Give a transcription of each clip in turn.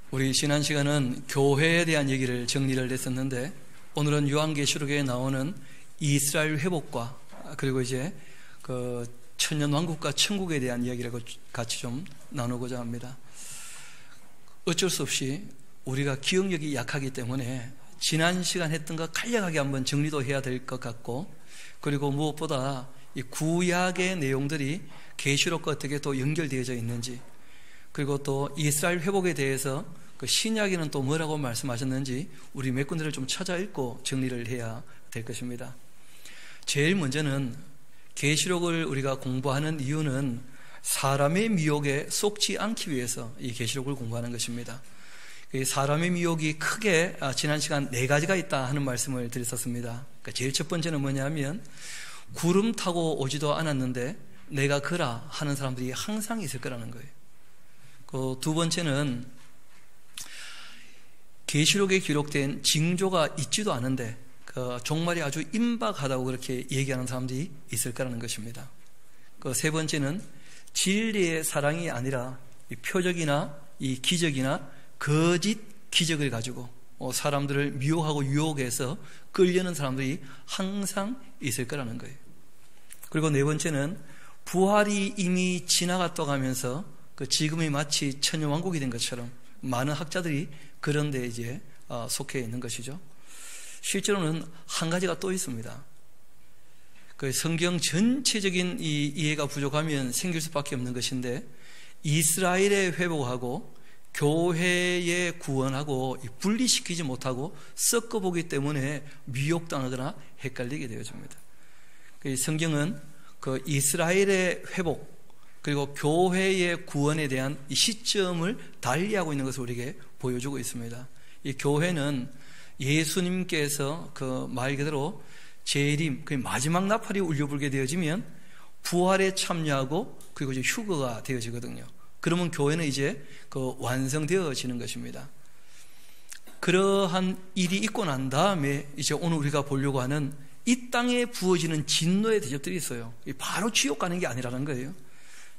우리 지난 시간은 교회에 대한 얘기를 정리를 했었는데, 오늘은 요한계시록에 나오는 이스라엘 회복과 그리고 이제 그 천년 왕국과 천국에 대한 이야기를 같이 좀 나누고자 합니다. 어쩔 수 없이 우리가 기억력이 약하기 때문에 지난 시간 했던 거 간략하게 한번 정리도 해야 될 것 같고, 그리고 무엇보다 이 구약의 내용들이 계시록과 어떻게 또 연결되어져 있는지, 그리고 또 이스라엘 회복에 대해서 그 신약에는 또 뭐라고 말씀하셨는지 우리 몇 군데를 좀 찾아 읽고 정리를 해야 될 것입니다. 제일 먼저는 계시록을 우리가 공부하는 이유는 사람의 미혹에 속지 않기 위해서 이 계시록을 공부하는 것입니다. 사람의 미혹이 크게 지난 시간 4가지가 있다 하는 말씀을 드렸었습니다. 그러니까 제일 첫 번째는 뭐냐면, 구름 타고 오지도 않았는데 내가 그라 하는 사람들이 항상 있을 거라는 거예요. 그 두 번째는 계시록에 기록된 징조가 있지도 않은데 그 종말이 아주 임박하다고 그렇게 얘기하는 사람들이 있을 거라는 것입니다. 그 세 번째는 진리의 사랑이 아니라 이 표적이나 이 기적이나 거짓 기적을 가지고 사람들을 미혹하고 유혹해서 끌려는 사람들이 항상 있을 거라는 거예요. 그리고 네 번째는 부활이 이미 지나갔다고 하면서 그 지금이 마치 천년왕국이 된 것처럼 많은 학자들이 그런 데 이제 속해 있는 것이죠. 실제로는 한 가지가 또 있습니다. 그 성경 전체적인 이 이해가 부족하면 생길 수밖에 없는 것인데, 이스라엘의 회복하고 교회의 구원하고 분리시키지 못하고 섞어보기 때문에 미혹당하거나 헷갈리게 되어집니다. 성경은 그 이스라엘의 회복 그리고 교회의 구원에 대한 이 시점을 달리하고 있는 것을 우리에게 보여주고 있습니다. 이 교회는 예수님께서 그 말 그대로 재림, 그 마지막 나팔이 울려불게 되어지면 부활에 참여하고 그리고 이제 휴거가 되어지거든요. 그러면 교회는 이제 그 완성되어지는 것입니다. 그러한 일이 있고 난 다음에 이제 오늘 우리가 보려고 하는 이 땅에 부어지는 진노의 대접들이 있어요. 바로 지옥 가는 게 아니라는 거예요.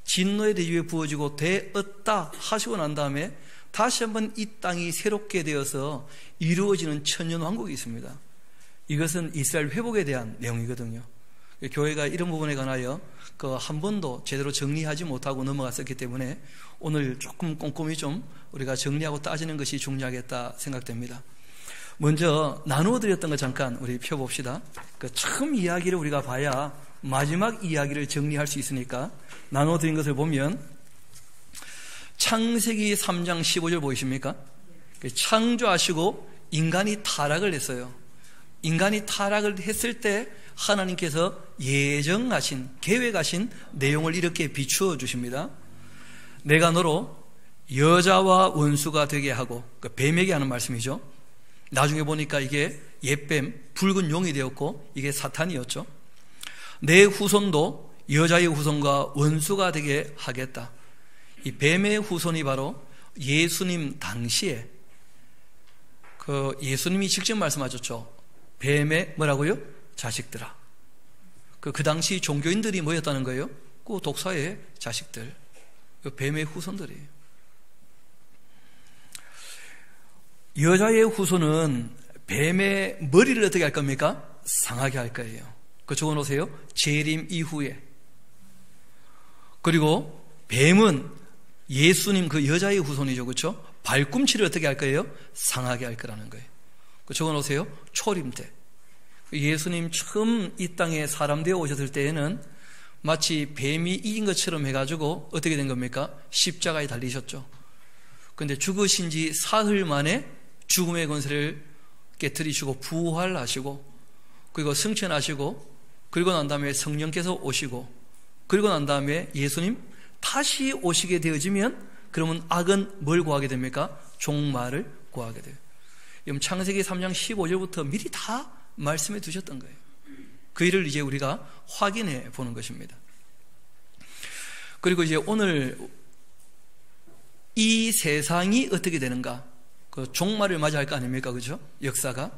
진노의 대접이 부어지고 되었다 하시고 난 다음에 다시 한번 이 땅이 새롭게 되어서 이루어지는 천년왕국이 있습니다. 이것은 이스라엘 회복에 대한 내용이거든요. 교회가 이런 부분에 관하여 그 한 번도 제대로 정리하지 못하고 넘어갔었기 때문에 오늘 조금 꼼꼼히 좀 우리가 정리하고 따지는 것이 중요하겠다 생각됩니다. 먼저 나누어 드렸던 거 잠깐 우리 펴봅시다. 그 처음 이야기를 우리가 봐야 마지막 이야기를 정리할 수 있으니까 나누어 드린 것을 보면, 창세기 3장 15절 보이십니까? 창조하시고 인간이 타락을 했어요. 인간이 타락을 했을 때 하나님께서 예정하신, 계획하신 내용을 이렇게 비추어 주십니다. 내가 너로 여자와 원수가 되게 하고, 그 뱀에게 하는 말씀이죠. 나중에 보니까 이게 옛뱀, 붉은 용이 되었고 이게 사탄이었죠. 내 후손도 여자의 후손과 원수가 되게 하겠다. 이 뱀의 후손이 바로 예수님 당시에 그 예수님이 직접 말씀하셨죠. 뱀의 뭐라고요? 자식들아. 그 당시 종교인들이 뭐였다는 거예요? 그 독사의 자식들, 그 뱀의 후손들이에요. 여자의 후손은 뱀의 머리를 어떻게 할 겁니까? 상하게 할 거예요. 그 적어놓으세요. 재림 이후에. 그리고 뱀은 예수님 그 여자의 후손이죠. 그렇죠? 발꿈치를 어떻게 할 거예요? 상하게 할 거라는 거예요. 그 적어놓으세요. 초림 때. 예수님 처음 이 땅에 사람 되어 오셨을 때에는 마치 뱀이 이긴 것처럼 해가지고 어떻게 된 겁니까? 십자가에 달리셨죠. 그런데 죽으신 지 사흘 만에 죽음의 권세를 깨뜨리시고 부활하시고, 그리고 승천하시고, 그리고 난 다음에 성령께서 오시고, 그리고 난 다음에 예수님 다시 오시게 되어지면 그러면 악은 뭘 구하게 됩니까? 종말을 구하게 돼요. 창세기 3장 15절부터 미리 다 말씀해 두셨던 거예요. 그 일을 이제 우리가 확인해 보는 것입니다. 그리고 이제 오늘 이 세상이 어떻게 되는가? 그 종말을 맞이할 거 아닙니까? 그죠? 역사가.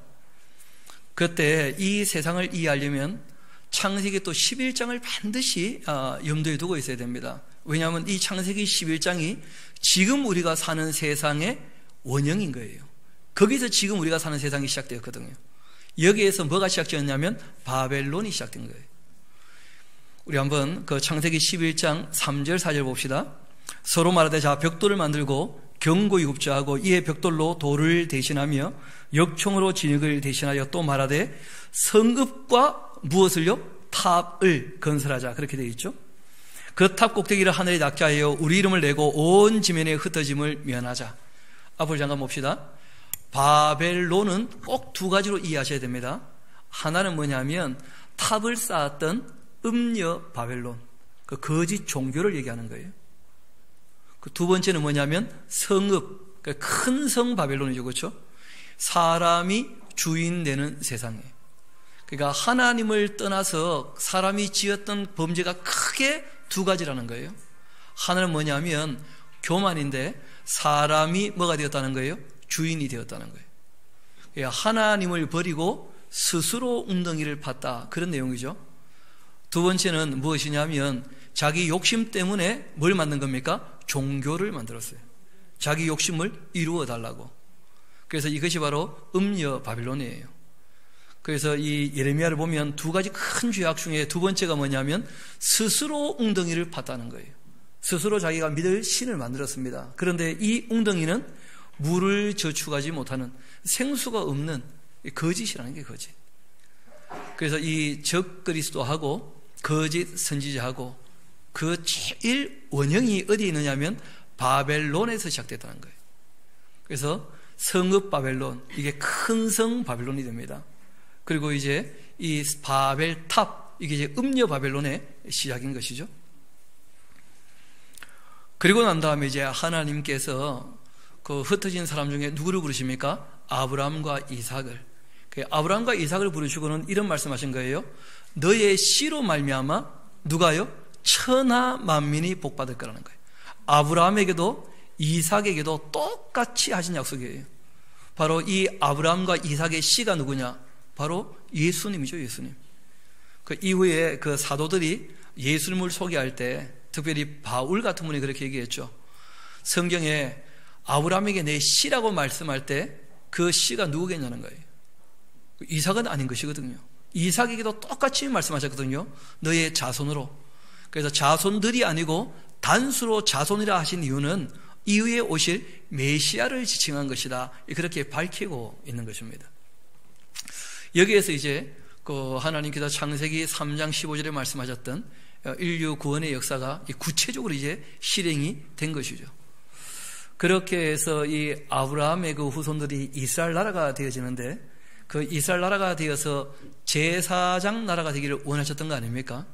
그때 이 세상을 이해하려면 창세기 또 11장을 반드시 염두에 두고 있어야 됩니다. 왜냐하면 이 창세기 11장이 지금 우리가 사는 세상의 원형인 거예요. 거기서 지금 우리가 사는 세상이 시작되었거든요. 여기에서 뭐가 시작되었냐면 바벨론이 시작된 거예요. 우리 한번 그 창세기 11장 3절 4절 봅시다. 서로 말하되 자 벽돌을 만들고 경고히 굽자 하고 이에 벽돌로 돌을 대신하며 역총으로 진흙을 대신하여 또 말하되 성읍과 무엇을요? 탑을 건설하자. 그렇게 되어 있죠. 그 탑 꼭대기를 하늘에 낙자하여 우리 이름을 내고 온 지면에 흩어짐을 면하자. 앞을 잠깐 봅시다. 바벨론은 꼭 두 가지로 이해하셔야 됩니다. 하나는 뭐냐면 탑을 쌓았던 음녀 바벨론, 그 거짓 종교를 얘기하는 거예요. 그 두 번째는 뭐냐면 성읍, 큰 성 바벨론이죠. 그렇죠? 사람이 주인 되는 세상이에요. 그러니까 하나님을 떠나서 사람이 지었던 범죄가 크게 두 가지라는 거예요. 하나는 뭐냐면 교만인데 사람이 뭐가 되었다는 거예요? 주인이 되었다는 거예요. 그러니까 하나님을 버리고 스스로 웅덩이를 팠다. 그런 내용이죠. 두 번째는 무엇이냐면 자기 욕심 때문에 뭘 만든 겁니까? 종교를 만들었어요. 자기 욕심을 이루어 달라고. 그래서 이것이 바로 음녀 바빌론이에요. 그래서 이 예레미야를 보면 두 가지 큰 죄악 중에 두 번째가 뭐냐면 스스로 웅덩이를 팠다는 거예요. 스스로 자기가 믿을 신을 만들었습니다. 그런데 이 웅덩이는 물을 저축하지 못하는 생수가 없는 거짓이라는 게 거짓. 그래서 이 적그리스도하고 거짓 선지자하고 그 제일 원형이 어디에 있느냐면 바벨론에서 시작됐다는 거예요. 그래서 성읍 바벨론, 이게 큰 성 바벨론이 됩니다. 그리고 이제 이 바벨탑, 이게 이제 음녀 바벨론의 시작인 것이죠. 그리고 난 다음에 이제 하나님께서 그 흩어진 사람 중에 누구를 부르십니까? 아브라함과 이삭을. 아브라함과 이삭을 부르시고는 이런 말씀하신 거예요. 너의 씨로 말미암아 누가요? 천하 만민이 복받을 거라는 거예요. 아브라함에게도 이삭에게도 똑같이 하신 약속이에요. 바로 이 아브라함과 이삭의 씨가 누구냐? 바로 예수님이죠. 예수님. 그 이후에 그 사도들이 예수님을 소개할 때 특별히 바울 같은 분이 그렇게 얘기했죠. 성경에 아브라함에게 내 씨라고 말씀할 때 그 씨가 누구겠냐는 거예요. 이삭은 아닌 것이거든요. 이삭에게도 똑같이 말씀하셨거든요. 너의 자손으로. 그래서 자손들이 아니고 단수로 자손이라 하신 이유는 이후에 오실 메시아를 지칭한 것이다. 그렇게 밝히고 있는 것입니다. 여기에서 이제 그 하나님께서 창세기 3장 15절에 말씀하셨던 인류 구원의 역사가 구체적으로 이제 실행이 된 것이죠. 그렇게 해서 이 아브라함의 그 후손들이 이스라엘 나라가 되어지는데 그 이스라엘 나라가 되어서 제사장 나라가 되기를 원하셨던 거 아닙니까?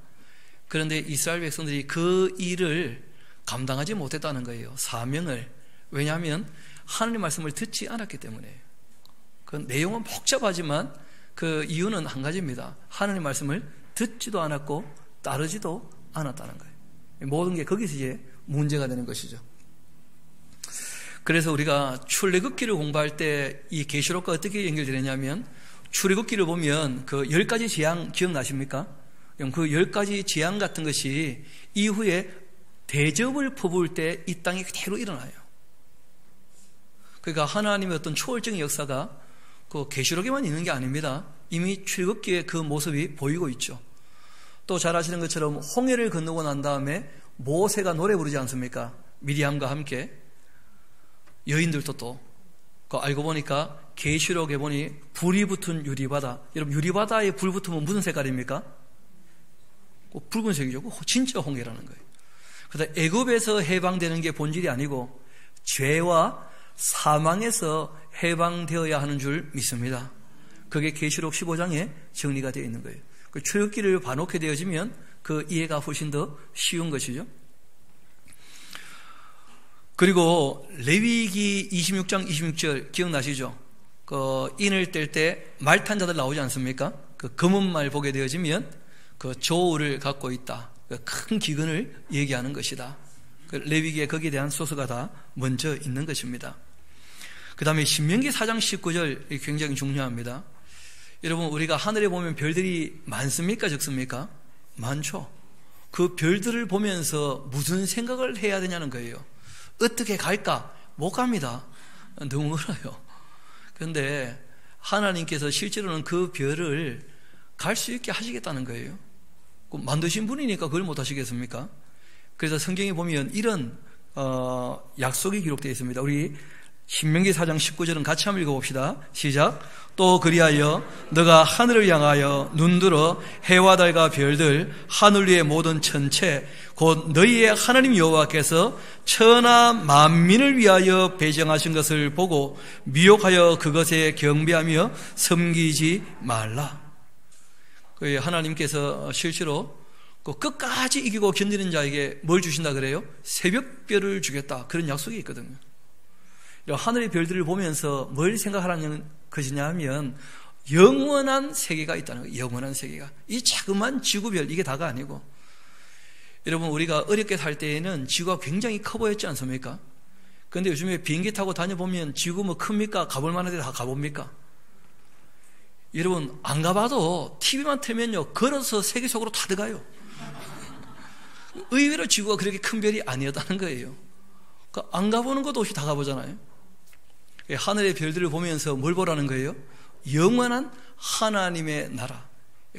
그런데 이스라엘 백성들이 그 일을 감당하지 못했다는 거예요. 사명을. 왜냐하면 하나님 말씀을 듣지 않았기 때문에요. 그 내용은 복잡하지만 그 이유는 한 가지입니다. 하나님 말씀을 듣지도 않았고 따르지도 않았다는 거예요. 모든 게 거기서 이제 문제가 되는 것이죠. 그래서 우리가 출애굽기를 공부할 때 이 계시록과 어떻게 연결되느냐면 출애굽기를 보면 그 10가지 재앙 기억나십니까? 그 10가지 재앙 같은 것이 이후에 대접을 퍼부을 때 이 땅에 그대로 일어나요. 그러니까 하나님의 어떤 초월적인 역사가 그 계시록에만 있는 게 아닙니다. 이미 출애굽기의 그 모습이 보이고 있죠. 또 잘 아시는 것처럼 홍해를 건너고 난 다음에 모세가 노래 부르지 않습니까? 미리암과 함께. 여인들도 또 알고 보니까 계시록에 보니 불이 붙은 유리바다. 여러분 유리바다에 불 붙으면 무슨 색깔입니까? 붉은색이죠. 진짜 홍해라는 거예요. 그래서 애굽에서 해방되는 게 본질이 아니고 죄와 사망에서 해방되어야 하는 줄 믿습니다. 그게 계시록 15장에 정리가 되어 있는 거예요. 그 출애굽기를 봐놓게 되어지면 그 이해가 훨씬 더 쉬운 것이죠. 그리고 레위기 26장 26절 기억나시죠? 그 인을 뗄 때 말 탄 자들 나오지 않습니까? 그 검은 말 보게 되어지면 그 조울을 갖고 있다. 그 큰 기근을 얘기하는 것이다. 그 레위기에 거기에 대한 소스가 다 먼저 있는 것입니다. 그 다음에 신명기 4장 19절 굉장히 중요합니다. 여러분 우리가 하늘에 보면 별들이 많습니까? 적습니까? 많죠. 그 별들을 보면서 무슨 생각을 해야 되냐는 거예요. 어떻게 갈까? 못 갑니다. 너무 멀어요. 그런데 하나님께서 실제로는 그 별을 갈 수 있게 하시겠다는 거예요. 만드신 분이니까 그걸 못 하시겠습니까? 그래서 성경에 보면 이런 약속이 기록되어 있습니다. 우리 신명기 4장 19절은 같이 한번 읽어봅시다. 시작. 또 그리하여 너가 하늘을 향하여 눈들어 해와 달과 별들 하늘 위의 모든 천체 곧 너희의 하나님 여호와께서 천하 만민을 위하여 배정하신 것을 보고 미혹하여 그것에 경배하며 섬기지 말라. 하나님께서 실제로 끝까지 이기고 견디는 자에게 뭘 주신다 그래요? 새벽별을 주겠다. 그런 약속이 있거든요. 하늘의 별들을 보면서 뭘 생각하라는 것이냐 하면 영원한 세계가 있다는 거예요. 영원한 세계가. 이 자그마한 지구별 이게 다가 아니고, 여러분 우리가 어렵게 살 때에는 지구가 굉장히 커 보였지 않습니까? 그런데 요즘에 비행기 타고 다녀보면 지구 뭐 큽니까? 가볼 만한 데 다 가봅니까? 여러분 안 가봐도 TV만 틀면요 걸어서 세계 속으로 다 들어가요. 의외로 지구가 그렇게 큰 별이 아니었다는 거예요. 그러니까 안 가보는 것도 없이 다 가보잖아요. 하늘의 별들을 보면서 뭘 보라는 거예요? 영원한 하나님의 나라,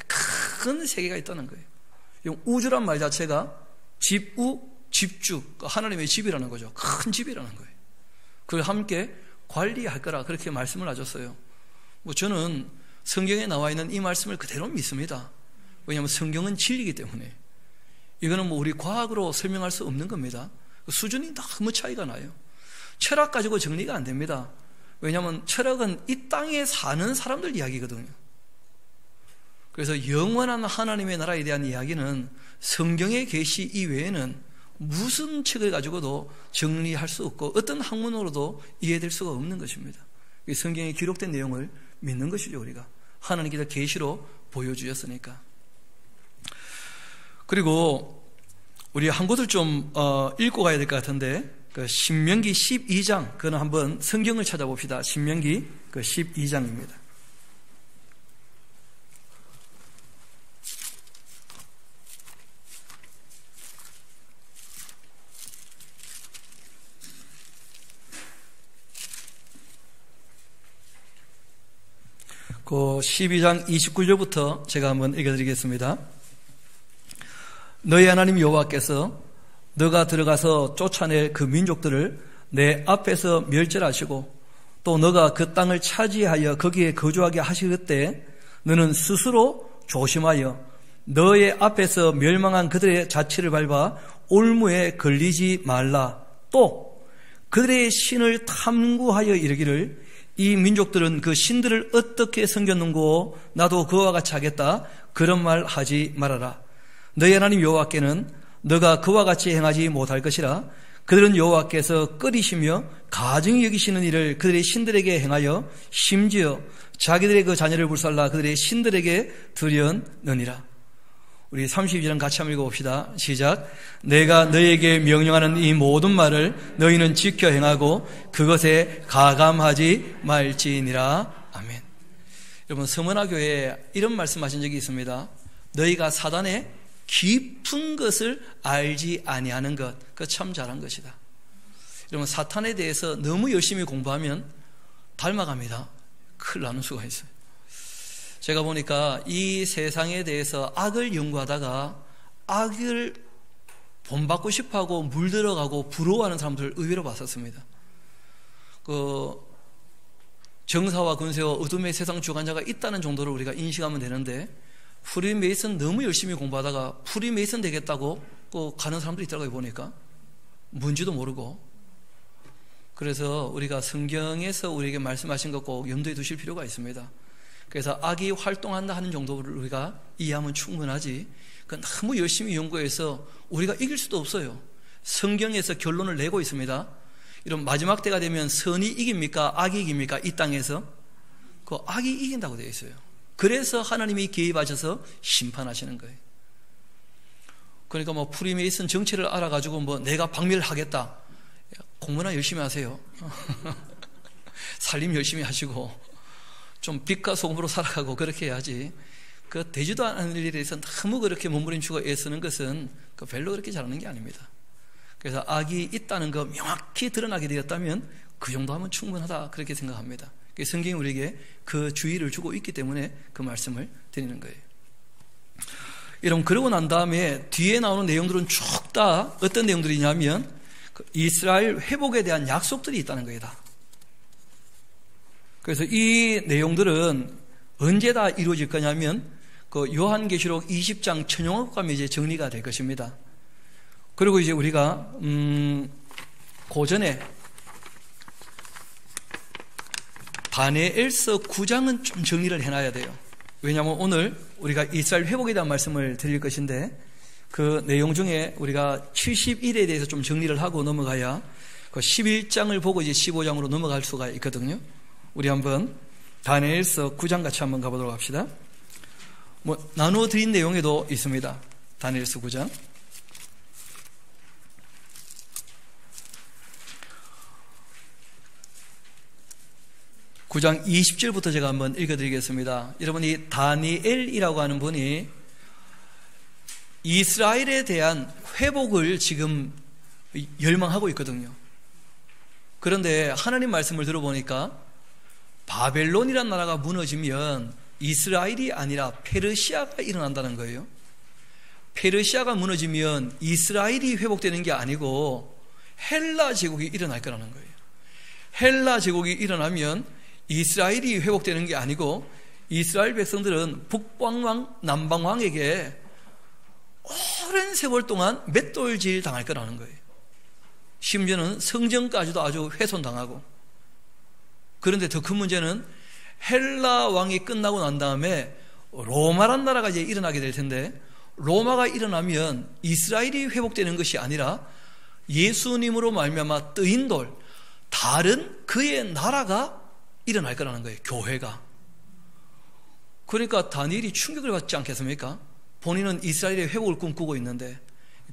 큰 세계가 있다는 거예요. 우주란 말 자체가 집우, 집주, 하나님의 집이라는 거죠. 큰 집이라는 거예요. 그걸 함께 관리할 거라 그렇게 말씀을 하셨어요. 저는 성경에 나와 있는 이 말씀을 그대로 믿습니다. 왜냐하면 성경은 진리이기 때문에. 이거는 우리 과학으로 설명할 수 없는 겁니다. 수준이 너무 차이가 나요. 철학 가지고 정리가 안 됩니다. 왜냐하면 철학은 이 땅에 사는 사람들 이야기거든요. 그래서 영원한 하나님의 나라에 대한 이야기는 성경의 계시 이외에는 무슨 책을 가지고도 정리할 수 없고 어떤 학문으로도 이해될 수가 없는 것입니다. 성경에 기록된 내용을 믿는 것이죠. 우리가 하나님께서 계시로 보여주셨으니까. 그리고 우리 한 곳을 좀 읽고 가야 될 것 같은데, 신명기 12장, 그거는 한번 성경을 찾아봅시다. 신명기 12장입니다. 그 12장 29절부터 제가 한번 읽어드리겠습니다. 너희 하나님 여호와께서 너가 들어가서 쫓아낼 그 민족들을 내 앞에서 멸절하시고 또 너가 그 땅을 차지하여 거기에 거주하게 하실 때 너는 스스로 조심하여 너의 앞에서 멸망한 그들의 자취를 밟아 올무에 걸리지 말라. 또 그들의 신을 탐구하여 이르기를 이 민족들은 그 신들을 어떻게 섬겼는고 나도 그와 같이 하겠다. 그런 말 하지 말아라. 너희 하나님 여호와께는 너가 그와 같이 행하지 못할 것이라. 그들은 여호와께서 꺼리시며 가증히 여기시는 일을 그들의 신들에게 행하여 심지어 자기들의 그 자녀를 불살라 그들의 신들에게 드렸느니라. 우리 32절 같이 한번 읽어봅시다. 시작. 내가 너에게 명령하는 이 모든 말을 너희는 지켜 행하고 그것에 가감하지 말지니라. 아멘. 여러분 서문화교회에 이런 말씀하신 적이 있습니다. 너희가 사단의 깊은 것을 알지 아니하는 것, 그거 참 잘한 것이다. 여러분 사탄에 대해서 너무 열심히 공부하면 닮아갑니다. 큰일 나는 수가 있어요. 제가 보니까 이 세상에 대해서 악을 연구하다가 악을 본받고 싶어하고 물들어가고 부러워하는 사람들을 의외로 봤었습니다. 정사와 권세와 어둠의 세상 주관자가 있다는 정도로 우리가 인식하면 되는데, 프리메이슨 너무 열심히 공부하다가 프리메이슨 되겠다고 가는 사람들이 있더라고요. 보니까 뭔지도 모르고. 그래서 우리가 성경에서 우리에게 말씀하신 것 꼭 염두에 두실 필요가 있습니다. 그래서 악이 활동한다 하는 정도를 우리가 이해하면 충분하지, 그 너무 열심히 연구해서 우리가 이길 수도 없어요. 성경에서 결론을 내고 있습니다. 이런 마지막 때가 되면 선이 이깁니까? 악이 이깁니까? 이 땅에서 그 악이 이긴다고 되어 있어요. 그래서 하나님이 개입하셔서 심판하시는 거예요. 그러니까 프리메이슨 정체를 알아가지고 내가 박멸을 하겠다. 공부나 열심히 하세요. 살림 열심히 하시고 좀 빛과 소금으로 살아가고 그렇게 해야지. 되지도 않은 일에 대해서 너무 그렇게 몸부림치고 애쓰는 것은 별로 그렇게 잘하는 게 아닙니다. 그래서 악이 있다는 거 명확히 드러나게 되었다면 그 정도 하면 충분하다 그렇게 생각합니다. 성경이 우리에게 그 주의를 주고 있기 때문에 그 말씀을 드리는 거예요. 여러분, 그러고 난 다음에 뒤에 나오는 내용들은 쭉 다 어떤 내용들이냐면 이스라엘 회복에 대한 약속들이 있다는 거예요. 다. 그래서 이 내용들은 언제 다 이루어질 거냐면 그 요한계시록 20장 천용학 가면 이제 정리가 될 것입니다. 그리고 이제 우리가 고전에 다니엘서 9장은 좀 정리를 해놔야 돼요. 왜냐하면 오늘 우리가 이스라엘 회복에 대한 말씀을 드릴 것인데 그 내용 중에 우리가 70일에 대해서 좀 정리를 하고 넘어가야 그 11장을 보고 이제 15장으로 넘어갈 수가 있거든요. 우리 한번 다니엘서 9장 같이 한번 가보도록 합시다. 나누어 드린 내용에도 있습니다. 다니엘서 9장. 9장 20절부터 제가 한번 읽어드리겠습니다. 여러분이 다니엘이라고 하는 분이 이스라엘에 대한 회복을 지금 열망하고 있거든요. 그런데 하나님 말씀을 들어보니까 바벨론이라는 나라가 무너지면 이스라엘이 아니라 페르시아가 일어난다는 거예요. 페르시아가 무너지면 이스라엘이 회복되는 게 아니고 헬라 제국이 일어날 거라는 거예요. 헬라 제국이 일어나면 이스라엘이 회복되는 게 아니고 이스라엘 백성들은 북방왕, 남방왕에게 오랜 세월 동안 맷돌질 당할 거라는 거예요. 심지어는 성전까지도 아주 훼손당하고. 그런데 더 큰 문제는 헬라 왕이 끝나고 난 다음에 로마란 나라가 이제 일어나게 될 텐데 로마가 일어나면 이스라엘이 회복되는 것이 아니라 예수님으로 말미암아 뜨인 돌, 다른 그의 나라가 일어날 거라는 거예요. 교회가. 그러니까 다니엘이 충격을 받지 않겠습니까? 본인은 이스라엘의 회복을 꿈꾸고 있는데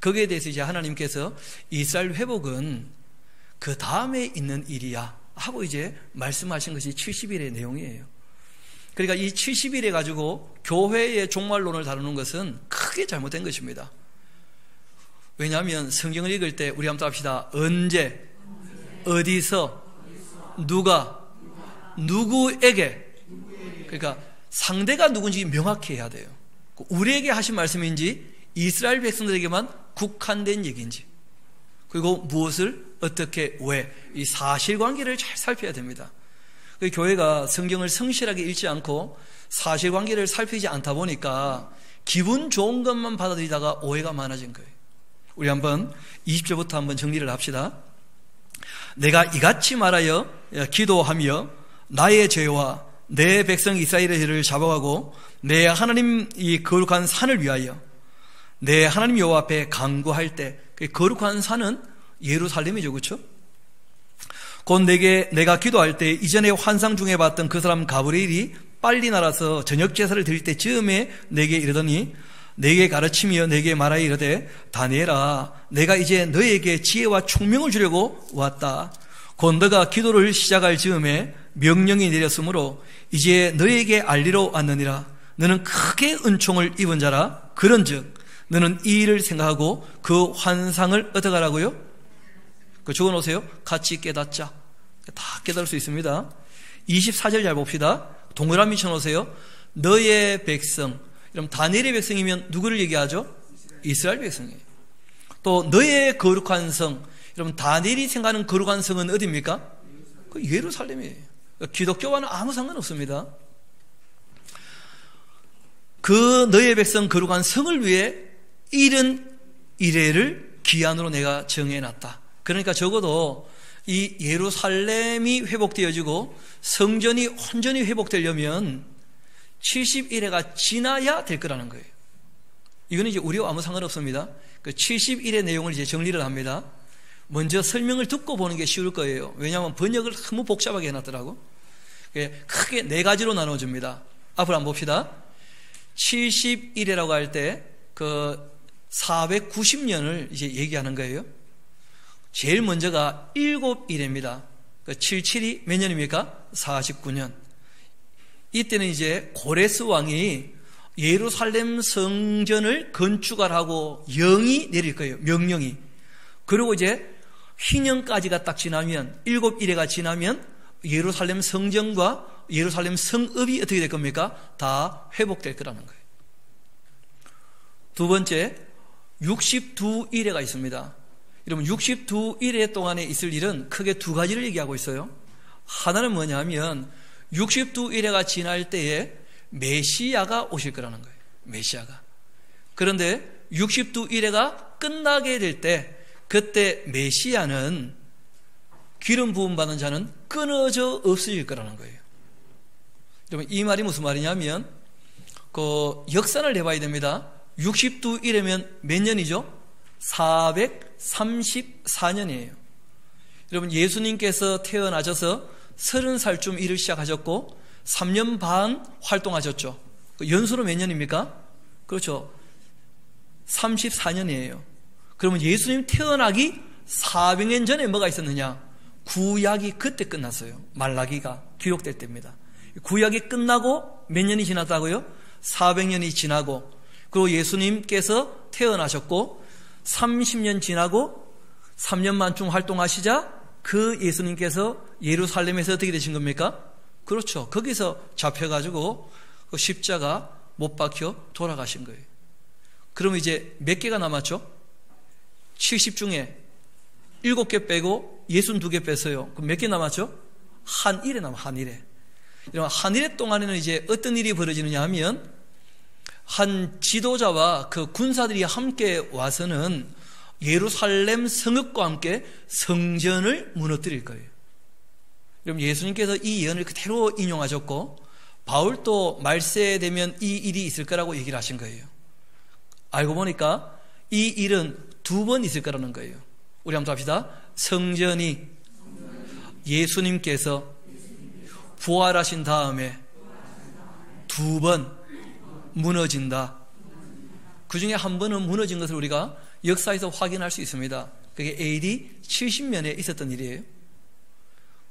거기에 대해서 이제 하나님께서 이스라엘 회복은 그 다음에 있는 일이야 하고 이제 말씀하신 것이 70일의 내용이에요. 그러니까 이 70일에 가지고 교회의 종말론을 다루는 것은 크게 잘못된 것입니다. 왜냐하면 성경을 읽을 때 우리 한번 합시다. 언제, 어디서, 누가, 누구에게. 그러니까 상대가 누군지 명확히 해야 돼요. 우리에게 하신 말씀인지 이스라엘 백성들에게만 국한된 얘기인지, 그리고 무엇을 어떻게 왜, 이 사실관계를 잘 살펴야 됩니다. 교회가 성경을 성실하게 읽지 않고 사실관계를 살피지 않다 보니까 기분 좋은 것만 받아들이다가 오해가 많아진 거예요. 우리 한번 20절부터 한번 정리를 합시다. 내가 이같이 말하여 기도하며 나의 죄와 내 백성 이스라엘의 죄를 잡아가고 내 하나님 이 거룩한 산을 위하여 내 하나님 여호와 앞에 간구할 때, 그 거룩한 산은 예루살렘이죠, 그렇죠? 곧 내가 기도할 때 이전에 환상 중에 봤던 그 사람 가브리엘이 빨리 날아서 저녁 제사를 드릴 때 즈음에 내게 이르더니 내게 가르치며 내게 말하여 이르되 다니엘아, 내가 이제 너에게 지혜와 총명을 주려고 왔다. 곧 너가 기도를 시작할 즈음에 명령이 내렸으므로 이제 너에게 알리러 왔느니라. 너는 크게 은총을 입은 자라. 그런즉 너는 이 일을 생각하고 그 환상을 어떻게 하라고요? 그 적어놓으세요. 같이 깨닫자. 다 깨달을 수 있습니다. 24절 잘 봅시다. 동그라미 쳐놓으세요. 너의 백성. 그럼 다니엘의 백성이면 누구를 얘기하죠? 이스라엘 백성이에요. 또 너의 거룩한 성. 여러분 다니엘이 생각하는 거룩한 성은 어디입니까? 그 예루살렘이에요. 기독교와는 아무 상관없습니다. 그 너의 백성 거룩한 성을 위해 이른 이래를 기한으로 내가 정해놨다. 그러니까 적어도 이 예루살렘이 회복되어지고 성전이 온전히 회복되려면 70일회가 지나야 될 거라는 거예요. 이거는 이제 우리와 아무 상관없습니다. 그 70일의 내용을 이제 정리를 합니다. 먼저 설명을 듣고 보는 게 쉬울 거예요. 왜냐하면 번역을 너무 복잡하게 해놨더라고. 크게 네 가지로 나눠줍니다. 앞으로 한번 봅시다. 70일이라고 할 때 그 490년을 이제 얘기하는 거예요. 제일 먼저가 7일입니다. 그 77이 몇 년입니까? 49년. 이때는 이제 고레스 왕이 예루살렘 성전을 건축하라고 영이 내릴 거예요. 명령이. 그리고 이제 희년까지가 딱 지나면 7일에가 지나면 예루살렘 성전과 예루살렘 성읍이 어떻게 될 겁니까? 다 회복될 거라는 거예요. 두 번째, 62일에가 있습니다. 여러분 62일 동안에 있을 일은 크게 두 가지를 얘기하고 있어요. 하나는 뭐냐면 62일에가 지날 때에 메시아가 오실 거라는 거예요. 메시아가. 그런데 62일에가 끝나게 될 때 그때 메시아는 기름 부음 받은 자는 끊어져 없어질 거라는 거예요. 여러분 이 말이 무슨 말이냐면 그 역산을 해봐야 됩니다. 62일이면 몇 년이죠? 434년이에요. 여러분 예수님께서 태어나셔서 30살쯤 일을 시작하셨고 3년 반 활동하셨죠. 연수로 몇 년입니까? 그렇죠. 34년이에요. 그러면 예수님 태어나기 400년 전에 뭐가 있었느냐? 구약이 그때 끝났어요. 말라기가 기록될 때입니다. 구약이 끝나고 몇 년이 지났다고요? 400년이 지나고, 그리고 예수님께서 태어나셨고 30년 지나고 3년 만쯤 활동하시자 그 예수님께서 예루살렘에서 어떻게 되신 겁니까? 그렇죠. 거기서 잡혀가지고 그 십자가 못 박혀 돌아가신 거예요. 그럼 이제 몇 개가 남았죠? 70 중에 7개 빼고 62개 뺐어요. 그럼 몇 개 남았죠? 한 일에 남아, 한 일에. 한 일에 동안에는 이제 어떤 일이 벌어지느냐 하면 한 지도자와 그 군사들이 함께 와서는 예루살렘 성읍과 함께 성전을 무너뜨릴 거예요. 여러분 예수님께서 이 예언을 그대로 인용하셨고 바울도 말세에 되면 이 일이 있을 거라고 얘기를 하신 거예요. 알고 보니까 이 일은 2번 있을 거라는 거예요. 우리 한번 합시다. 성전이 예수님께서 부활하신 다음에 2번 무너진다. 그 중에 한 번은 무너진 것을 우리가 역사에서 확인할 수 있습니다. 그게 AD 70년에 있었던 일이에요.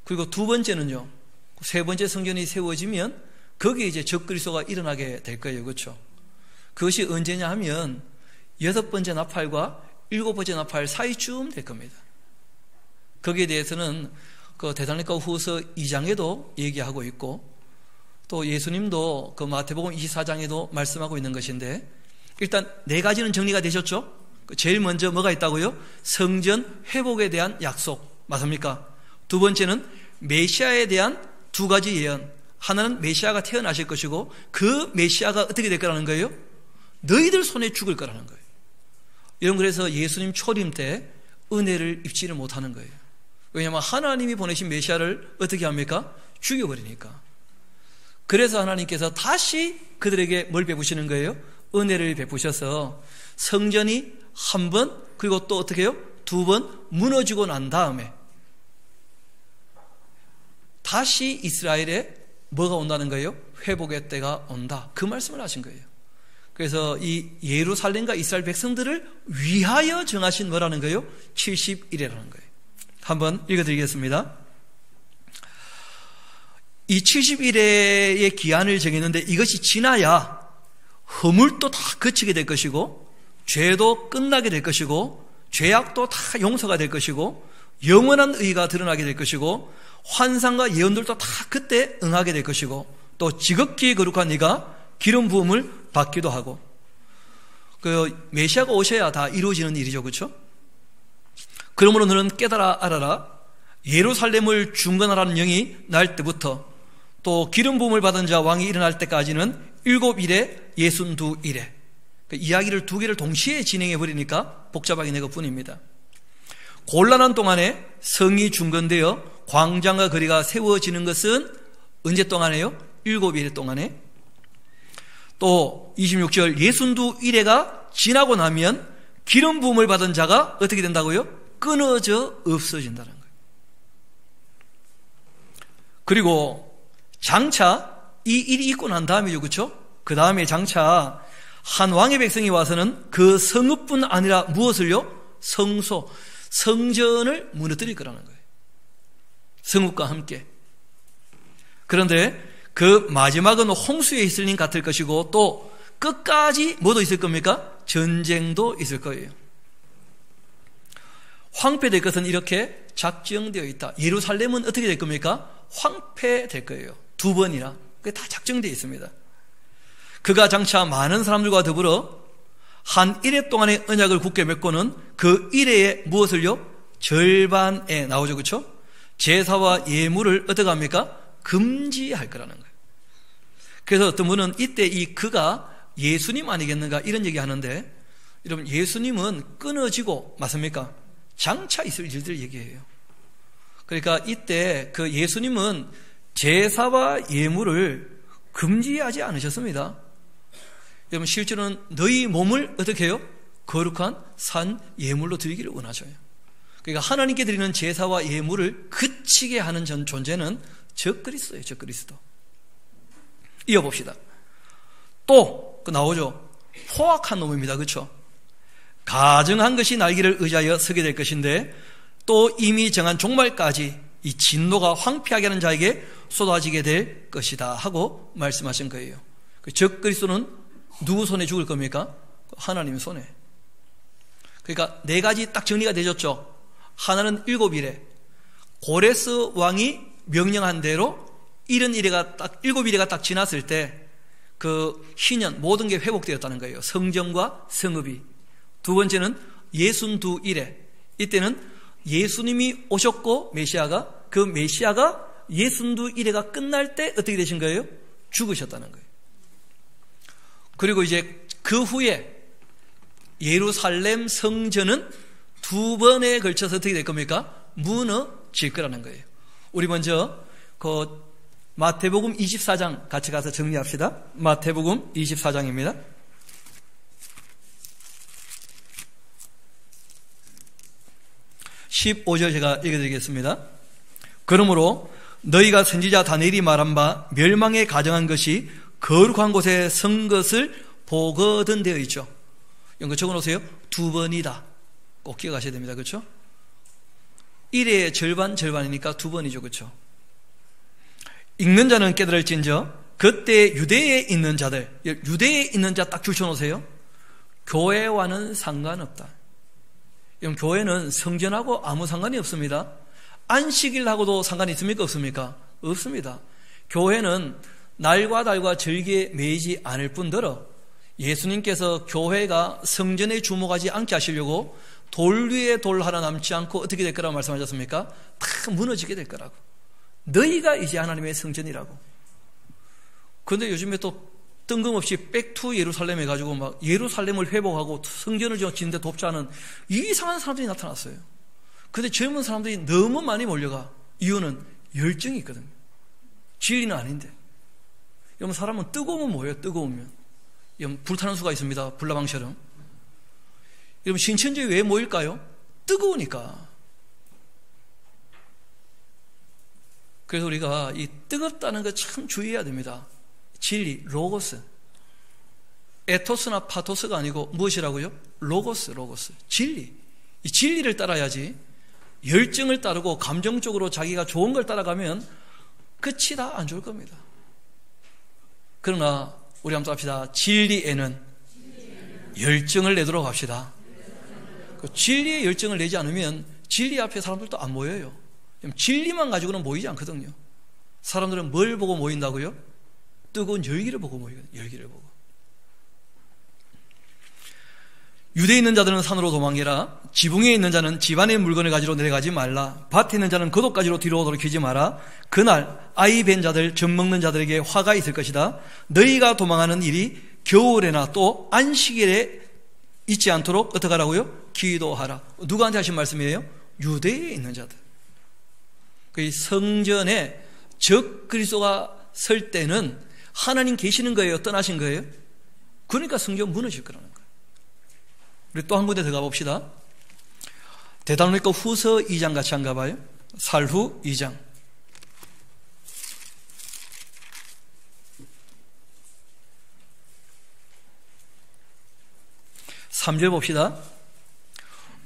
그리고 두 번째는요, 세 번째 성전이 세워지면 거기에 이제 적그리스도가 일어나게 될 거예요. 그렇죠? 그것이 언제냐 하면 6번째 나팔과 7번째 나팔 사이쯤 될 겁니다. 거기에 대해서는 그 데살로니가 후서 2장에도 얘기하고 있고 또 예수님도 그 마태복음 24장에도 말씀하고 있는 것인데, 일단 네 가지는 정리가 되셨죠? 제일 먼저 뭐가 있다고요? 성전 회복에 대한 약속, 맞습니까? 두 번째는 메시아에 대한 두 가지 예언. 하나는 메시아가 태어나실 것이고 그 메시아가 어떻게 될 거라는 거예요? 너희들 손에 죽을 거라는 거예요. 여러분, 그래서 예수님 초림 때 은혜를 입지를 못하는 거예요. 왜냐하면 하나님이 보내신 메시아를 어떻게 합니까? 죽여버리니까. 그래서 하나님께서 다시 그들에게 뭘 베푸시는 거예요? 은혜를 베푸셔서 성전이 한 번, 그리고 또 어떻게 해요? 2번 무너지고 난 다음에 다시 이스라엘에 뭐가 온다는 거예요? 회복의 때가 온다. 그 말씀을 하신 거예요. 그래서 이 예루살렘과 이스라엘 백성들을 위하여 정하신 뭐라는 거예요? 70일이라는 거예요. 한번 읽어드리겠습니다. 이 70일의 기한을 정했는데 이것이 지나야 허물도 다 그치게 될 것이고 죄도 끝나게 될 것이고 죄악도 다 용서가 될 것이고 영원한 의가 드러나게 될 것이고 환상과 예언들도 다 그때 응하게 될 것이고 또 지극히 거룩한 이가 기름 부음을 받기도 하고, 그 메시아가 오셔야 다 이루어지는 일이죠. 그렇죠? 그러므로 너는 깨달아 알아라. 예루살렘을 중건하라는 영이 날 때부터 또 기름 부음을 받은 자 왕이 일어날 때까지는 7일에 62일에, 그 이야기를 두 개를 동시에 진행해 버리니까 복잡하게 내 것뿐입니다. 곤란한 동안에 성이 중건되어 광장과 거리가 세워지는 것은 언제 동안에요? 7일 동안에. 또 26절 62일에가 지나고 나면 기름 부음을 받은 자가 어떻게 된다고요? 끊어져 없어진다는 거예요. 그리고 장차 이 일이 있고 난 다음이죠. 그렇죠? 그 다음에 장차 한 왕의 백성이 와서는 그 성읍뿐 아니라 무엇을요? 성소, 성전을 무너뜨릴 거라는 거예요. 성읍과 함께. 그런데 그 마지막은 홍수에 있을 것 같을 것이고 또 끝까지 뭐도 있을 겁니까? 전쟁도 있을 거예요. 황폐될 것은 이렇게 작정되어 있다. 예루살렘은 어떻게 될 겁니까? 황폐될 거예요. 2번이나. 그게 다 작정되어 있습니다. 그가 장차 많은 사람들과 더불어 한 일해 동안의 언약을 굳게 맺고는 그 일해의 무엇을요? 절반에 나오죠. 그렇죠? 제사와 예물을 어떻게 합니까? 금지할 거라는 거예요. 그래서 어떤 분은 이때 이 그가 예수님 아니겠는가 이런 얘기 하는데, 여러분 예수님은 끊어지고 맞습니까? 장차 있을 일들 얘기해요. 그러니까 이때 그 예수님은 제사와 예물을 금지하지 않으셨습니다. 여러분 실제로는 너희 몸을 어떻게 해요? 거룩한 산 예물로 드리기를 원하셔요. 그러니까 하나님께 드리는 제사와 예물을 그치게 하는 존재는 적그리스도예요. 적그리스도. 이어봅시다. 또 나오죠. 포악한 놈입니다. 그렇죠? 가증한 것이 날개를 의지하여 서게 될 것인데 또 이미 정한 종말까지 이 진노가 황폐하게 하는 자에게 쏟아지게 될 것이다 하고 말씀하신 거예요. 그 적그리스도는 누구 손에 죽을 겁니까? 하나님 손에. 그러니까 4가지 딱 정리가 되셨죠. 하나는 7일에 고레스 왕이 명령한 대로 71일가 딱 7일가 딱 지났을 때 그 희년 모든 게 회복되었다는 거예요. 성전과 성읍이. 2번째는 62일에 이때는 예수님이 오셨고 메시아가 그 메시아가 62일회가 끝날 때 어떻게 되신 거예요? 죽으셨다는 거예요. 그리고 이제 그 후에 예루살렘 성전은 2번에 걸쳐서 어떻게 될 겁니까? 무너질 거라는 거예요. 우리 먼저 그 마태복음 24장 같이 가서 정리합시다. 마태복음 24장입니다. 15절 제가 읽어드리겠습니다. 그러므로 너희가 선지자 다니엘이 말한 바 멸망에 가정한 것이 거룩한 곳에 선 것을 보거든 되어 있죠. 이런 거 적어놓으세요. 2번이다. 꼭 기억하셔야 됩니다. 그렇죠? 1의 절반이니까 2번이죠. 그렇죠? 읽는 자는 깨달을진저 그때 유대에 있는 자들, 유대에 있는 자 딱 줄쳐놓으세요. 교회와는 상관없다. 그럼 교회는 성전하고 아무 상관이 없습니다. 안식일하고도 상관이 있습니까? 없습니까? 없습니다. 교회는 날과 달과 절기에 매이지 않을 뿐더러 예수님께서 교회가 성전에 주목하지 않게 하시려고 돌 위에 돌 하나 남지 않고 어떻게 될 거라고 말씀하셨습니까? 다 무너지게 될 거라고. 너희가 이제 하나님의 성전이라고. 그런데 요즘에 또 뜬금없이 백투 예루살렘 해가지고 막 예루살렘을 회복하고 성전을 짓는데 돕지 않은 이상한 사람들이 나타났어요. 근데 젊은 사람들이 너무 많이 몰려가. 이유는 열정이 있거든요. 진리는 아닌데. 여러분 사람은 뜨거우면 뭐예요? 뜨거우면 여러분 불타는 수가 있습니다. 불나방처럼. 여러분 신천지에 왜 모일까요? 뜨거우니까. 그래서 우리가 이 뜨겁다는 거 참 주의해야 됩니다. 진리, 로고스. 에토스나 파토스가 아니고 무엇이라고요? 로고스. 진리. 이 진리를 따라야지 열정을 따르고 감정적으로 자기가 좋은 걸 따라가면 끝이 다 안 좋을 겁니다. 그러나 우리 한번 합시다. 진리에는 열정을 내도록 합시다. 그 진리의 열정을 내지 않으면 진리 앞에 사람들도 안 모여요. 진리만 가지고는 모이지 않거든요. 사람들은 뭘 보고 모인다고요? 뜨거운 열기를 보고 모이거든요. 열기를 보고. 유대에 있는 자들은 산으로 도망해라. 지붕에 있는 자는 집안의 물건을 가지러 내려가지 말라. 밭에 있는 자는 겉옷가지로 뒤로 돌이키지 마라. 그날 아이 벤 자들, 젖 먹는 자들에게 화가 있을 것이다. 너희가 도망하는 일이 겨울에나 또 안식일에 있지 않도록 어떻게 하라고요? 기도하라. 누구한테 하신 말씀이에요? 유대에 있는 자들. 그 성전에 적그리스도가 설 때는 하나님 계시는 거예요? 떠나신 거예요? 그러니까 성전 무너질 거라는 거예요. 우리 또 한 군데 더 가봅시다. 데살로니가 후서 2장 같이 한가 봐요. 살후 2장. (3절) 봅시다.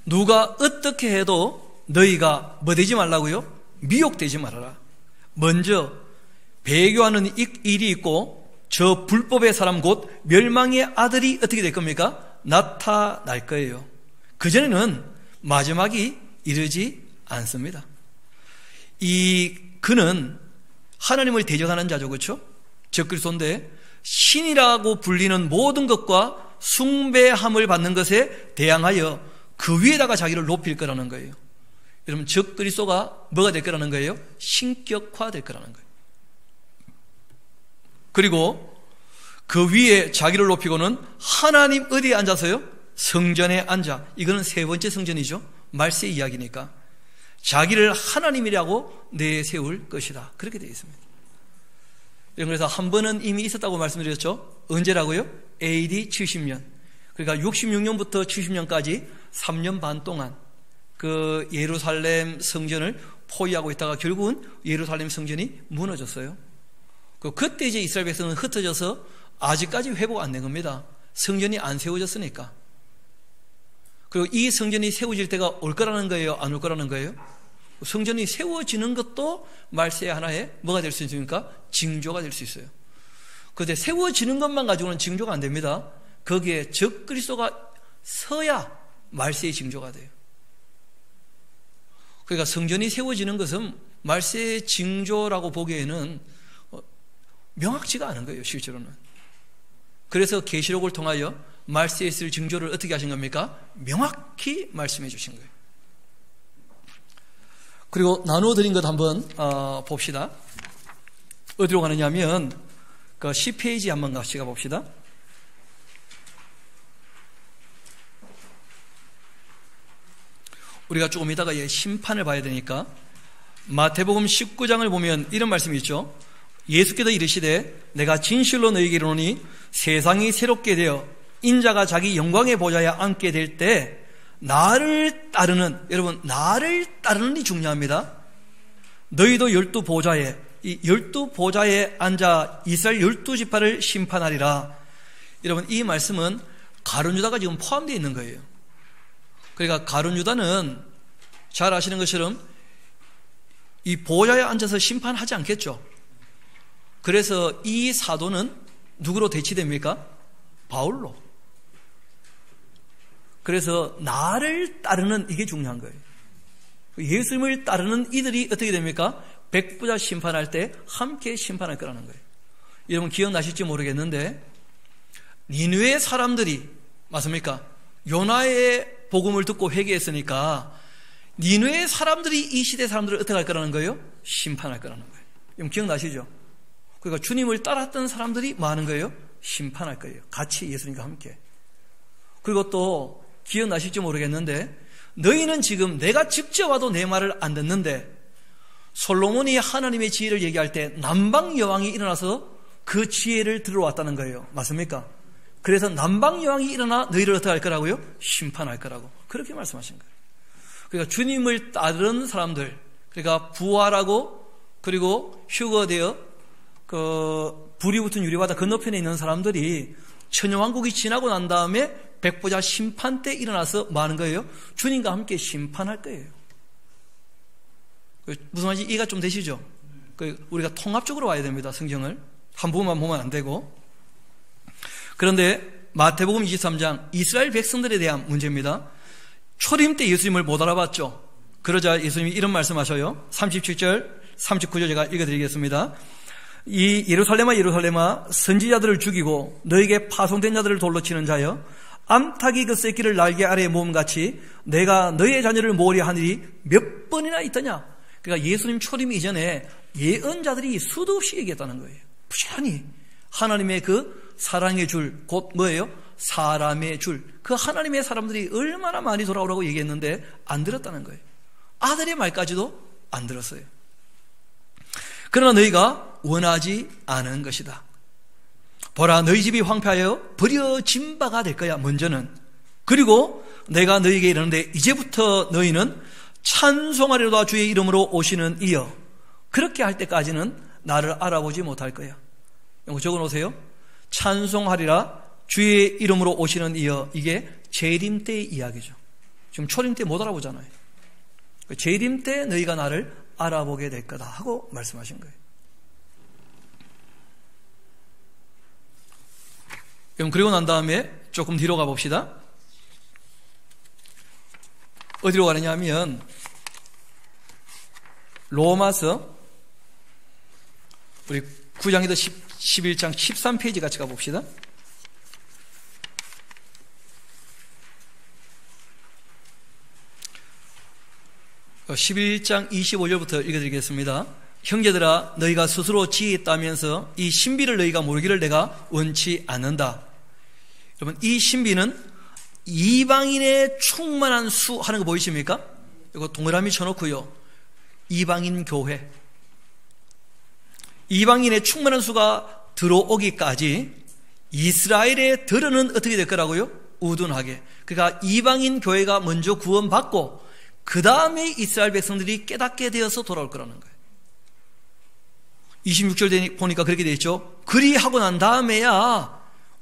누가 어떻게 해도 너희가 뭐 되지 말라고요? 미혹되지 말아라. 먼저 배교하는 일이 있고 저 불법의 사람 곧 멸망의 아들이 어떻게 될 겁니까? 나타날 거예요. 그전에는 마지막이 이르지 않습니다. 이 그는 하나님을 대적하는 자죠, 그렇죠? 적그리스도인데 신이라고 불리는 모든 것과 숭배함을 받는 것에 대항하여 그 위에다가 자기를 높일 거라는 거예요. 여러분, 적그리스도가 뭐가 될 거라는 거예요? 신격화 될 거라는 거예요. 그리고 그 위에 자기를 높이고는 하나님 어디에 앉아서요? 성전에 앉아. 이거는 세 번째 성전이죠. 말세 이야기니까. 자기를 하나님이라고 내세울 것이다. 그렇게 되어 있습니다. 그래서 한 번은 이미 있었다고 말씀드렸죠. 언제라고요? AD 70년. 그러니까 66년부터 70년까지 3년 반 동안 그 예루살렘 성전을 포위하고 있다가 결국은 예루살렘 성전이 무너졌어요. 그때 이제 이스라엘 백성은 흩어져서 아직까지 회복 안 된 겁니다. 성전이 안 세워졌으니까. 그리고 이 성전이 세워질 때가 올 거라는 거예요? 안 올 거라는 거예요? 성전이 세워지는 것도 말세의 하나의 뭐가 될 수 있습니까? 징조가 될 수 있어요. 그런데 세워지는 것만 가지고는 징조가 안 됩니다. 거기에 적그리스도가 서야 말세의 징조가 돼요. 그러니까 성전이 세워지는 것은 말세의 징조라고 보기에는 명확치가 않은 거예요, 실제로는. 그래서 계시록을 통하여 말세에 있을 징조를 어떻게 하신 겁니까? 명확히 말씀해 주신 거예요. 그리고 나누어 드린 것 한번 봅시다. 어디로 가느냐 하면 그 10페이지 한번 같이 가봅시다. 우리가 조금 이따가 심판을 봐야 되니까 마태복음 19장을 보면 이런 말씀이 있죠. 예수께서 이르시되 내가 진실로 너희에게 이르노니 세상이 새롭게 되어 인자가 자기 영광의 보좌에 앉게 될 때 나를 따르는, 여러분 나를 따르는이 중요합니다. 너희도 12보좌에, 이 12보좌에 앉아 이스라엘 12지파를 심판하리라. 여러분 이 말씀은 가룟 유다가 지금 포함되어 있는 거예요. 그러니까 가룟 유다는 잘 아시는 것처럼 이 보좌에 앉아서 심판하지 않겠죠. 그래서 이 사도는 누구로 대치됩니까? 바울로. 그래서 나를 따르는 이게 중요한 거예요. 예수님을 따르는 이들이 어떻게 됩니까? 백부자 심판할 때 함께 심판할 거라는 거예요. 여러분 기억나실지 모르겠는데 니느웨 사람들이 맞습니까? 요나의 복음을 듣고 회개했으니까 니느웨 사람들이 이 시대 사람들을 어떻게 할 거라는 거예요? 심판할 거라는 거예요. 여러분 기억나시죠? 그러니까 주님을 따랐던 사람들이 뭐 하는 거예요? 심판할 거예요. 같이 예수님과 함께. 그리고 또 기억나실지 모르겠는데 너희는 지금 내가 직접 와도 내 말을 안 듣는데 솔로몬이 하나님의 지혜를 얘기할 때 남방 여왕이 일어나서 그 지혜를 들어왔다는 거예요. 맞습니까? 그래서 남방 여왕이 일어나 너희를 어떻게 할 거라고요? 심판할 거라고. 그렇게 말씀하신 거예요. 그러니까 주님을 따르는 사람들, 그러니까 부활하고 그리고 휴거되어 그 불이 붙은 유리바다 건너편에 있는 사람들이 천여왕국이 지나고 난 다음에 백보자 심판 때 일어나서 뭐 하는 거예요? 주님과 함께 심판할 거예요. 무슨 말인지 이해가 좀 되시죠? 우리가 통합적으로 와야 됩니다. 성경을 한 부분만 보면 안 되고. 그런데 마태복음 23장 이스라엘 백성들에 대한 문제입니다. 초림 때 예수님을 못 알아봤죠. 그러자 예수님이 이런 말씀하셔요. 37절 39절 제가 읽어드리겠습니다. 이 예루살렘아 예루살렘아 선지자들을 죽이고 너에게 파송된 자들을 돌로 치는 자여 암탉이 그 새끼를 날개 아래에 모음같이 내가 너의 자녀를 모으려 한 일이 몇 번이나 있더냐. 그러니까 예수님 초림 이전에 예언자들이 수도 없이 얘기했다는 거예요. 부지런히 하나님의 그 사랑의 줄, 곧 뭐예요? 사람의 줄. 그 하나님의 사람들이 얼마나 많이 돌아오라고 얘기했는데 안 들었다는 거예요. 아들의 말까지도 안 들었어요. 그러나 너희가 원하지 않은 것이다. 보라, 너희 집이 황폐하여 버려진 바가 될 거야. 먼저는. 그리고 내가 너희에게 이르는데 이제부터 너희는 찬송하리로다 주의 이름으로 오시는 이여. 그렇게 할 때까지는 나를 알아보지 못할 거야. 이거 적어놓으세요. 찬송하리라 주의 이름으로 오시는 이여. 이게 재림 때의 이야기죠. 지금 초림 때 못 알아보잖아요. 재림 때 너희가 나를 알아보게 될 거다 하고 말씀하신 거예요. 그럼 그리고 난 다음에 조금 뒤로 가봅시다. 어디로 가느냐 하면 로마서 우리 9장에서 11장 13페이지 같이 가봅시다. 어, 11장 25절부터 읽어드리겠습니다. 형제들아 너희가 스스로 지혜있다면서 이 신비를 너희가 모르기를 내가 원치 않는다. 여러분 이 신비는 이방인의 충만한 수 하는 거 보이십니까? 이거 동그라미 쳐놓고요. 이방인 교회, 이방인의 충만한 수가 들어오기까지 이스라엘의 들어는 어떻게 될 거라고요? 우둔하게. 그러니까 이방인 교회가 먼저 구원받고 그 다음에 이스라엘 백성들이 깨닫게 되어서 돌아올 거라는 거예요. 26절 보니까 그렇게 되어 있죠. 그리하고 난 다음에야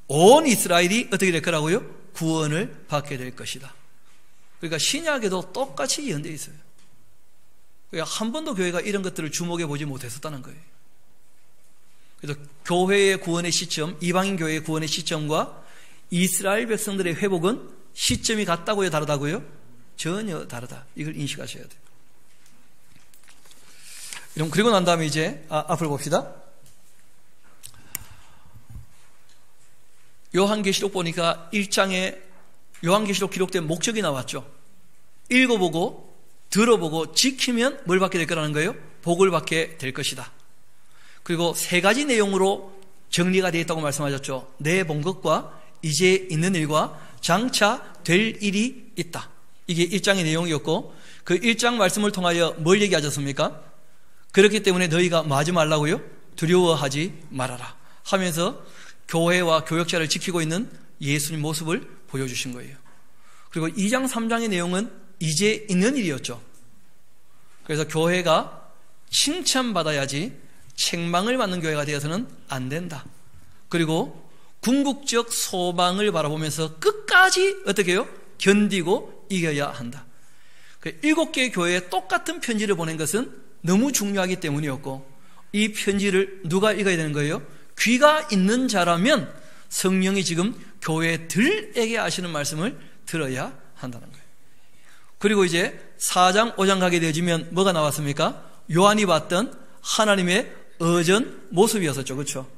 온 이스라엘이 어떻게 될 거라고요? 구원을 받게 될 것이다. 그러니까 신약에도 똑같이 예언되어 있어요. 그러니까 한 번도 교회가 이런 것들을 주목해 보지 못했었다는 거예요. 그래서 교회의 구원의 시점, 이방인 교회의 구원의 시점과 이스라엘 백성들의 회복은 시점이 같다고요, 다르다고요? 전혀 다르다. 이걸 인식하셔야 돼요. 그럼 그리고 난 다음에 이제 앞을 봅시다. 요한계시록 보니까 1장에 요한계시록 기록된 목적이 나왔죠. 읽어보고 들어보고 지키면 뭘 받게 될 거라는 거예요? 복을 받게 될 것이다. 그리고 세 가지 내용으로 정리가 되어 있다고 말씀하셨죠. 내 본 것과 이제 있는 일과 장차 될 일이 있다. 이게 1장의 내용이었고 그 1장 말씀을 통하여 뭘 얘기하셨습니까? 그렇기 때문에 너희가 뭐 하지 말라고요? 두려워하지 말아라 하면서 교회와 교역자를 지키고 있는 예수님 모습을 보여주신 거예요. 그리고 2장 3장의 내용은 이제 있는 일이었죠. 그래서 교회가 칭찬받아야지 책망을 받는 교회가 되어서는 안 된다. 그리고 궁극적 소망을 바라보면서 끝까지 어떻게 해요? 견디고 이겨야 한다. 7개의 교회에 똑같은 편지를 보낸 것은 너무 중요하기 때문이었고 이 편지를 누가 읽어야 되는 거예요? 귀가 있는 자라면 성령이 지금 교회들에게 하시는 말씀을 들어야 한다는 거예요. 그리고 이제 4장 5장 가게 되어지면 뭐가 나왔습니까? 요한이 봤던 하나님의 어전 모습이었었죠. 그렇죠?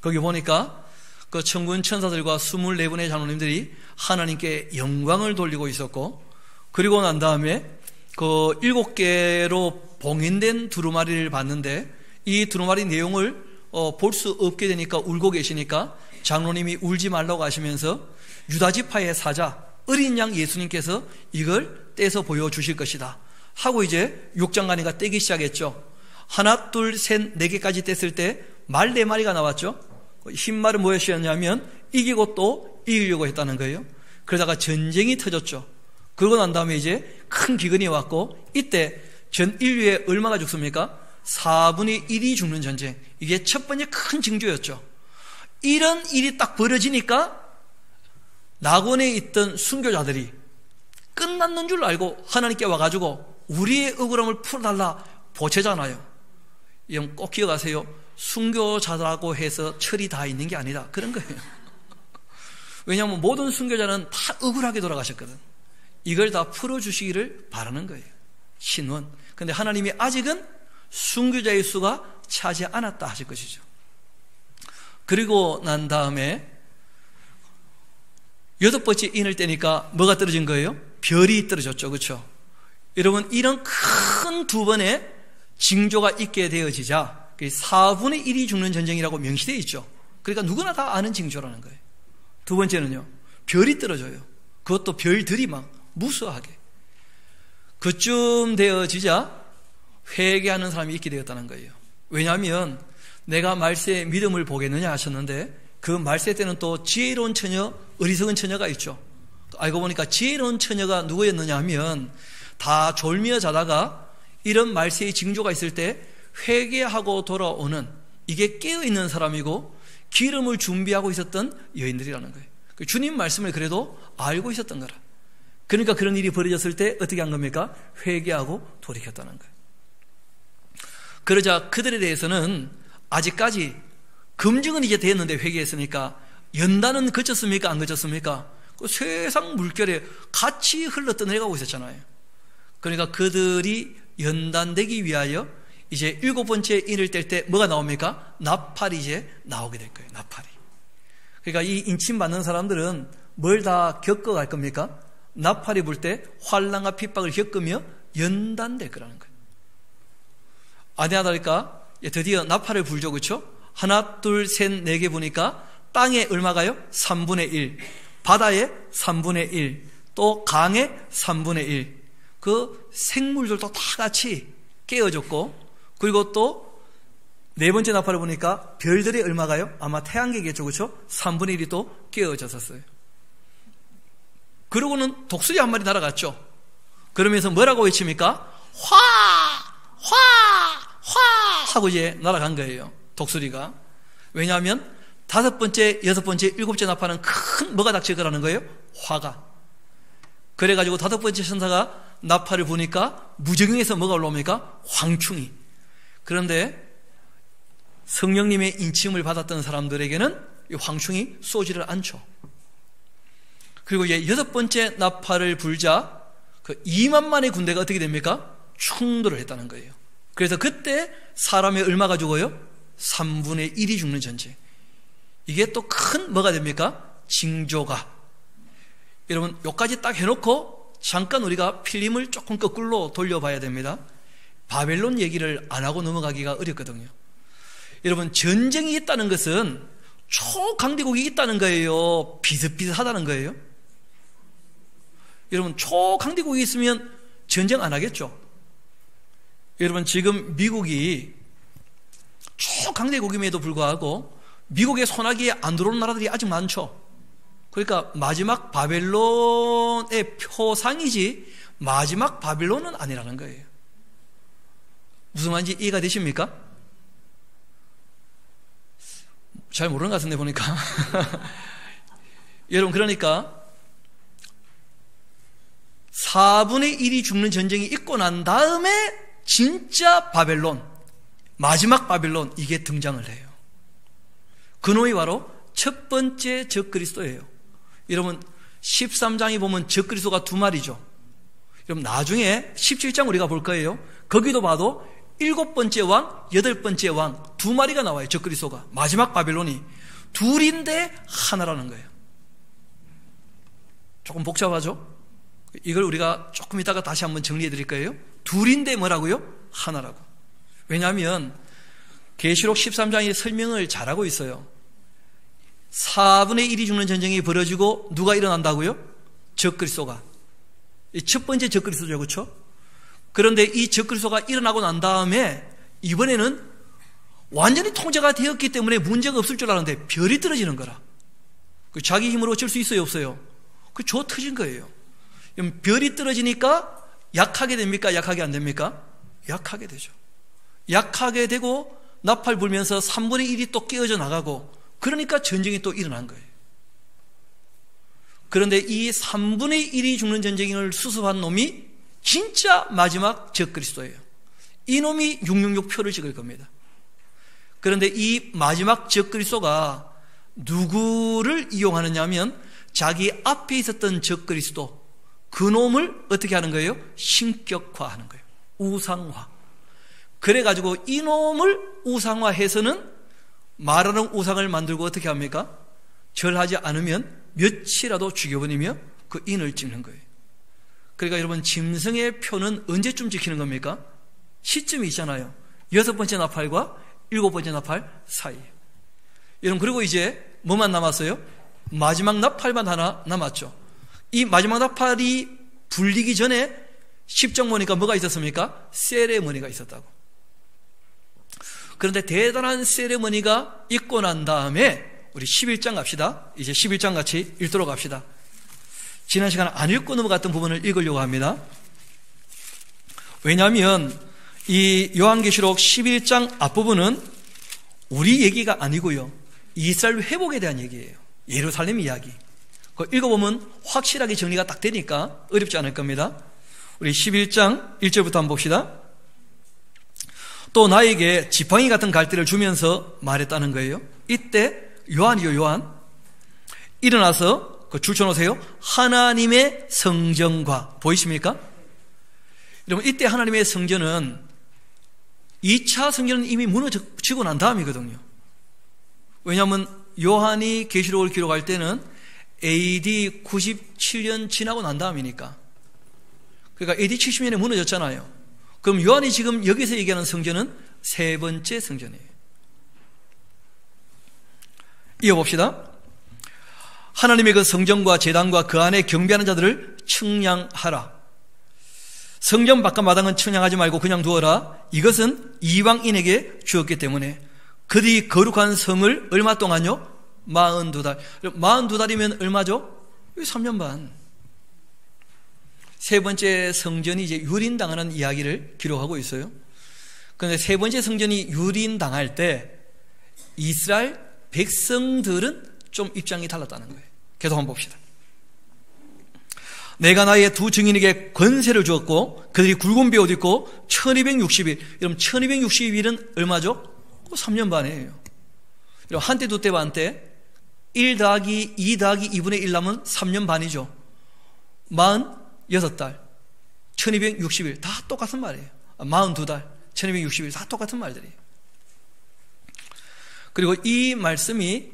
거기 보니까 그 천군 천사들과 24분의 장로님들이 하나님께 영광을 돌리고 있었고 그리고 난 다음에 그 7개로 봉인된 두루마리를 봤는데 이 두루마리 내용을 볼 수 없게 되니까 울고 계시니까 장로님이 울지 말라고 하시면서 유다지파의 사자 어린 양 예수님께서 이걸 떼서 보여주실 것이다 하고 이제 6장 가니까 떼기 시작했죠. 하나 둘 셋 4개까지 뗐을 때 말 4마리가 나왔죠. 흰말은 무엇이었냐면 이기고 또 이기려고 했다는 거예요. 그러다가 전쟁이 터졌죠. 그러고 난 다음에 이제 큰 기근이 왔고 이때 전 인류에 얼마가 죽습니까? 4분의 1이 죽는 전쟁. 이게 첫 번째 큰 징조였죠. 이런 일이 딱 벌어지니까 낙원에 있던 순교자들이 끝났는 줄 알고 하나님께 와가지고 우리의 억울함을 풀어달라 보채잖아요. 이건 꼭 기억하세요. 순교자라고 해서 철이 다 있는 게 아니다. 그런 거예요. 왜냐하면 모든 순교자는 다 억울하게 돌아가셨거든. 이걸 다 풀어주시기를 바라는 거예요. 신원. 근데 하나님이 아직은 순교자의 수가 차지 않았다 하실 것이죠. 그리고 난 다음에 8번째 인을 떼니까 뭐가 떨어진 거예요? 별이 떨어졌죠. 그렇죠? 여러분 이런 큰 2번의 징조가 있게 되어지자 4분의 1이 죽는 전쟁이라고 명시되어 있죠. 그러니까 누구나 다 아는 징조라는 거예요. 2번째는요. 별이 떨어져요. 그것도 별들이 막 무수하게. 그쯤 되어지자 회개하는 사람이 있게 되었다는 거예요. 왜냐하면 내가 말세의 믿음을 보겠느냐 하셨는데 그 말세 때는 또 지혜로운 처녀, 어리석은 처녀가 있죠. 알고 보니까 지혜로운 처녀가 누구였느냐 하면 다 졸며 자다가 이런 말세의 징조가 있을 때 회개하고 돌아오는 이게 깨어있는 사람이고 기름을 준비하고 있었던 여인들이라는 거예요. 주님 말씀을 그래도 알고 있었던 거라. 그러니까 그런 일이 벌어졌을 때 어떻게 한 겁니까? 회개하고 돌이켰다는 거예요. 그러자 그들에 대해서는 아직까지 검증은 이제 됐는데 회개했으니까 연단은 그쳤습니까? 안 그쳤습니까? 그 세상 물결에 같이 흘러 떠내려가고 있었잖아요. 그러니까 그들이 연단되기 위하여 이제 7번째 인을 뗄 때 뭐가 나옵니까? 나팔이 이제 나오게 될 거예요. 나팔이. 그러니까 이 인침 받는 사람들은 뭘 다 겪어갈 겁니까? 나팔이 불 때 환난과 핍박을 겪으며 연단될 거라는 거예요. 아니하다니까 드디어 나팔을 불죠, 그렇죠? 하나, 둘, 셋, 네 개 보니까 땅에 얼마가요? 3분의 1, 바다에 3분의 1, 또 강에 3분의 1. 그 생물들도 다 같이 깨어졌고, 그리고 또 네 번째 나팔을 보니까 별들이 얼마가요? 아마 태양계겠죠, 그렇죠? 3분의 1이 또 깨어졌었어요. 그러고는 독수리 한 마리 날아갔죠. 그러면서 뭐라고 외칩니까? 화! 화! 화! 하고 이제 날아간 거예요, 독수리가. 왜냐하면 5번째, 6번째, 7번째 나팔은 큰 뭐가 닥칠 거라는 거예요? 화가. 그래가지고 5번째 천사가 나팔을 부니까 무저경에서 뭐가 올라옵니까? 황충이. 그런데 성령님의 인침을 받았던 사람들에게는 이 황충이 쏘지를 않죠. 그리고 이제 6번째 나팔을 불자 그 2만만의 군대가 어떻게 됩니까? 충돌을 했다는 거예요. 그래서 그때 사람의 얼마가 죽어요? 3분의 1이 죽는 전쟁. 이게 또 큰 뭐가 됩니까? 징조가. 여러분, 여기까지 딱 해놓고 잠깐 우리가 필름을 조금 거꾸로 돌려봐야 됩니다. 바벨론 얘기를 안 하고 넘어가기가 어렵거든요. 여러분, 전쟁이 있다는 것은 초강대국이 있다는 거예요? 비슷비슷하다는 거예요? 여러분, 초강대국이 있으면 전쟁 안 하겠죠? 여러분, 지금 미국이 초강대국임에도 불구하고 미국의 손아귀에 안 들어오는 나라들이 아직 많죠. 그러니까 마지막 바벨론의 표상이지 마지막 바벨론은 아니라는 거예요. 무슨 말인지 이해가 되십니까? 잘 모르는 것 같은데 보니까. 여러분, 그러니까 4분의 1이 죽는 전쟁이 있고 난 다음에 진짜 바벨론, 마지막 바벨론, 이게 등장을 해요. 그놈이 바로 첫 번째 적그리스도예요. 여러분, 13장에 보면 적그리스도가 2마리죠. 여러분, 나중에 17장 우리가 볼 거예요. 거기도 봐도 7번째 왕, 8번째 왕 2마리가 나와요. 적그리스도가. 마지막 바벨론이 둘인데 하나라는 거예요. 조금 복잡하죠? 이걸 우리가 조금 이따가 다시 한번 정리해 드릴 거예요. 둘인데 뭐라고요? 하나라고. 왜냐하면 계시록 13장이 설명을 잘하고 있어요. 4분의 1이 죽는 전쟁이 벌어지고 누가 일어난다고요? 적그리스도가. 첫 번째 적그리스도죠, 그렇죠? 그런데 이 적그리스도가 일어나고 난 다음에 이번에는 완전히 통제가 되었기 때문에 문제가 없을 줄 알았는데 별이 떨어지는 거라. 자기 힘으로 어쩔 수 있어요, 없어요? 그 조 터진 거예요. 별이 떨어지니까 약하게 됩니까? 약하게 안 됩니까? 약하게 되죠. 약하게 되고 나팔 불면서 3분의 1이 또 깨어져 나가고, 그러니까 전쟁이 또 일어난 거예요. 그런데 이 3분의 1이 죽는 전쟁을 수습한 놈이 진짜 마지막 적그리스도예요. 이 놈이 666표를 찍을 겁니다. 그런데 이 마지막 적그리스도가 누구를 이용하느냐 하면 자기 앞에 있었던 적그리스도, 그 놈을 어떻게 하는 거예요? 신격화하는 거예요. 우상화. 그래가지고 이 놈을 우상화해서는 말하는 우상을 만들고 어떻게 합니까? 절하지 않으면 며칠이라도 죽여버리며 그 인을 찍는 거예요. 그러니까 여러분, 짐승의 표는 언제쯤 지키는 겁니까? 시점이 있잖아요. 6번째 나팔과 7번째 나팔 사이에. 여러분, 그리고 이제 뭐만 남았어요? 마지막 나팔만 하나 남았죠. 이 마지막 나팔이 불리기 전에 10장 보니까 뭐가 있었습니까? 세레머니가 있었다고. 그런데 대단한 세레머니가 있고 난 다음에 우리 11장 갑시다. 이제 11장 같이 읽도록 합시다. 지난 시간에 안 읽고 넘어갔던 부분을 읽으려고 합니다. 왜냐하면 이 요한계시록 11장 앞부분은 우리 얘기가 아니고요, 이스라엘 회복에 대한 얘기예요. 예루살렘 이야기. 그거 읽어보면 확실하게 정리가 딱 되니까 어렵지 않을 겁니다. 우리 11장 1절부터 한번 봅시다. 또 나에게 지팡이 같은 갈대를 주면서 말했다는 거예요. 이때 요한이요, 요한, 일어나서 줄 쳐놓으세요. 하나님의 성전과, 보이십니까? 여러분, 이때 하나님의 성전은 2차 성전은 이미 무너지고 난 다음이거든요. 왜냐하면 요한이 계시록을 기록할 때는 AD 97년 지나고 난 다음이니까. 그러니까 AD 70년에 무너졌잖아요. 그럼 요한이 지금 여기서 얘기하는 성전은 세 번째 성전이에요. 이어봅시다. 하나님의 그 성전과 제단과 그 안에 경배하는 자들을 측량하라. 성전 바깥 마당은 측량하지 말고 그냥 두어라. 이것은 이방인에게 주었기 때문에 그들이 거룩한 성을 얼마 동안요? 42달. 42달이면 얼마죠? 3년 반. 세 번째 성전이 이제 유린당하는 이야기를 기록하고 있어요. 그런데 세 번째 성전이 유린당할 때 이스라엘 백성들은 좀 입장이 달랐다는 거예요. 계속 한번 봅시다. 내가 나의 두 증인에게 권세를 주었고 그들이 굵은 배 옷 입고 1260일. 여러분 1260일은 얼마죠? 3년 반이에요. 여러분 한때 두때 반때 1 더하기 2 더하기 2분의 1 나면 3년 반이죠. 46달 1260일 다 똑같은 말이에요. 42달 1260일 다 똑같은 말들이에요. 그리고 이 말씀이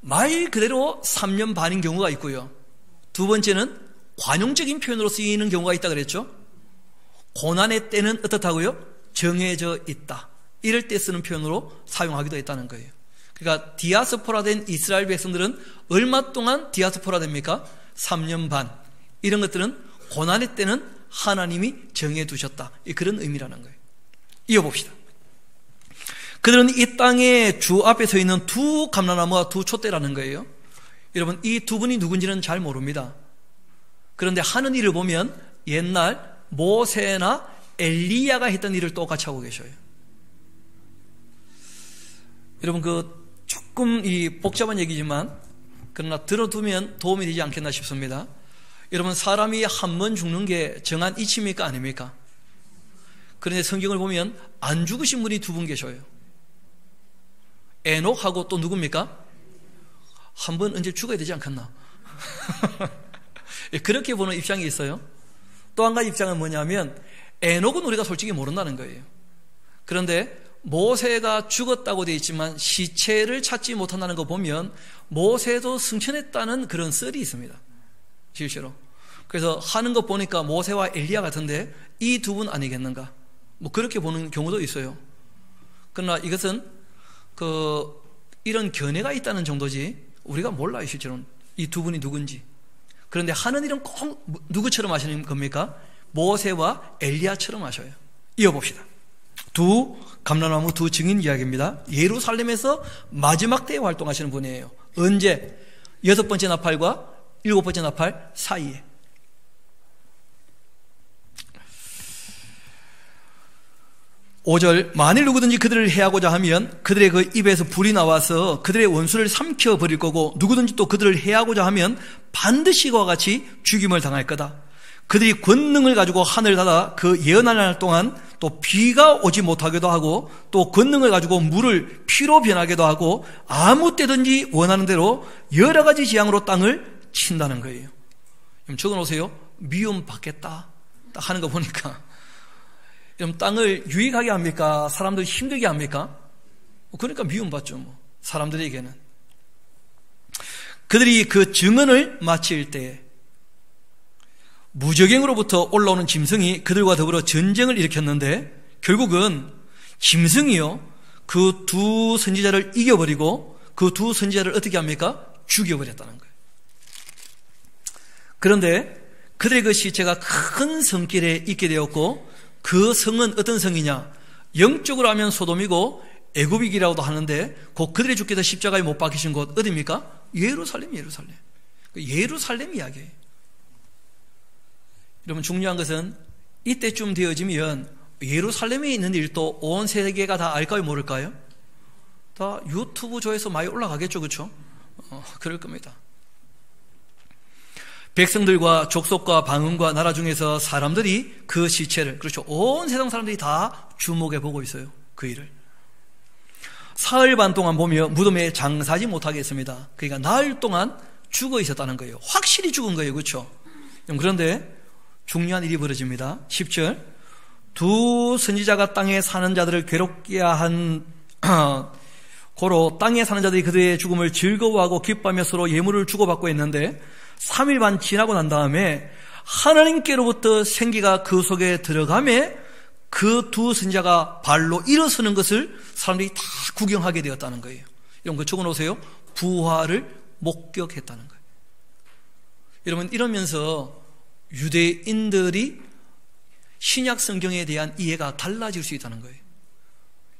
말 그대로 3년 반인 경우가 있고요. 두 번째는 관용적인 표현으로 쓰이는 경우가 있다 그랬죠. 고난의 때는 어떻다고요? 정해져 있다. 이럴 때 쓰는 표현으로 사용하기도 했다는 거예요. 그러니까 디아스포라 된 이스라엘 백성들은 얼마 동안 디아스포라 됩니까? 3년 반. 이런 것들은 고난의 때는 하나님이 정해두셨다. 그런 의미라는 거예요. 이어봅시다. 그들은 이 땅에 주 앞에 서 있는 두 감람나무와 두 촛대라는 거예요. 여러분 이 두 분이 누군지는 잘 모릅니다. 그런데 하는 일을 보면 옛날 모세나 엘리야가 했던 일을 똑같이 하고 계셔요. 여러분 조금 복잡한 얘기지만 그러나 들어두면 도움이 되지 않겠나 싶습니다. 여러분 사람이 한 번 죽는 게 정한 이치입니까 아닙니까? 그런데 성경을 보면 안 죽으신 분이 두 분 계셔요. 에녹하고 또 누굽니까? 한 번 언제 죽어야 되지 않겠나? 그렇게 보는 입장이 있어요. 또 한 가지 입장은 뭐냐면 에녹은 우리가 솔직히 모른다는 거예요. 그런데 모세가 죽었다고 되어 있지만 시체를 찾지 못한다는 거 보면 모세도 승천했다는 그런 썰이 있습니다. 실제로. 그래서 하는 것 보니까 모세와 엘리야 같은데 이 두 분 아니겠는가? 그렇게 보는 경우도 있어요. 그러나 이것은 이런 견해가 있다는 정도지 우리가 몰라요. 실제로는 이 두 분이 누군지. 그런데 하는 일은 꼭 누구처럼 하시는 겁니까? 모세와 엘리야처럼 하셔요. 이어봅시다. 두 감람나무 두 증인 이야기입니다. 예루살렘에서 마지막 때에 활동하시는 분이에요. 언제? 6번째 나팔과 7번째 나팔 사이에. 5절 만일 누구든지 그들을 해하고자 하면 그들의 그 입에서 불이 나와서 그들의 원수를 삼켜버릴 거고 누구든지 또 그들을 해하고자 하면 반드시 그와 같이 죽임을 당할 거다. 그들이 권능을 가지고 하늘을 닫아 그 예언하는 날 동안 또 비가 오지 못하기도 하고 또 권능을 가지고 물을 피로 변하기도 하고 아무 때든지 원하는 대로 여러 가지 재앙으로 땅을 친다는 거예요. 적어놓으세요. 미움 받겠다 딱 하는 거 보니까 그럼 땅을 유익하게 합니까? 사람들 힘들게 합니까? 그러니까 미움받죠. 사람들에게는. 그들이 그 증언을 마칠 때 무저갱으로부터 올라오는 짐승이 그들과 더불어 전쟁을 일으켰는데 결국은 짐승이요 그 두 선지자를 이겨버리고 그 두 선지자를 어떻게 합니까? 죽여버렸다는 거예요. 그런데 그들의 그 시체가 큰 성길에 있게 되었고 그 성은 어떤 성이냐? 영적으로 하면 소돔이고 애굽이라고도 하는데 곧 그들의 주께서 십자가에 못 박히신 곳 어디입니까? 예루살렘. 예루살렘 이야기예요. 여러분 중요한 것은 이때쯤 되어지면 예루살렘에 있는 일도 온 세계가 다 알까요 모를까요? 다 유튜브 조회수 많이 올라가겠죠. 그렇죠? 그럴 겁니다. 백성들과 족속과 방언과 나라 중에서 사람들이 그 시체를, 그렇죠, 온 세상 사람들이 다 주목해 보고 있어요. 그 일을 사흘 반 동안 보며 무덤에 장사하지 못하게 했습니다. 그러니까 나흘 동안 죽어 있었다는 거예요. 확실히 죽은 거예요. 그렇죠? 그런데 중요한 일이 벌어집니다. 10절 두 선지자가 땅에 사는 자들을 괴롭게 한 고로 땅에 사는 자들이 그들의 죽음을 즐거워하고 기뻐하며 서로 예물을 주고받고 했는데 3일 반 지나고 난 다음에 하나님께로부터 생기가 그 속에 들어가며 그 두 선지자가 발로 일어서는 것을 사람들이 다 구경하게 되었다는 거예요. 이런 거 적어놓으세요. 부활을 목격했다는 거예요. 여러분, 이러면서 유대인들이 신약 성경에 대한 이해가 달라질 수 있다는 거예요.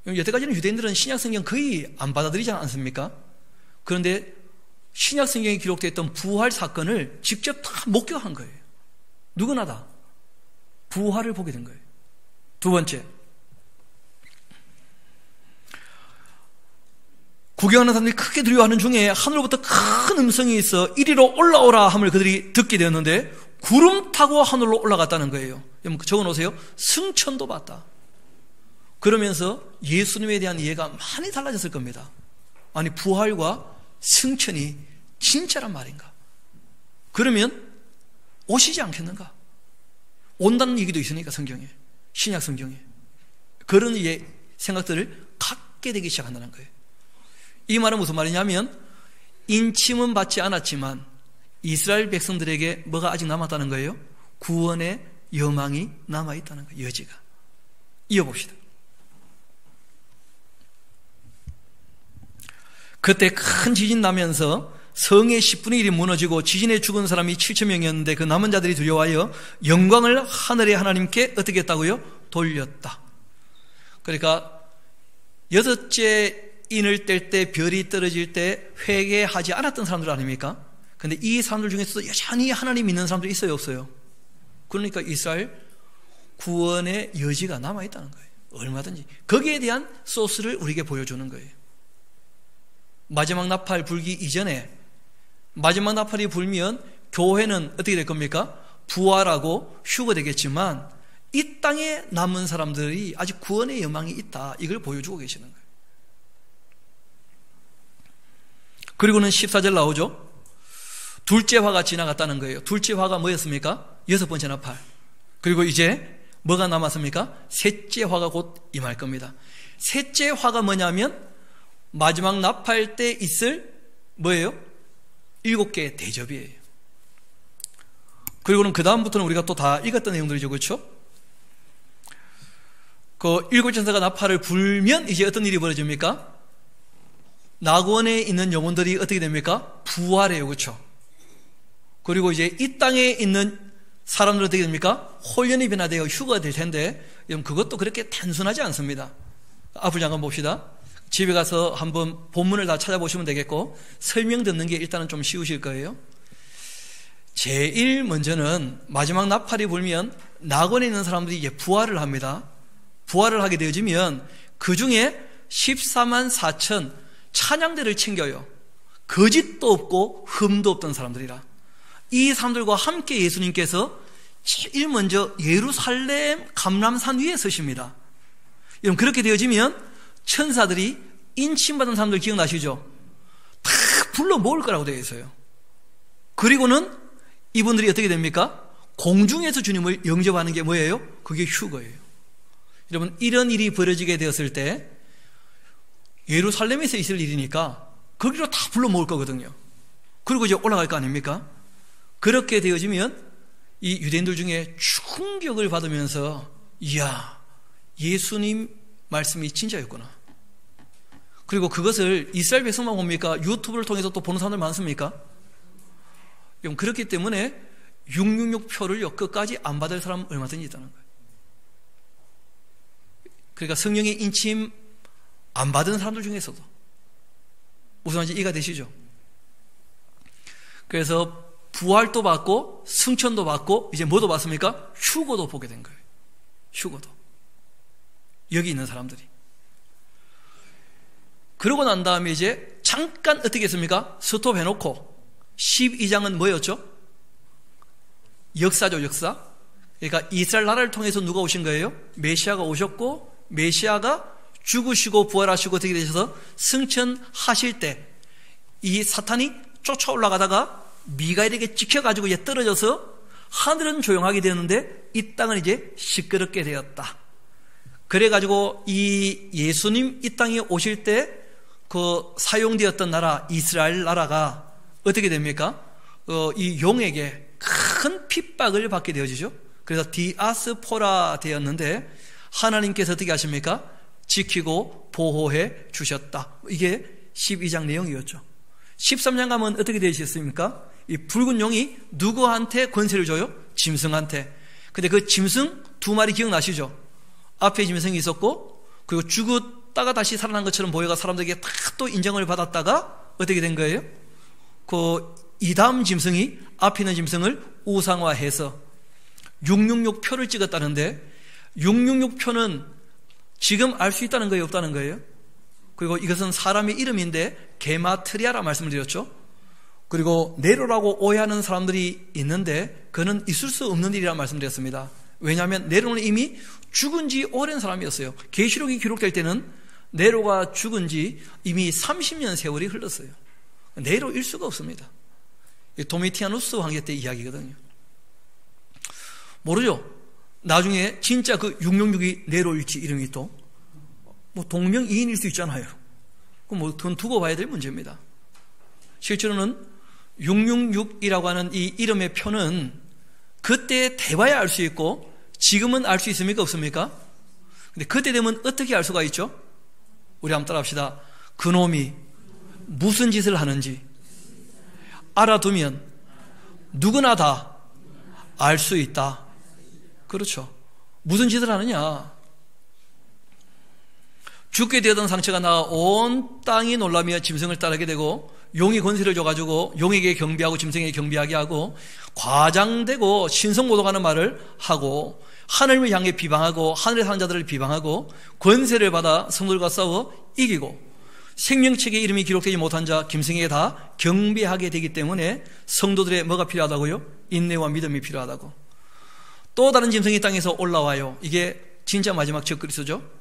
여태까지는 유대인들은 신약 성경 거의 안 받아들이지 않습니까? 그런데 신약 성경에 기록되어 있던 부활 사건을 직접 다 목격한 거예요. 누구나 다 부활을 보게 된 거예요. 두 번째, 구경하는 사람들이 크게 두려워하는 중에 하늘로부터 큰 음성이 있어 이리로 올라오라 함을 그들이 듣게 되었는데 구름 타고 하늘로 올라갔다는 거예요. 적어놓으세요. 승천도 봤다. 그러면서 예수님에 대한 이해가 많이 달라졌을 겁니다. 아니, 부활과 승천이 진짜란 말인가? 그러면 오시지 않겠는가? 온다는 얘기도 있으니까 성경에, 신약 성경에 그런 생각들을 갖게 되기 시작한다는 거예요. 이 말은 무슨 말이냐면 인침은 받지 않았지만 이스라엘 백성들에게 뭐가 아직 남았다는 거예요? 구원의 여망이 남아있다는 거예요. 여지가. 이어봅시다. 그때 큰 지진 나면서 성의 10분의 1이 무너지고 지진에 죽은 사람이 7,000명이었는데 그 남은 자들이 두려워하여 영광을 하늘의 하나님께 어떻게 했다고요? 돌렸다. 그러니까 여섯째 인을 뗄 때 별이 떨어질 때 회개하지 않았던 사람들 아닙니까? 그런데 이 사람들 중에서도 여전히 하나님 믿는 사람들이 있어요, 없어요? 그러니까 이스라엘 구원의 여지가 남아있다는 거예요. 얼마든지. 거기에 대한 소스를 우리에게 보여주는 거예요. 마지막 나팔 불기 이전에 마지막 나팔이 불면 교회는 어떻게 될 겁니까? 부활하고 휴거되겠지만 이 땅에 남은 사람들이 아직 구원의 여망이 있다. 이걸 보여주고 계시는 거예요. 그리고는 14절 나오죠. 둘째 화가 지나갔다는 거예요. 둘째 화가 뭐였습니까? 6번째 나팔. 그리고 이제 뭐가 남았습니까? 셋째 화가 곧 임할 겁니다. 셋째 화가 뭐냐면 마지막 나팔 때 있을 뭐예요? 7개의 대접이에요. 그리고는 그 다음부터는 우리가 또 다 읽었던 내용들이죠, 그렇죠? 그 7천사가 나팔을 불면 이제 어떤 일이 벌어집니까? 낙원에 있는 영혼들이 어떻게 됩니까? 부활해요, 그렇죠? 그리고 이제 이 땅에 있는 사람들은 어떻게 됩니까? 홀연히 변화되어 휴가가 될 텐데, 여러분 그것도 그렇게 단순하지 않습니다. 앞을 잠깐 봅시다. 집에 가서 한번 본문을 다 찾아보시면 되겠고 설명 듣는 게 일단은 좀 쉬우실 거예요. 제일 먼저는 마지막 나팔이 불면 낙원에 있는 사람들이 이제 부활을 합니다. 부활을 하게 되어지면 그 중에 14만 4천 찬양대를 챙겨요. 거짓도 없고 흠도 없던 사람들이라. 이 사람들과 함께 예수님께서 제일 먼저 예루살렘 감람산 위에 서십니다. 여러분 그렇게 되어지면 천사들이 인침받은 사람들 기억나시죠? 다 불러 모을 거라고 되어 있어요. 그리고는 이분들이 어떻게 됩니까? 공중에서 주님을 영접하는 게 뭐예요? 그게 휴거예요. 여러분 이런 일이 벌어지게 되었을 때 예루살렘에서 있을 일이니까 거기로 다 불러 모을 거거든요. 그리고 이제 올라갈 거 아닙니까? 그렇게 되어지면 이 유대인들 중에 충격을 받으면서 이야, 예수님 말씀이 진짜였구나. 그리고 그것을 이스라엘 백성만 봅니까? 유튜브를 통해서 또 보는 사람들 많습니까? 그렇기 때문에 666표를 끝까지 안 받을 사람 얼마든지 있다는 거예요. 그러니까 성령의 인침 안 받은 사람들 중에서도 무슨 말인지 이해가 되시죠? 그래서 부활도 받고 승천도 받고 이제 뭐도 받습니까? 휴거도 보게 된 거예요. 휴거도. 여기 있는 사람들이. 그러고 난 다음에 이제 잠깐 어떻게 했습니까? 스톱해놓고 12장은 뭐였죠? 역사죠, 역사. 그러니까 이스라엘 나라를 통해서 누가 오신 거예요? 메시아가 오셨고 메시아가 죽으시고 부활하시고 어떻게 되셔서 승천하실 때 이 사탄이 쫓아 올라가다가 미가엘에게 찍혀가지고 이제 떨어져서 하늘은 조용하게 되었는데 이 땅은 이제 시끄럽게 되었다. 그래가지고 이 예수님 이 땅에 오실 때 그 사용되었던 나라 이스라엘 나라가 어떻게 됩니까? 이 용에게 큰 핍박을 받게 되어지죠. 그래서 디아스포라 되었는데 하나님께서 어떻게 하십니까? 지키고 보호해 주셨다. 이게 12장 내용이었죠. 13장 가면 어떻게 되셨습니까? 이 붉은 용이 누구한테 권세를 줘요? 짐승한테. 근데 그 짐승 2마리 기억나시죠? 앞에 짐승이 있었고, 그리고 죽었다가 다시 살아난 것처럼 보여가 사람들에게 다 또 인정을 받았다가 어떻게 된 거예요? 그 이다음 짐승이 앞에 있는 짐승을 우상화해서 666표를 찍었다는데 666표는 지금 알 수 있다는 거예요? 없다는 거예요? 그리고 이것은 사람의 이름인데 게마트리아라 말씀을 드렸죠. 그리고 네로라고 오해하는 사람들이 있는데 그는 있을 수 없는 일이라 말씀드렸습니다. 왜냐하면 네로는 이미 죽은 지 오랜 사람이었어요. 계시록이 기록될 때는 네로가 죽은 지 이미 30년 세월이 흘렀어요. 네로일 수가 없습니다. 도미티아누스 황제 때 이야기거든요. 모르죠. 나중에 진짜 그 666이 네로일지 이름이 또 뭐 동명이인일 수 있잖아요. 그럼 뭐 그건 두고 봐야 될 문제입니다. 실제로는 666이라고 하는 이 이름의 표는 그때 돼봐야 알 수 있고 지금은 알 수 있습니까? 없습니까? 근데 그때 되면 어떻게 알 수가 있죠? 우리 한번 따라합시다. 그놈이 무슨 짓을 하는지 알아두면 누구나 다 알 수 있다. 그렇죠. 무슨 짓을 하느냐? 죽게 되었던 상처가 나아 온 땅이 놀라며 짐승을 따르게 되고 용이 권세를 줘가지고 용에게 경배하고 짐승에게 경배하게 하고 과장되고 신성모독하는 말을 하고 하늘을 향해 비방하고 하늘의 사는 자들을 비방하고 권세를 받아 성들과 싸워 이기고 생명책의 이름이 기록되지 못한 자 짐승에게 다 경배하게 되기 때문에 성도들의 뭐가 필요하다고요? 인내와 믿음이 필요하다고. 또 다른 짐승이 땅에서 올라와요. 이게 진짜 마지막 적그리스도죠.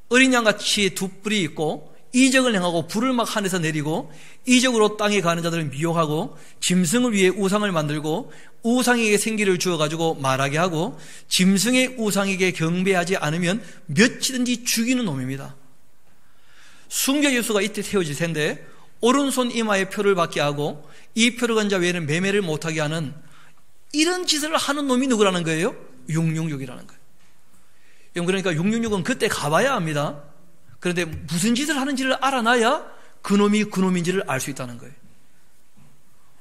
어린 양같이 두 뿔이 있고 이적을 행하고 불을 막 하늘에서 내리고 이적으로 땅에 가는 자들을 미혹하고 짐승을 위해 우상을 만들고 우상에게 생기를 주어가지고 말하게 하고 짐승의 우상에게 경배하지 않으면 며칠든지 죽이는 놈입니다. 순교 예수가 이때 태워질 텐데 오른손 이마에 표를 받게 하고 이 표를 건 자 외에는 매매를 못하게 하는 이런 짓을 하는 놈이 누구라는 거예요? 666이라는 거예요. 그러니까 666은 그때 가봐야 합니다. 그런데 무슨 짓을 하는지를 알아놔야 그놈이 그놈인지를 알 수 있다는 거예요.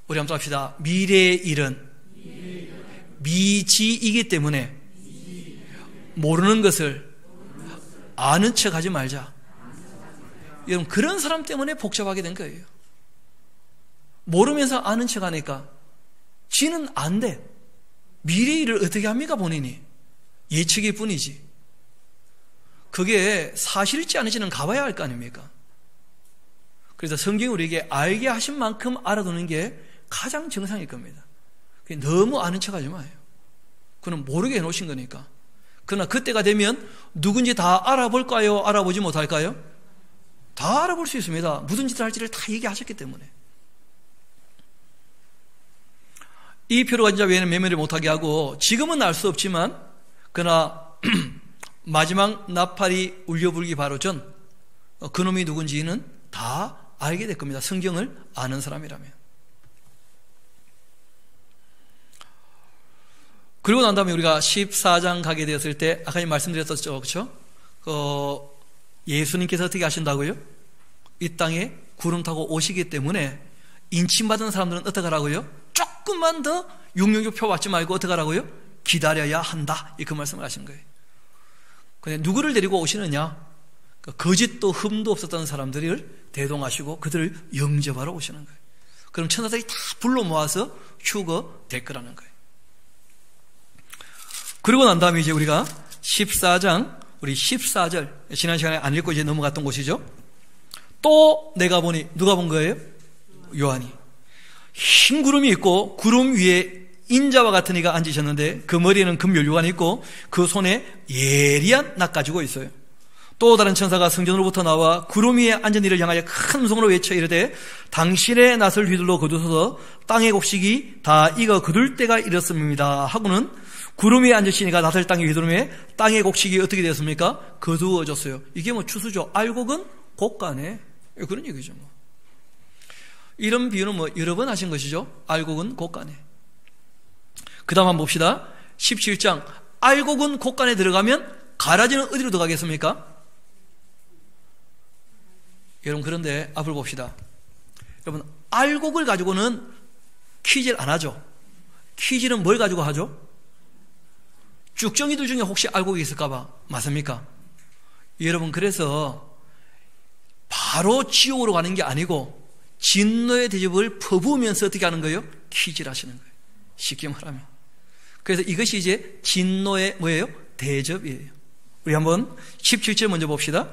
우리 한번 합시다. 미래의 일은 미지이기 때문에 모르는 것을 아는 척하지 말자. 여러분, 그런 사람 때문에 복잡하게 된 거예요. 모르면서 아는 척하니까 지는 안 돼. 미래의 일을 어떻게 합니까 본인이? 예측일 뿐이지. 그게 사실일지 아닌지는 가봐야 할 거 아닙니까? 그래서 성경이 우리에게 알게 하신 만큼 알아두는 게 가장 정상일 겁니다. 너무 아는 척하지 마요. 그는 모르게 해놓으신 거니까. 그러나 그때가 되면 누군지 다 알아볼까요? 알아보지 못할까요? 다 알아볼 수 있습니다. 무슨 짓을 할지를 다 얘기하셨기 때문에. 이 표를 가진 자 외에는 매매를 못하게 하고 지금은 알 수 없지만 그러나 마지막 나팔이 울려불기 바로 전 그놈이 누군지는 다 알게 될 겁니다. 성경을 아는 사람이라면. 그리고 난 다음에 우리가 14장 가게 되었을 때 아까 말씀드렸었죠. 그렇죠? 예수님께서 어떻게 하신다고요? 이 땅에 구름 타고 오시기 때문에 인침받은 사람들은 어떻게 하라고요? 조금만 더 666표 받지 말고 어떻게 하라고요? 기다려야 한다. 그 말씀을 하신 거예요. 근데 누구를 데리고 오시느냐? 거짓도 흠도 없었던 사람들을 대동하시고 그들을 영접하러 오시는 거예요. 그럼 천사들이 다 불러 모아서 휴거될 거라는 거예요. 그리고 난 다음에 이제 우리가 14장 우리 14절 지난 시간에 안 읽고 이제 넘어갔던 곳이죠. 또 내가 보니 누가 본 거예요? 요한이 흰 구름이 있고 구름 위에 인자와 같은 이가 앉으셨는데 그 머리에는 금면류관이 있고 그 손에 예리한 낫 가지고 있어요. 또 다른 천사가 성전으로부터 나와 구름 위에 앉은 이를 향하여 큰 음성으로 외쳐 이르되 당신의 낫을 휘둘러 거두소서 땅의 곡식이 다 익어 거둘 때가 이렇습니다 하고는 구름 위에 앉으시니까 낯을 땅에 휘두르매 땅의 곡식이 어떻게 되었습니까? 거두어졌어요. 이게 뭐 추수죠. 알곡은 곡간에. 그런 얘기죠. 뭐. 이런 비유는 뭐 여러 번 하신 것이죠. 알곡은 곡간에. 그 다음 한번 봅시다. 17장. 알곡은 곡간에 들어가면 가라지는 어디로 들어가겠습니까? 여러분, 그런데 앞을 봅시다. 여러분, 알곡을 가지고는 퀴즈를 안 하죠. 퀴즈는 뭘 가지고 하죠? 쭉정이들 중에 혹시 알곡이 있을까봐. 맞습니까? 여러분, 그래서 바로 지옥으로 가는 게 아니고 진노의 대접을 퍼부으면서 어떻게 하는 거예요? 퀴즈를 하시는 거예요. 쉽게 말하면. 그래서 이것이 이제 진노의 뭐예요? 대접이에요. 우리 한번 17절 먼저 봅시다.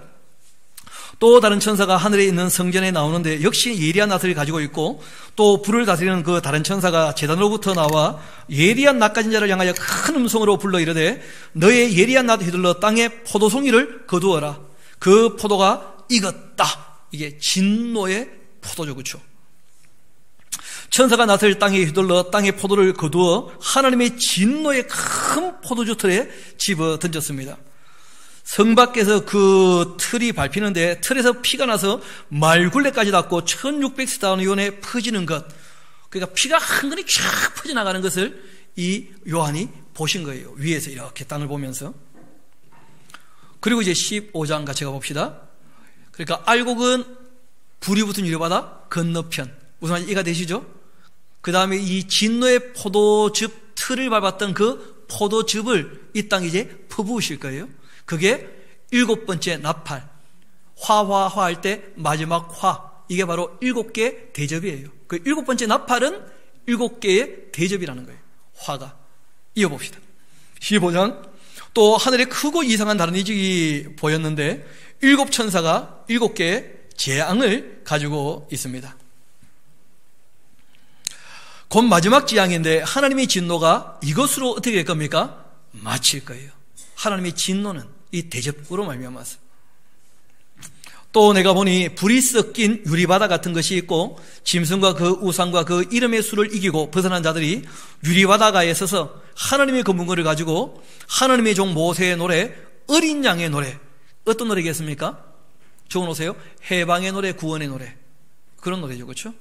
또 다른 천사가 하늘에 있는 성전에 나오는데 역시 예리한 낫을 가지고 있고 또 불을 다스리는 그 다른 천사가 제단으로부터 나와 예리한 낫 가진 자를 향하여 큰 음성으로 불러 이르되 너의 예리한 낫 휘둘러 땅에 포도송이를 거두어라. 그 포도가 익었다. 이게 진노의 포도죠. 그렇죠? 천사가 낫을 땅에 휘둘러 땅에 포도를 거두어 하나님의 진노의 큰 포도주 틀에 집어 던졌습니다. 성 밖에서 그 틀이 밟히는데 틀에서 피가 나서 말굴레까지 닿고 1600스타디온에 퍼지는 것, 그러니까 피가 한 건이 쫙 퍼져나가는 것을 이 요한이 보신 거예요. 위에서 이렇게 땅을 보면서. 그리고 이제 15장 같이 가봅시다. 그러니까 알곡은 불이 붙은 유리바다 건너편, 무슨 이해가 되시죠? 그 다음에 이 진노의 포도즙 틀을 밟았던 그 포도즙을 이 땅에 이제 퍼부으실 거예요. 그게 7번째 나팔, 화할 때 마지막 화, 이게 바로 7개 대접이에요. 그 7번째 나팔은 7개의 대접이라는 거예요. 화가. 이어봅시다. 15장. 또 하늘에 크고 이상한 다른 이적이 보였는데 7 천사가 7개의 재앙을 가지고 있습니다. 곧 마지막 재앙인데 하나님의 진노가 이것으로 어떻게 될 겁니까? 마칠 거예요. 하나님의 진노는 이 대접으로 말미암아서. 또 내가 보니 불이 섞인 유리바다 같은 것이 있고 짐승과 그 우상과 그 이름의 수를 이기고 벗어난 자들이 유리바다가에 서서 하나님의 검은고를 가지고 하나님의 종 모세의 노래, 어린 양의 노래. 어떤 노래겠습니까? 적어놓으세요. 해방의 노래, 구원의 노래. 그런 노래죠. 그렇죠?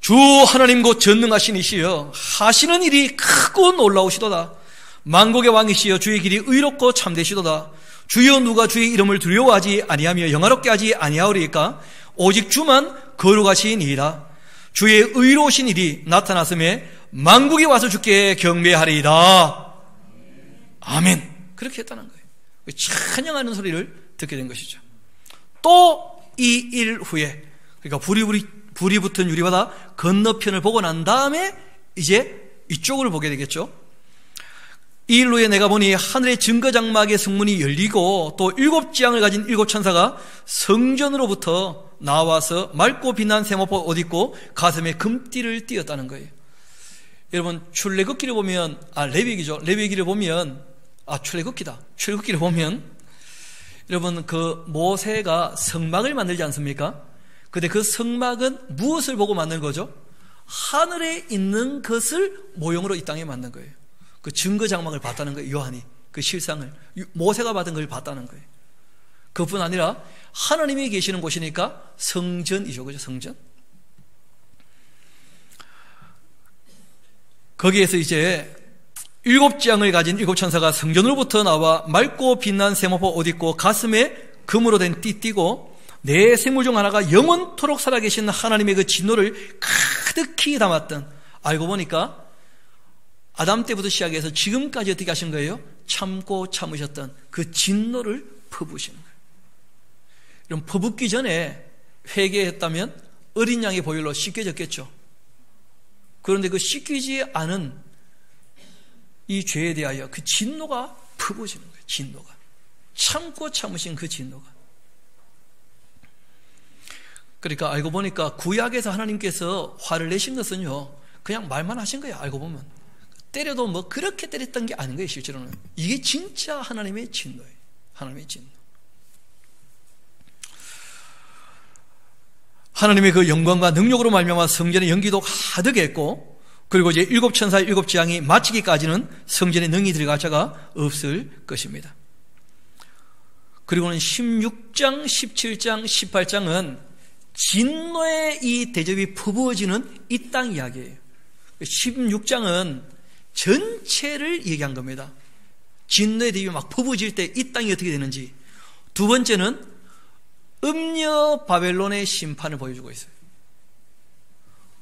주 하나님 곧 전능하신 이시여 하시는 일이 크고 놀라우시도다. 만국의 왕이시여 주의 길이 의롭고 참되시도다. 주여 누가 주의 이름을 두려워하지 아니하며 영화롭게 하지 아니하오리까? 오직 주만 거룩하시니이다. 주의 의로우신 일이 나타났음에 만국이 와서 주께 경배하리이다. 아멘. 그렇게 했다는 거예요. 찬양하는 소리를 듣게 된 것이죠. 또 이 일 후에, 그러니까 불이 붙은 유리바다 건너편을 보고 난 다음에 이제 이쪽을 보게 되겠죠. 이 일 후에 내가 보니 하늘의 증거장막의 성문이 열리고 또 7 지향을 가진 7 천사가 성전으로부터 나와서 맑고 빛난 세마포 옷 입고 가슴에 금띠를 띄었다는 거예요. 여러분 출애굽기를 보면 레위기죠. 레위기를 보면 출애굽기다. 출애굽기를 보면 여러분 그 모세가 성막을 만들지 않습니까? 근데 그 성막은 무엇을 보고 만든 거죠? 하늘에 있는 것을 모형으로 이 땅에 만든 거예요. 그 증거장막을 봤다는 거예요. 요한이 그 실상을 모세가 받은 걸 봤다는 거예요. 그뿐 아니라 하나님이 계시는 곳이니까 성전이죠. 그죠? 성전. 거기에서 이제 7 지향을 가진 7 천사가 성전으로부터 나와 맑고 빛난 세마포 옷 입고 가슴에 금으로 된 띠 띠고 네 생물 중 하나가 영원토록 살아계신 하나님의 그 진노를 가득히 담았던, 알고 보니까 아담 때부터 시작해서 지금까지 어떻게 하신 거예요? 참고 참으셨던 그 진노를 퍼부으시는 거예요. 이런 퍼붓기 전에 회개했다면 어린 양의 보혈로 씻겨졌겠죠. 그런데 그 씻기지 않은 이 죄에 대하여 그 진노가 퍼부어지는 거예요. 진노가. 참고 참으신 그 진노가. 그러니까 알고 보니까 구약에서 하나님께서 화를 내신 것은요, 그냥 말만 하신 거예요. 알고 보면. 때려도 뭐 그렇게 때렸던 게 아닌 거예요. 실제로는. 이게 진짜 하나님의 진노예요. 하나님의 진노. 하나님의 그 영광과 능력으로 말미암아 성전의 연기도 가득했고 그리고 이제 7천사의 7재앙이 마치기까지는 성전에 능히 들어갈 자가 없을 것입니다. 그리고는 16장, 17장, 18장은 진노의 이 대접이 퍼부어지는 이 땅 이야기예요. 16장은 전체를 얘기한 겁니다. 진노의 대접이 막 퍼부어질 때 이 땅이 어떻게 되는지. 두 번째는 음녀 바벨론의 심판을 보여주고 있어요.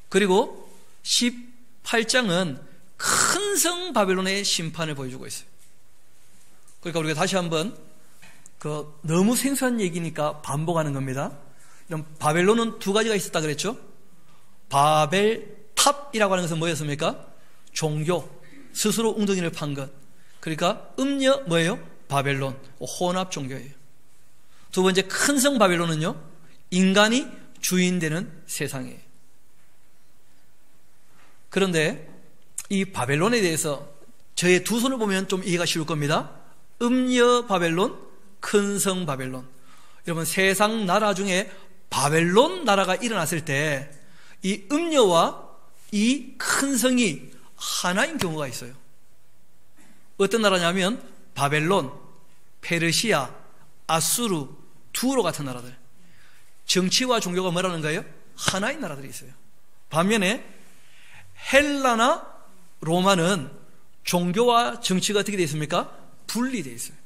그리고 18장은 큰 성 바벨론의 심판을 보여주고 있어요. 그러니까 우리가 다시 한번 너무 생소한 얘기니까 반복하는 겁니다. 이런 바벨론은 두 가지가 있었다 그랬죠. 바벨탑이라고 하는 것은 뭐였습니까? 종교, 스스로 웅덩이를 판 것. 그러니까 음녀 뭐예요? 바벨론, 혼합 종교예요. 두 번째 큰 성 바벨론은요, 인간이 주인 되는 세상이에요. 그런데 이 바벨론에 대해서 저의 두 손을 보면 좀 이해가 쉬울 겁니다. 음녀 바벨론, 큰 성 바벨론. 여러분, 세상 나라 중에 바벨론 나라가 일어났을 때 이 음녀와 이 큰 성이 하나인 경우가 있어요. 어떤 나라냐면 바벨론, 페르시아, 아수르, 두로 같은 나라들. 정치와 종교가 뭐라는 거예요? 하나인 나라들이 있어요. 반면에 헬라나 로마는 종교와 정치가 어떻게 되어 있습니까? 분리되어 있어요.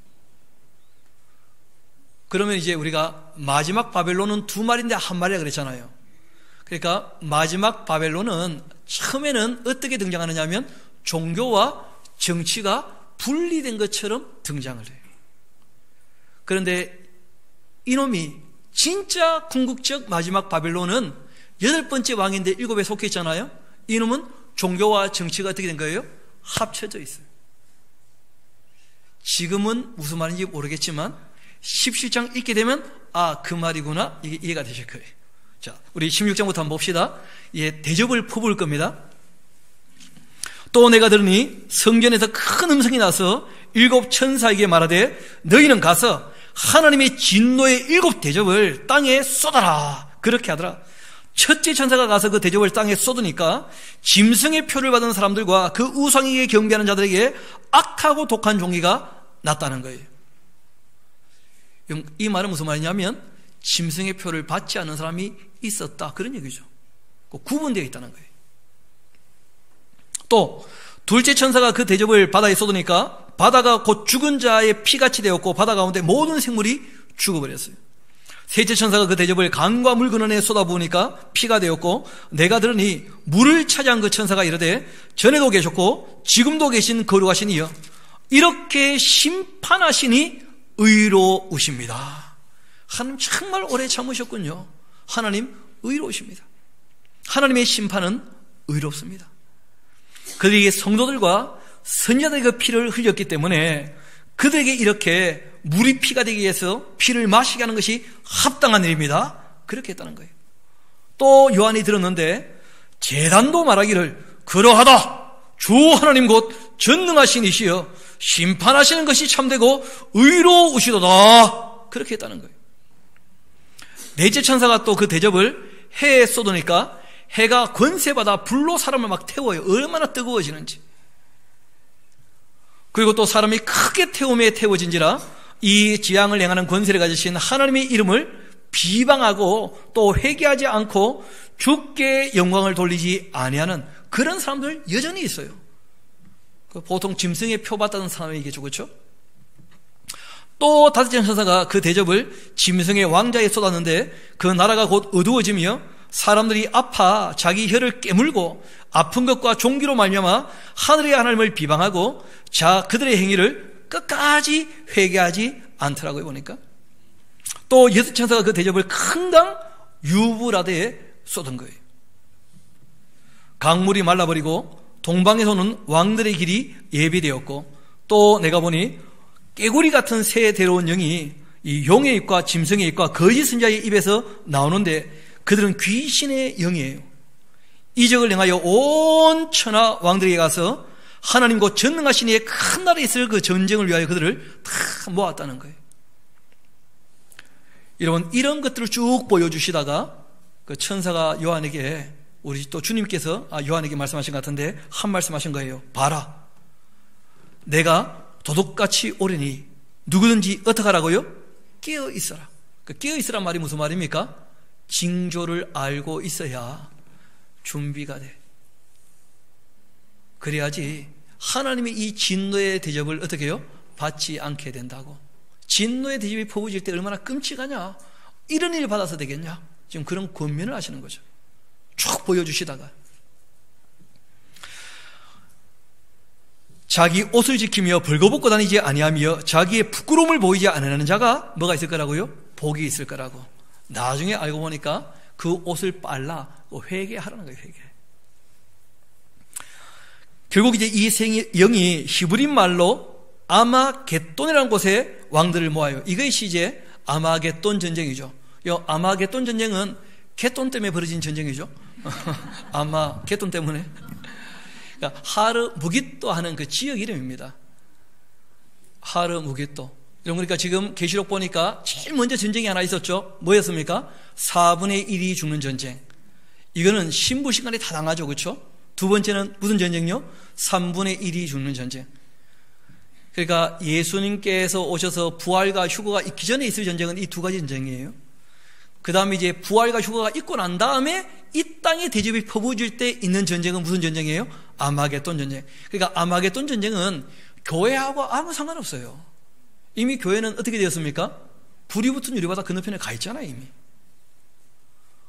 그러면 이제 우리가 마지막 바벨론은 두 마리인데 한 마리라 그랬잖아요. 그러니까 마지막 바벨론은 처음에는 어떻게 등장하느냐 하면 종교와 정치가 분리된 것처럼 등장을 해요. 그런데 이놈이 진짜 궁극적 마지막 바벨론은 8번째 왕인데 7에 속해 있잖아요. 이놈은 종교와 정치가 어떻게 된 거예요? 합쳐져 있어요. 지금은 무슨 말인지 모르겠지만 17장 읽게 되면 그 말이구나, 이게 이해가 되실 거예요. 자, 우리 16장부터 한번 봅시다. 대접을 퍼부을 겁니다. 또 내가 들으니 성전에서 큰 음성이 나서 7 천사에게 말하되 너희는 가서 하나님의 진노의 7 대접을 땅에 쏟아라. 그렇게 하더라. 첫째 천사가 가서 그 대접을 땅에 쏟으니까 짐승의 표를 받은 사람들과 그 우상에게 경배하는 자들에게 악하고 독한 종기가 났다는 거예요. 이 말은 무슨 말이냐면 짐승의 표를 받지 않는 사람이 있었다, 그런 얘기죠. 구분되어 있다는 거예요. 또 둘째 천사가 그 대접을 바다에 쏟으니까 바다가 곧 죽은 자의 피같이 되었고 바다 가운데 모든 생물이 죽어버렸어요. 셋째 천사가 그 대접을 강과 물 근원에 쏟아부으니까 피가 되었고 내가 들으니 물을 차지한 그 천사가 이르되 전에도 계셨고 지금도 계신 거룩하신 이여 이렇게 심판하시니 의로우십니다. 하나님 정말 오래 참으셨군요. 하나님 의로우십니다. 하나님의 심판은 의롭습니다. 그들에게 성도들과 선자들의 그 피를 흘렸기 때문에 그들에게 이렇게 물이 피가 되기 위해서 피를 마시게 하는 것이 합당한 일입니다. 그렇게 했다는 거예요. 또 요한이 들었는데 제단도 말하기를 그러하다. 주 하나님 곧 전능하신 이시여 심판하시는 것이 참되고 의로우시도다. 그렇게 했다는 거예요. 넷째 천사가 또 그 대접을 해에 쏟으니까 해가 권세받아 불로 사람을 막 태워요. 얼마나 뜨거워지는지. 그리고 또 사람이 크게 태움에 태워진지라 이 지향을 행하는 권세를 가지신 하나님의 이름을 비방하고 또 회개하지 않고 주께 영광을 돌리지 아니하는 그런 사람들 여전히 있어요. 보통 짐승의 표 받다는 사람이 얘기죠, 그렇죠? 또 다섯째 천사가 그 대접을 짐승의 왕자에 쏟았는데 그 나라가 곧 어두워지며 사람들이 아파 자기 혀를 깨물고 아픈 것과 종기로 말미암아 하늘의 하나님을 비방하고 그들의 행위를 끝까지 회개하지 않더라고요. 보니까 또 여섯 천사가 그 대접을 큰 강 유브라데에 쏟은 거예요. 강물이 말라버리고 동방에서는 왕들의 길이 예비되었고 또 내가 보니 깨구리 같은 새 데려온 영이 이 용의 입과 짐승의 입과 거짓 선자의 입에서 나오는데 그들은 귀신의 영이에요. 이적을 행하여 온 천하 왕들에게 가서 하나님 곧 전능하신 이의 큰 나라에 있을 그 전쟁을 위하여 그들을 다 모았다는 거예요. 여러분, 이런 것들을 쭉 보여주시다가 그 천사가 요한에게 우리 또 주님께서 요한에게 말씀하신 것 같은데 한 말씀하신 거예요. 봐라, 내가 도둑같이 오려니 누구든지 어떻게 하라고요? 깨어 있어라. 깨어 있으란 말이 무슨 말입니까? 징조를 알고 있어야 준비가 돼. 그래야지 하나님의 이 진노의 대접을 어떻게 해요? 받지 않게 된다고. 진노의 대접이 퍼부어질 때 얼마나 끔찍하냐. 이런 일을 받아서 되겠냐. 지금 그런 권면을 하시는 거죠. 쭉 보여주시다가 자기 옷을 지키며 벌거벗고 다니지 아니하며 자기의 부끄러움을 보이지 않으려는 자가 뭐가 있을 거라고요? 복이 있을 거라고. 나중에 알고 보니까 그 옷을 빨라 회개하라는 거예요. 회개. 결국 이제 이 영이 히브리 말로 아마겟돈이라는 곳에 왕들을 모아요. 이것이 이제 아마겟돈 전쟁이죠. 이 아마겟돈 전쟁은 겟돈 때문에 벌어진 전쟁이죠. 아마겟돈 때문에. 그러니까 하르 무깃도 하는 그 지역 이름입니다. 하르 무깃도. 그러니까 지금 계시록 보니까 제일 먼저 전쟁이 하나 있었죠. 뭐였습니까? 4분의 1이 죽는 전쟁. 이거는 신부신간에 다 당하죠. 그렇죠? 두 번째는 무슨 전쟁요? 3분의 1이 죽는 전쟁. 그러니까 예수님께서 오셔서 부활과 휴거가 있기 전에 있을 전쟁은 이 두 가지 전쟁이에요. 그 다음에 이제 부활과 휴거가 있고 난 다음에 이 땅에 대접이 퍼부어질 때 있는 전쟁은 무슨 전쟁이에요? 아마겟돈 전쟁. 그러니까 아마겟돈 전쟁은 교회하고 아무 상관없어요. 이미 교회는 어떻게 되었습니까? 불이 붙은 유리바다 건너편에 가 있잖아요, 이미.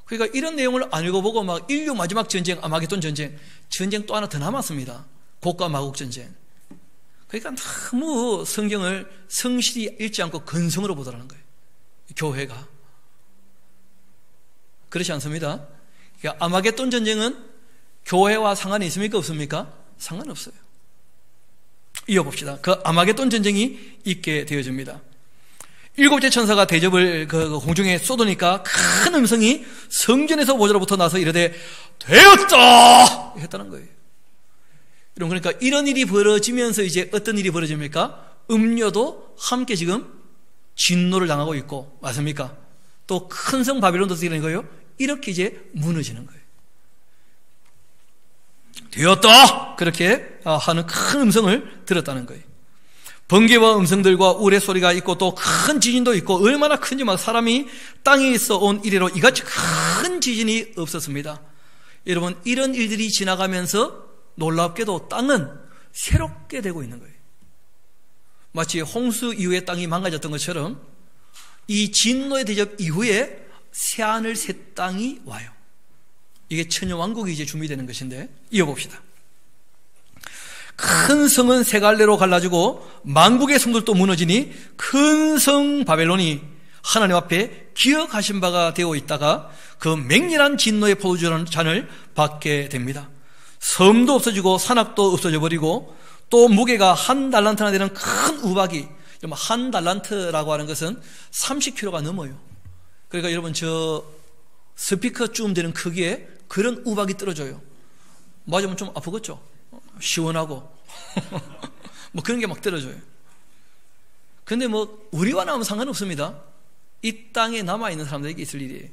그러니까 이런 내용을 안 읽어보고 막 인류 마지막 전쟁, 아마겟돈 전쟁 또 하나 더 남았습니다. 곡과 마곡 전쟁. 그러니까 너무 성경을 성실히 읽지 않고 근성으로 보더라는 거예요. 교회가. 그렇지 않습니다. 그러니까 아마겟돈 전쟁은 교회와 상관이 있습니까? 없습니까? 상관없어요. 이어봅시다. 그 아마겟돈 전쟁이 있게 되어집니다. 일곱째 천사가 대접을 그 공중에 쏟으니까 큰 음성이 성전에서 모자로부터 나서 이르되 되었다! 했다는 거예요. 그러니까 이런 일이 벌어지면서 이제 어떤 일이 벌어집니까? 음료도 함께 지금 진노를 당하고 있고, 맞습니까? 또 큰 성 바빌론도 어떻게 되는 거예요? 이렇게 이제 무너지는 거예요. 되었다! 그렇게 하는 큰 음성을 들었다는 거예요. 번개와 음성들과 우레 소리가 있고 또 큰 지진도 있고, 얼마나 큰지 막 사람이 땅에 있어 온 이래로 이같이 큰 지진이 없었습니다. 여러분, 이런 일들이 지나가면서 놀랍게도 땅은 새롭게 되고 있는 거예요. 마치 홍수 이후에 땅이 망가졌던 것처럼 이 진노의 대접 이후에 새하늘 새 땅이 와요. 이게 천년왕국이 이제 준비되는 것인데, 이어봅시다. 큰 성은 세 갈래로 갈라지고 만국의 성들도 무너지니 큰 성 바벨론이 하나님 앞에 기억하신 바가 되어 있다가 그 맹렬한 진노의 포도주잔을 받게 됩니다. 섬도 없어지고 산악도 없어져 버리고, 또 무게가 1달란트나 되는 큰 우박이, 1달란트라고 하는 것은 30kg가 넘어요. 그러니까 여러분, 저 스피커쯤 되는 크기에 그런 우박이 떨어져요. 맞으면 좀 아프겠죠? 시원하고 뭐 그런 게 막 떨어져요. 근데 뭐 우리와 나오면 상관없습니다. 이 땅에 남아있는 사람들에게 있을 일이에요.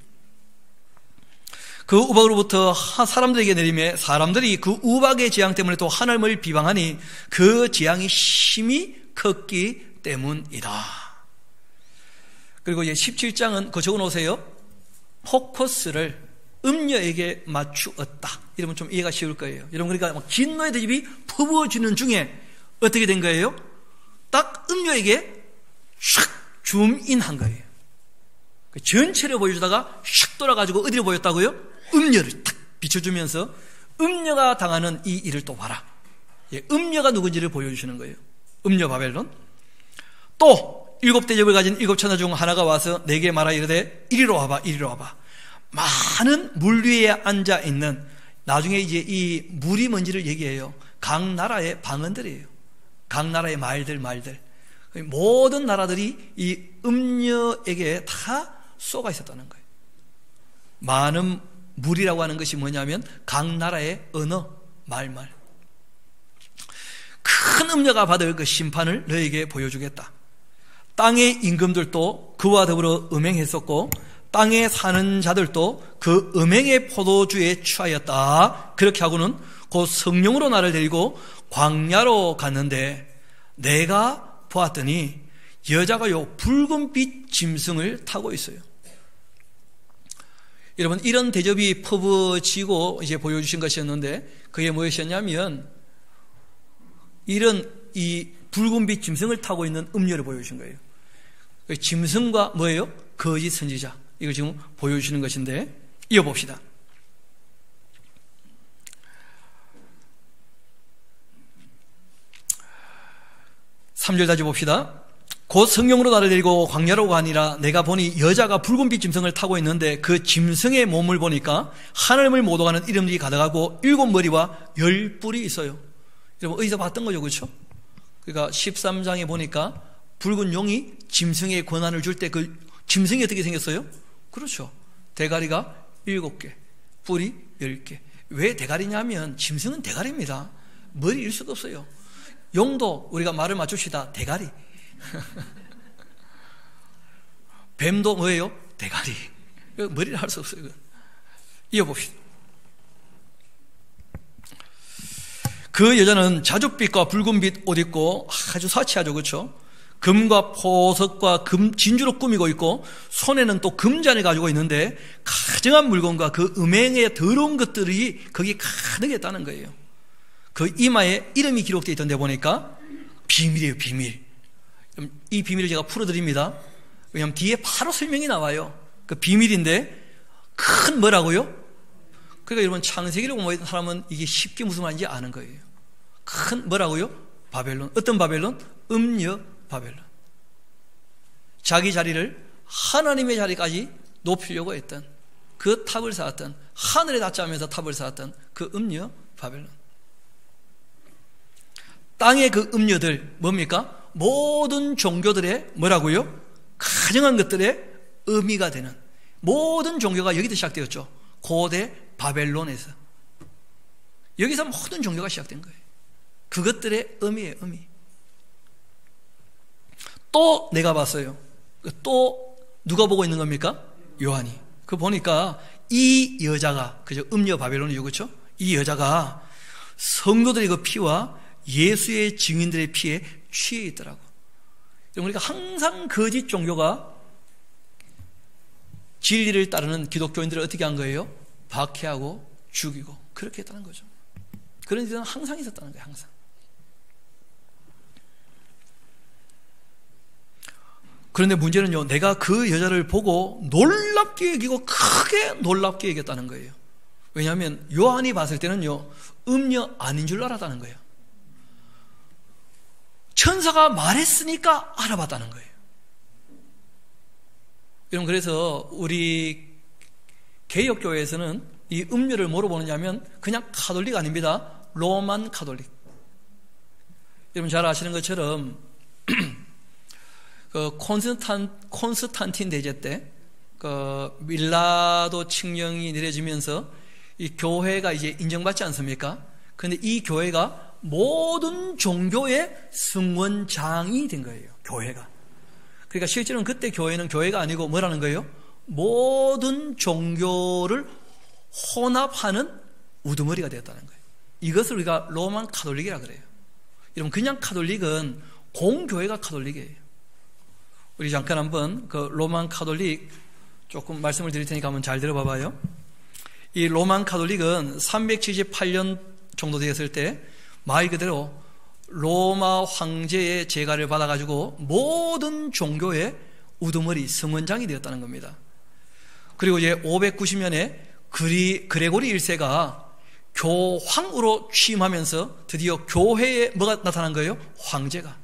그 우박으로부터 사람들에게 내리며 사람들이 그 우박의 재앙 때문에 또 하나님을 비방하니 그 재앙이 심히 컸기 때문이다. 그리고 이제 17장은 그거 적어놓으세요. 포커스를 음녀에게 맞추었다. 이러면 좀 이해가 쉬울 거예요. 여러분, 그러니까 막 진노의 대접이 퍼부어지는 중에 어떻게 된 거예요? 딱 음녀에게 샥 줌인한 거예요. 전체를 보여주다가 샥 돌아가지고 어디로 보였다고요? 음녀를 탁 비춰주면서 음녀가 당하는 이 일을 또 봐라. 음녀가 누군지를 보여주시는 거예요. 음녀 바벨론. 또 7대접을 가진 7천사 중 하나가 와서 내게 말하 이르되 이리로 와봐, 이리로 와봐. 많은 물 위에 앉아 있는, 나중에 이제 이 물이 뭔지를 얘기해요. 각 나라의 방언들이에요. 각 나라의 말들. 모든 나라들이 이 음녀에게 다 쏘가 있었다는 거예요. 많은 물이라고 하는 것이 뭐냐면 각 나라의 언어, 말. 큰 음녀가 받을 그 심판을 너에게 보여주겠다. 땅의 임금들도 그와 더불어 음행했었고 땅에 사는 자들도 그 음행의 포도주에 취하였다. 그렇게 하고는 곧 성령으로 나를 데리고 광야로 갔는데 내가 보았더니 여자가요 붉은빛 짐승을 타고 있어요. 여러분, 이런 대접이 퍼부어지고 이제 보여주신 것이었는데 그게 무엇이었냐면 이런 이 붉은빛 짐승을 타고 있는 음녀를 보여주신 거예요. 짐승과 뭐예요? 거짓 선지자. 이걸 지금 보여주시는 것인데 이어봅시다. 3절 다시 봅시다. 곧 성령으로 나를 데리고 광야로 가니라 내가 보니 여자가 붉은빛 짐승을 타고 있는데 그 짐승의 몸을 보니까 하늘을 못 오가는 이름들이 가득하고 7머리와 10뿔이 있어요. 여러분 어디서 봤던 거죠, 그렇죠? 그러니까 13장에 보니까 붉은 용이 짐승의 권한을 줄 때 그 짐승이 어떻게 생겼어요? 그렇죠. 대가리가 7개, 뿔이 10개. 왜 대가리냐면 짐승은 대가리입니다. 머리일 수도 없어요. 용도 우리가 말을 맞춥시다. 대가리. 뱀도 뭐예요? 대가리. 머리를 할 수 없어요. 이어봅시다. 그 여자는 자줏빛과 붉은빛 옷 입고 아주 사치하죠, 그렇죠? 금과 보석과 진주로 꾸미고 있고 손에는 또 금잔을 가지고 있는데 가증한 물건과 그 음행의 더러운 것들이 거기 가득했다는 거예요. 그 이마에 이름이 기록되어 있던데 보니까 비밀이에요, 비밀. 이 비밀을 제가 풀어드립니다. 왜냐하면 뒤에 바로 설명이 나와요. 그 비밀인데 큰 뭐라고요? 그러니까 여러분 창세기를 공부했던 사람은 이게 쉽게 무슨 말인지 아는 거예요. 큰 뭐라고요? 바벨론. 어떤 바벨론? 음녀 바벨론. 자기 자리를 하나님의 자리까지 높이려고 했던 그 탑을 쌓았던 하늘에 닿지 않으면서 탑을 쌓았던 그 음녀 바벨론. 땅의 그 음녀들 뭡니까? 모든 종교들의 뭐라고요? 가증한 것들의 의미가 되는 모든 종교가 여기서 시작되었죠. 고대 바벨론에서. 여기서 모든 종교가 시작된 거예요. 그것들의 의미예요, 의미. 또 내가 봤어요. 또 누가 보고 있는 겁니까? 요한이. 그 보니까 이 여자가, 그죠? 음녀 바벨론이죠, 그렇죠? 이 여자가 성도들의 그 피와 예수의 증인들의 피에 취해 있더라고. 그러니까 항상 거짓 종교가 진리를 따르는 기독교인들을 어떻게 한 거예요? 박해하고 죽이고 그렇게 했다는 거죠. 그런 일은 항상 있었다는 거예요, 항상. 그런데 문제는요, 내가 그 여자를 보고 놀랍게 여기고 크게 놀랍게 여겼다는 거예요. 왜냐하면 요한이 봤을 때는요, 음녀 아닌 줄 알았다는 거예요. 천사가 말했으니까 알아봤다는 거예요. 여러분, 그래서 우리 개혁교회에서는 이 음녀를 뭐로 보느냐면 그냥 카톨릭 아닙니다. 로만 카톨릭. 여러분 잘 아시는 것처럼 그 콘스탄틴 대제 때 그 밀라도 칙령이 내려지면서 이 교회가 이제 인정받지 않습니까? 그런데 이 교회가 모든 종교의 승원장이 된 거예요. 교회가. 그러니까 실제로는 그때 교회는 교회가 아니고 뭐라는 거예요? 모든 종교를 혼합하는 우두머리가 되었다는 거예요. 이것을 우리가 로만 카톨릭이라 그래요. 여러분 그냥 카톨릭은 공교회가 카톨릭이에요. 우리 잠깐 한번 그 로만 카톨릭 조금 말씀을 드릴 테니까 한번 잘 들어봐봐요. 이 로만 카톨릭은 378년 정도 되었을 때 말 그대로 로마 황제의 제가를 받아가지고 모든 종교의 우두머리 성원장이 되었다는 겁니다. 그리고 이제 590년에 그레고리 1세가 교황으로 취임하면서 드디어 교회에 뭐가 나타난 거예요? 황제가.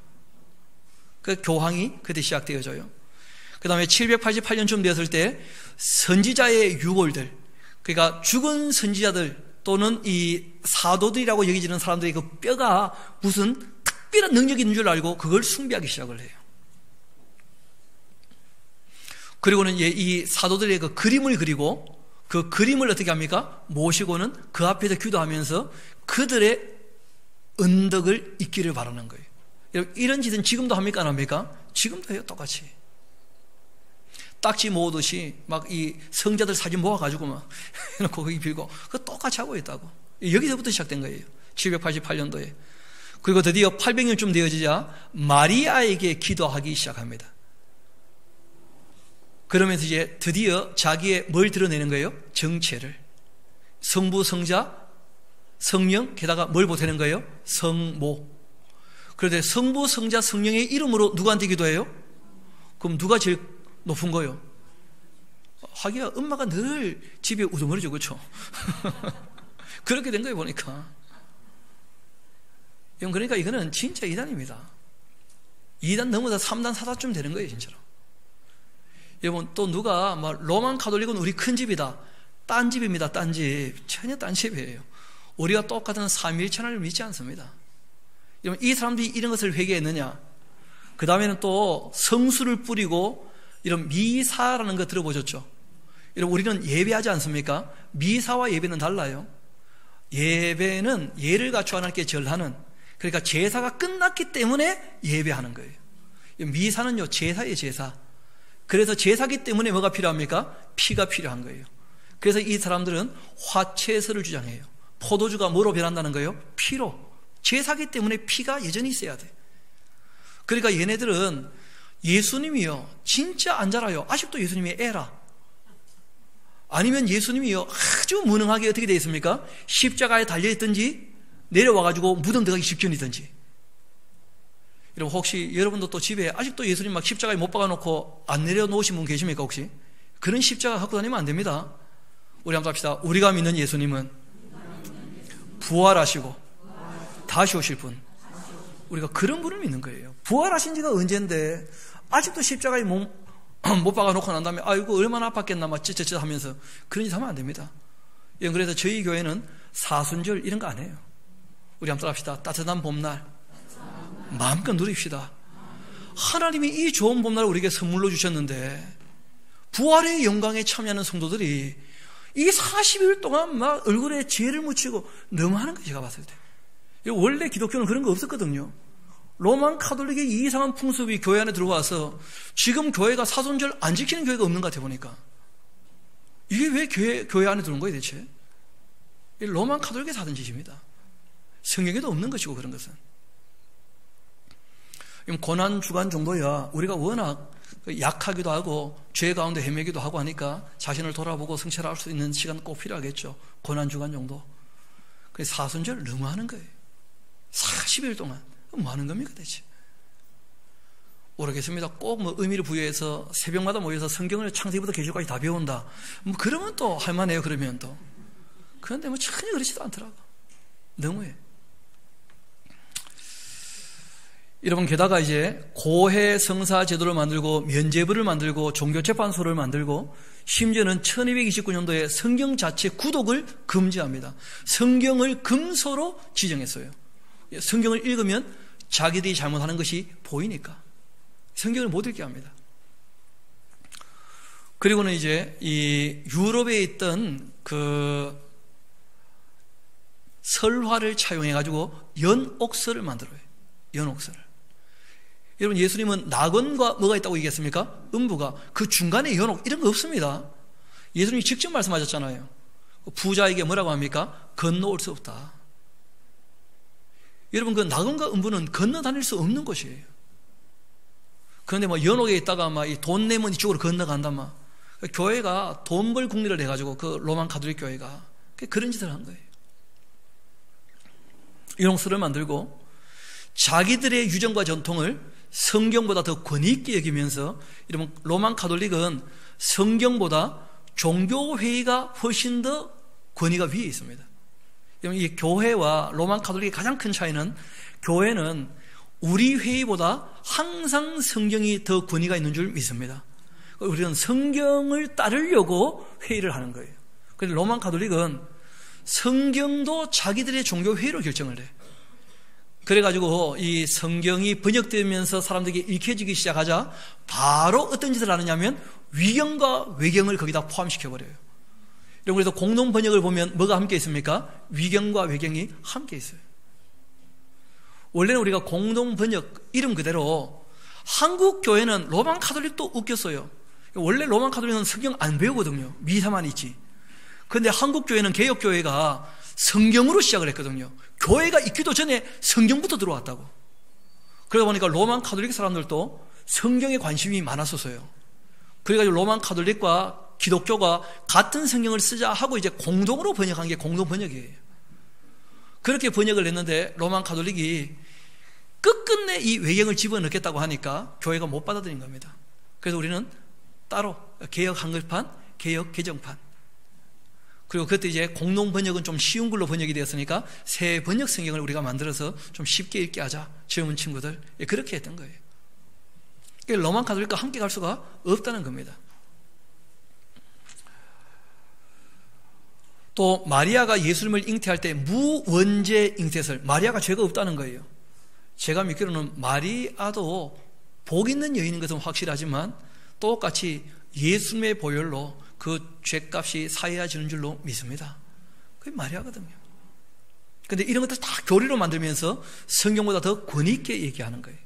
그 교황이 그때 시작되어져요. 그 다음에 788년쯤 되었을 때 선지자의 유골들, 그러니까 죽은 선지자들 또는 이 사도들이라고 여기지는 사람들의 그 뼈가 무슨 특별한 능력이 있는 줄 알고 그걸 숭배하기 시작을 해요. 그리고는 이 사도들의 그 그림을 그리고 그 그림을 어떻게 합니까? 모시고는 그 앞에서 기도하면서 그들의 은덕을 잊기를 바라는 거예요. 이런 짓은 지금도 합니까? 안 합니까? 지금도 해요, 똑같이. 딱지 모으듯이 막 이 성자들 사진 모아가지고 막 해놓고 거기 빌고 그거 똑같이 하고 있다고. 여기서부터 시작된 거예요. 788년도에. 그리고 드디어 800년쯤 되어지자 마리아에게 기도하기 시작합니다. 그러면서 이제 드디어 자기의 뭘 드러내는 거예요? 정체를. 성부, 성자, 성령, 게다가 뭘 보태는 거예요? 성모. 그런데 성부, 성자, 성령의 이름으로 누구한테 기도해요? 그럼 누가 제일 높은 거예요? 하기야 엄마가 늘 집에 우두머리죠, 그렇죠? 그렇게 된 거예요, 보니까. 그러니까 이거는 진짜 이단입니다. 2단 넘어서 3단, 4단쯤 되는 거예요, 진짜로. 여러분, 또 누가 로만 가톨릭은 우리 큰 집이다. 딴 집입니다, 딴 집. 전혀 딴 집이에요. 우리가 똑같은 삼위일체 하나님을 믿지 않습니다. 여러분, 이 사람들이 이런 것을 회개했느냐? 그 다음에는 또 성수를 뿌리고 이런 미사라는 거 들어보셨죠? 여러분, 우리는 예배하지 않습니까? 미사와 예배는 달라요. 예배는 예를 갖춰 하나님께 절하는, 그러니까 제사가 끝났기 때문에 예배하는 거예요. 미사는요, 제사예요, 제사. 그래서 제사기 때문에 뭐가 필요합니까? 피가 필요한 거예요. 그래서 이 사람들은 화채설을 주장해요. 포도주가 뭐로 변한다는 거예요? 피로. 제사기 때문에 피가 여전히 있어야 돼. 그러니까 얘네들은 예수님이요, 진짜 안 자라요. 아직도 예수님이 애라. 아니면 예수님이요, 아주 무능하게 어떻게 되어 있습니까? 십자가에 달려있든지 내려와가지고 무덤 들어가기 직전이든지. 여러분, 혹시 여러분도 또 집에 아직도 예수님 막 십자가에 못 박아놓고 안 내려놓으신 분 계십니까, 혹시? 그런 십자가 갖고 다니면 안 됩니다. 우리 한번 합시다. 우리가 믿는 예수님은 부활하시고 다시 오실 분. 우리가 그런 분을 믿는 거예요. 부활하신 지가 언젠데 아직도 십자가에 못 박아놓고 난 다음에 아이고 얼마나 아팠겠나 막 찌찌찌 하면서 그런 짓 하면 안 됩니다. 그래서 저희 교회는 사순절 이런 거 안 해요. 우리 한번 합시다. 따뜻한 봄날 마음껏 누립시다. 하나님이 이 좋은 봄날을 우리에게 선물로 주셨는데 부활의 영광에 참여하는 성도들이 이 40일 동안 막 얼굴에 죄를 묻히고 너무하는 거예요, 제가 봤을 때. 원래 기독교는 그런 거 없었거든요. 로만 카톨릭의 이 이상한 풍습이 교회 안에 들어와서 지금 교회가 사순절 안 지키는 교회가 없는 것 같아 보니까. 이게 왜 교회 안에 들어온 거예요, 대체? 로만 카톨릭에서 하던 짓입니다. 성경에도 없는 것이고 그런 것은. 고난 주간 정도야 우리가 워낙 약하기도 하고 죄 가운데 헤매기도 하고 하니까 자신을 돌아보고 성찰할 수 있는 시간 꼭 필요하겠죠. 고난 주간 정도. 그래서 사순절 너무 하는 거예요. 40일 동안 뭐 하는 겁니까 대체? 모르겠습니다. 꼭 뭐 의미를 부여해서 새벽마다 모여서 성경을 창세기부터 계시록까지 다 배운다. 뭐 그러면 또 할만해요. 그러면 또. 그런데 뭐 전혀 그렇지도 않더라고. 너무해. 여러분, 게다가 이제 고해 성사 제도를 만들고 면죄부를 만들고 종교재판소를 만들고 심지어는 1229년도에 성경 자체 구독을 금지합니다. 성경을 금서로 지정했어요. 성경을 읽으면 자기들이 잘못하는 것이 보이니까 성경을 못 읽게 합니다. 그리고는 이제 이 유럽에 있던 그 설화를 차용해가지고 연옥서를 만들어요. 연옥서를. 여러분, 예수님은 낙원과 뭐가 있다고 얘기했습니까? 음부가. 그 중간에 연옥 이런 거 없습니다. 예수님이 직접 말씀하셨잖아요. 부자에게 뭐라고 합니까? 건너올 수 없다. 여러분, 그 낙원과 음부는 건너 다닐 수 없는 곳이에요. 그런데 뭐 연옥에 있다가 막 돈 내면 이쪽으로 건너간다 막. 교회가 돈 벌 국리를 해가지고 그 로만 가톨릭 교회가 그런 짓을 한 거예요. 연옥서를 만들고 자기들의 유전과 전통을 성경보다 더 권위 있게 여기면서, 여러분, 로만 가톨릭은 성경보다 종교회의가 훨씬 더 권위가 위에 있습니다. 여러분, 이 교회와 로만 가톨릭의 가장 큰 차이는 교회는 우리 회의보다 항상 성경이 더 권위가 있는 줄 믿습니다. 우리는 성경을 따르려고 회의를 하는 거예요. 그런데 로만 가톨릭은 성경도 자기들의 종교회의로 결정을 해요. 그래가지고 이 성경이 번역되면서 사람들에게 읽혀지기 시작하자 바로 어떤 짓을 하느냐면 위경과 외경을 거기다 포함시켜버려요. 그래서 공동 번역을 보면 뭐가 함께 있습니까? 위경과 외경이 함께 있어요. 원래는 우리가 공동 번역 이름 그대로 한국 교회는 로만 가톨릭도 웃겼어요. 원래 로만 가톨릭은 성경 안 배우거든요. 미사만 있지. 그런데 한국교회는 개혁교회가 성경으로 시작을 했거든요. 교회가 있기도 전에 성경부터 들어왔다고. 그러다 보니까 로만 가톨릭 사람들도 성경에 관심이 많았었어요. 그래가지고 로만 가톨릭과 기독교가 같은 성경을 쓰자 하고 이제 공동으로 번역한 게 공동 번역이에요. 그렇게 번역을 했는데 로만 가톨릭이 끝끝내 이 외경을 집어넣겠다고 하니까 교회가 못 받아들인 겁니다. 그래서 우리는 따로 개혁 한글판, 개혁 개정판. 그리고 그때 이제 공동 번역은 좀 쉬운 글로 번역이 되었으니까 새 번역 성경을 우리가 만들어서 좀 쉽게 읽게 하자. 젊은 친구들. 그렇게 했던 거예요. 로만 가톨릭과 함께 갈 수가 없다는 겁니다. 또 마리아가 예수님을 잉태할 때 무원죄 잉태설, 마리아가 죄가 없다는 거예요. 제가 믿기로는 마리아도 복 있는 여인인 것은 확실하지만 똑같이 예수님의 보혈로 그 죄값이 사해지는 줄로 믿습니다. 그게 마리아거든요. 그런데 이런 것들 다 교리로 만들면서 성경보다 더 권위 있게 얘기하는 거예요.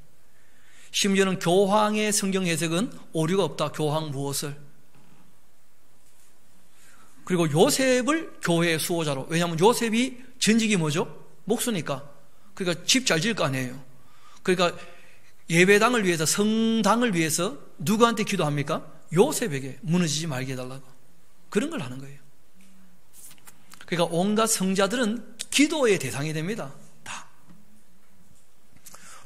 심지어는 교황의 성경 해석은 오류가 없다. 교황 무엇을. 그리고 요셉을 교회의 수호자로. 왜냐하면 요셉이 전직이 뭐죠? 목수니까. 그러니까 집 잘 지을 거 아니에요. 그러니까 예배당을 위해서, 성당을 위해서 누구한테 기도합니까? 요셉에게 무너지지 말게 해달라고. 그런 걸 하는 거예요. 그러니까 온갖 성자들은 기도의 대상이 됩니다. 다.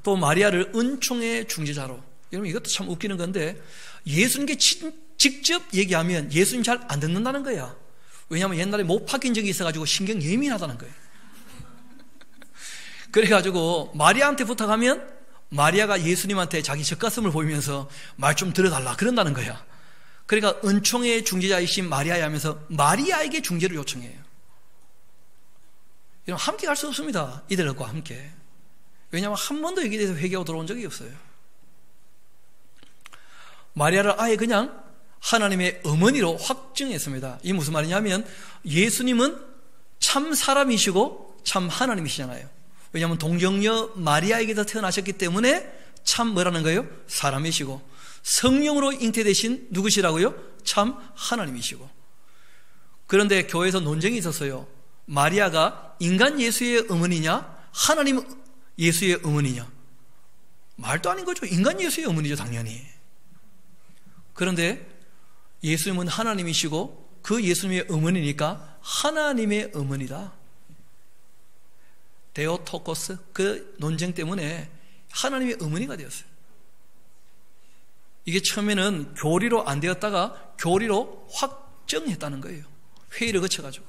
또 마리아를 은총의 중재자로. 여러분 이것도 참 웃기는 건데 예수님께 직접 얘기하면 예수님 잘 안 듣는다는 거야. 왜냐하면 옛날에 못 바뀐 적이 있어가지고 신경 예민하다는 거예요. 그래가지고 마리아한테 부탁하면 마리아가 예수님한테 자기 젖가슴을 보이면서 말 좀 들어달라 그런다는 거야. 그러니까 은총의 중재자이신 마리아야 하면서 마리아에게 중재를 요청해요. 이런 함께 갈 수 없습니다. 이들과 함께. 왜냐하면 한 번도 여기에 대해서 회개하고 들어온 적이 없어요. 마리아를 아예 그냥 하나님의 어머니로 확증했습니다. 이게 무슨 말이냐면 예수님은 참 사람이시고 참 하나님이시잖아요. 왜냐하면 동정녀 마리아에게서 태어나셨기 때문에 참 뭐라는 거예요? 사람이시고 성령으로 잉태되신 누구시라고요? 참 하나님이시고. 그런데 교회에서 논쟁이 있었어요. 마리아가 인간 예수의 어머니냐 하나님 예수의 어머니냐. 말도 아닌 거죠. 인간 예수의 어머니죠 당연히. 그런데 예수님은 하나님이시고 그 예수님의 어머니니까 하나님의 어머니다. 데오토코스 그 논쟁 때문에 하나님의 어머니가 되었어요. 이게 처음에는 교리로 안 되었다가 교리로 확정했다는 거예요. 회의를 거쳐가지고.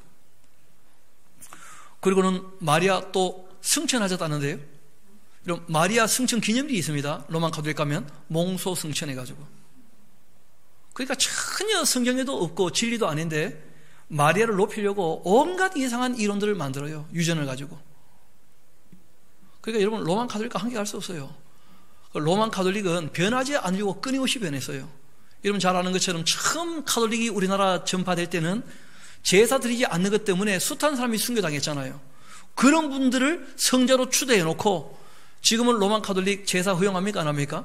그리고는 마리아 또 승천하셨다는데요. 이런 마리아 승천 기념일이 있습니다. 로만 가톨릭 가면 몽소 승천해가지고. 그러니까 전혀 성경에도 없고 진리도 아닌데 마리아를 높이려고 온갖 이상한 이론들을 만들어요. 유전을 가지고. 그러니까 여러분 로만 가톨릭과 함께 갈 수 없어요. 로만 가톨릭은 변하지 않으려고 끊임없이 변했어요. 여러분 잘 아는 것처럼 처음 가톨릭이 우리나라 전파될 때는 제사 드리지 않는 것 때문에 숱한 사람이 순교당했잖아요. 그런 분들을 성자로 추대해놓고 지금은 로만 가톨릭 제사 허용합니까 안 합니까?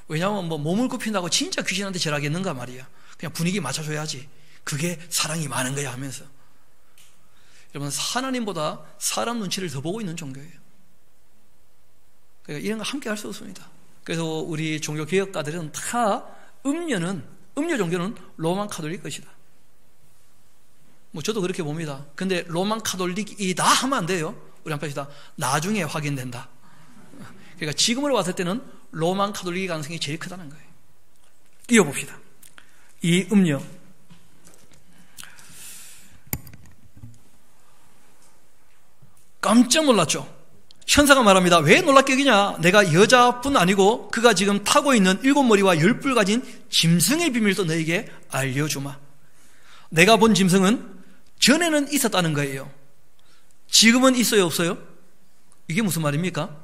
왜냐하면 뭐 몸을 굽힌다고 진짜 귀신한테 절하겠는가 말이야. 그냥 분위기 맞춰줘야지. 그게 사랑이 많은 거야 하면서. 여러분 하나님보다 사람 눈치를 더 보고 있는 종교예요. 그러니까 이런 거 함께 할 수 없습니다. 그래서 우리 종교개혁가들은 다 음료 종교는 로만 가톨릭 것이다. 뭐 저도 그렇게 봅니다. 근데 로만 가톨릭이다 하면 안 돼요. 우리 한번 합시다. 나중에 확인된다. 그러니까 지금으로 봤을 때는 로만 가톨릭의 가능성이 제일 크다는 거예요. 이어봅시다. 이 음료. 깜짝 놀랐죠. 천사가 말합니다. 왜 놀랍게 여기냐? 내가 여자뿐 아니고 그가 지금 타고 있는 7머리와 10뿔 가진 짐승의 비밀도 너에게 알려주마. 내가 본 짐승은 전에는 있었다는 거예요. 지금은 있어요 없어요? 이게 무슨 말입니까?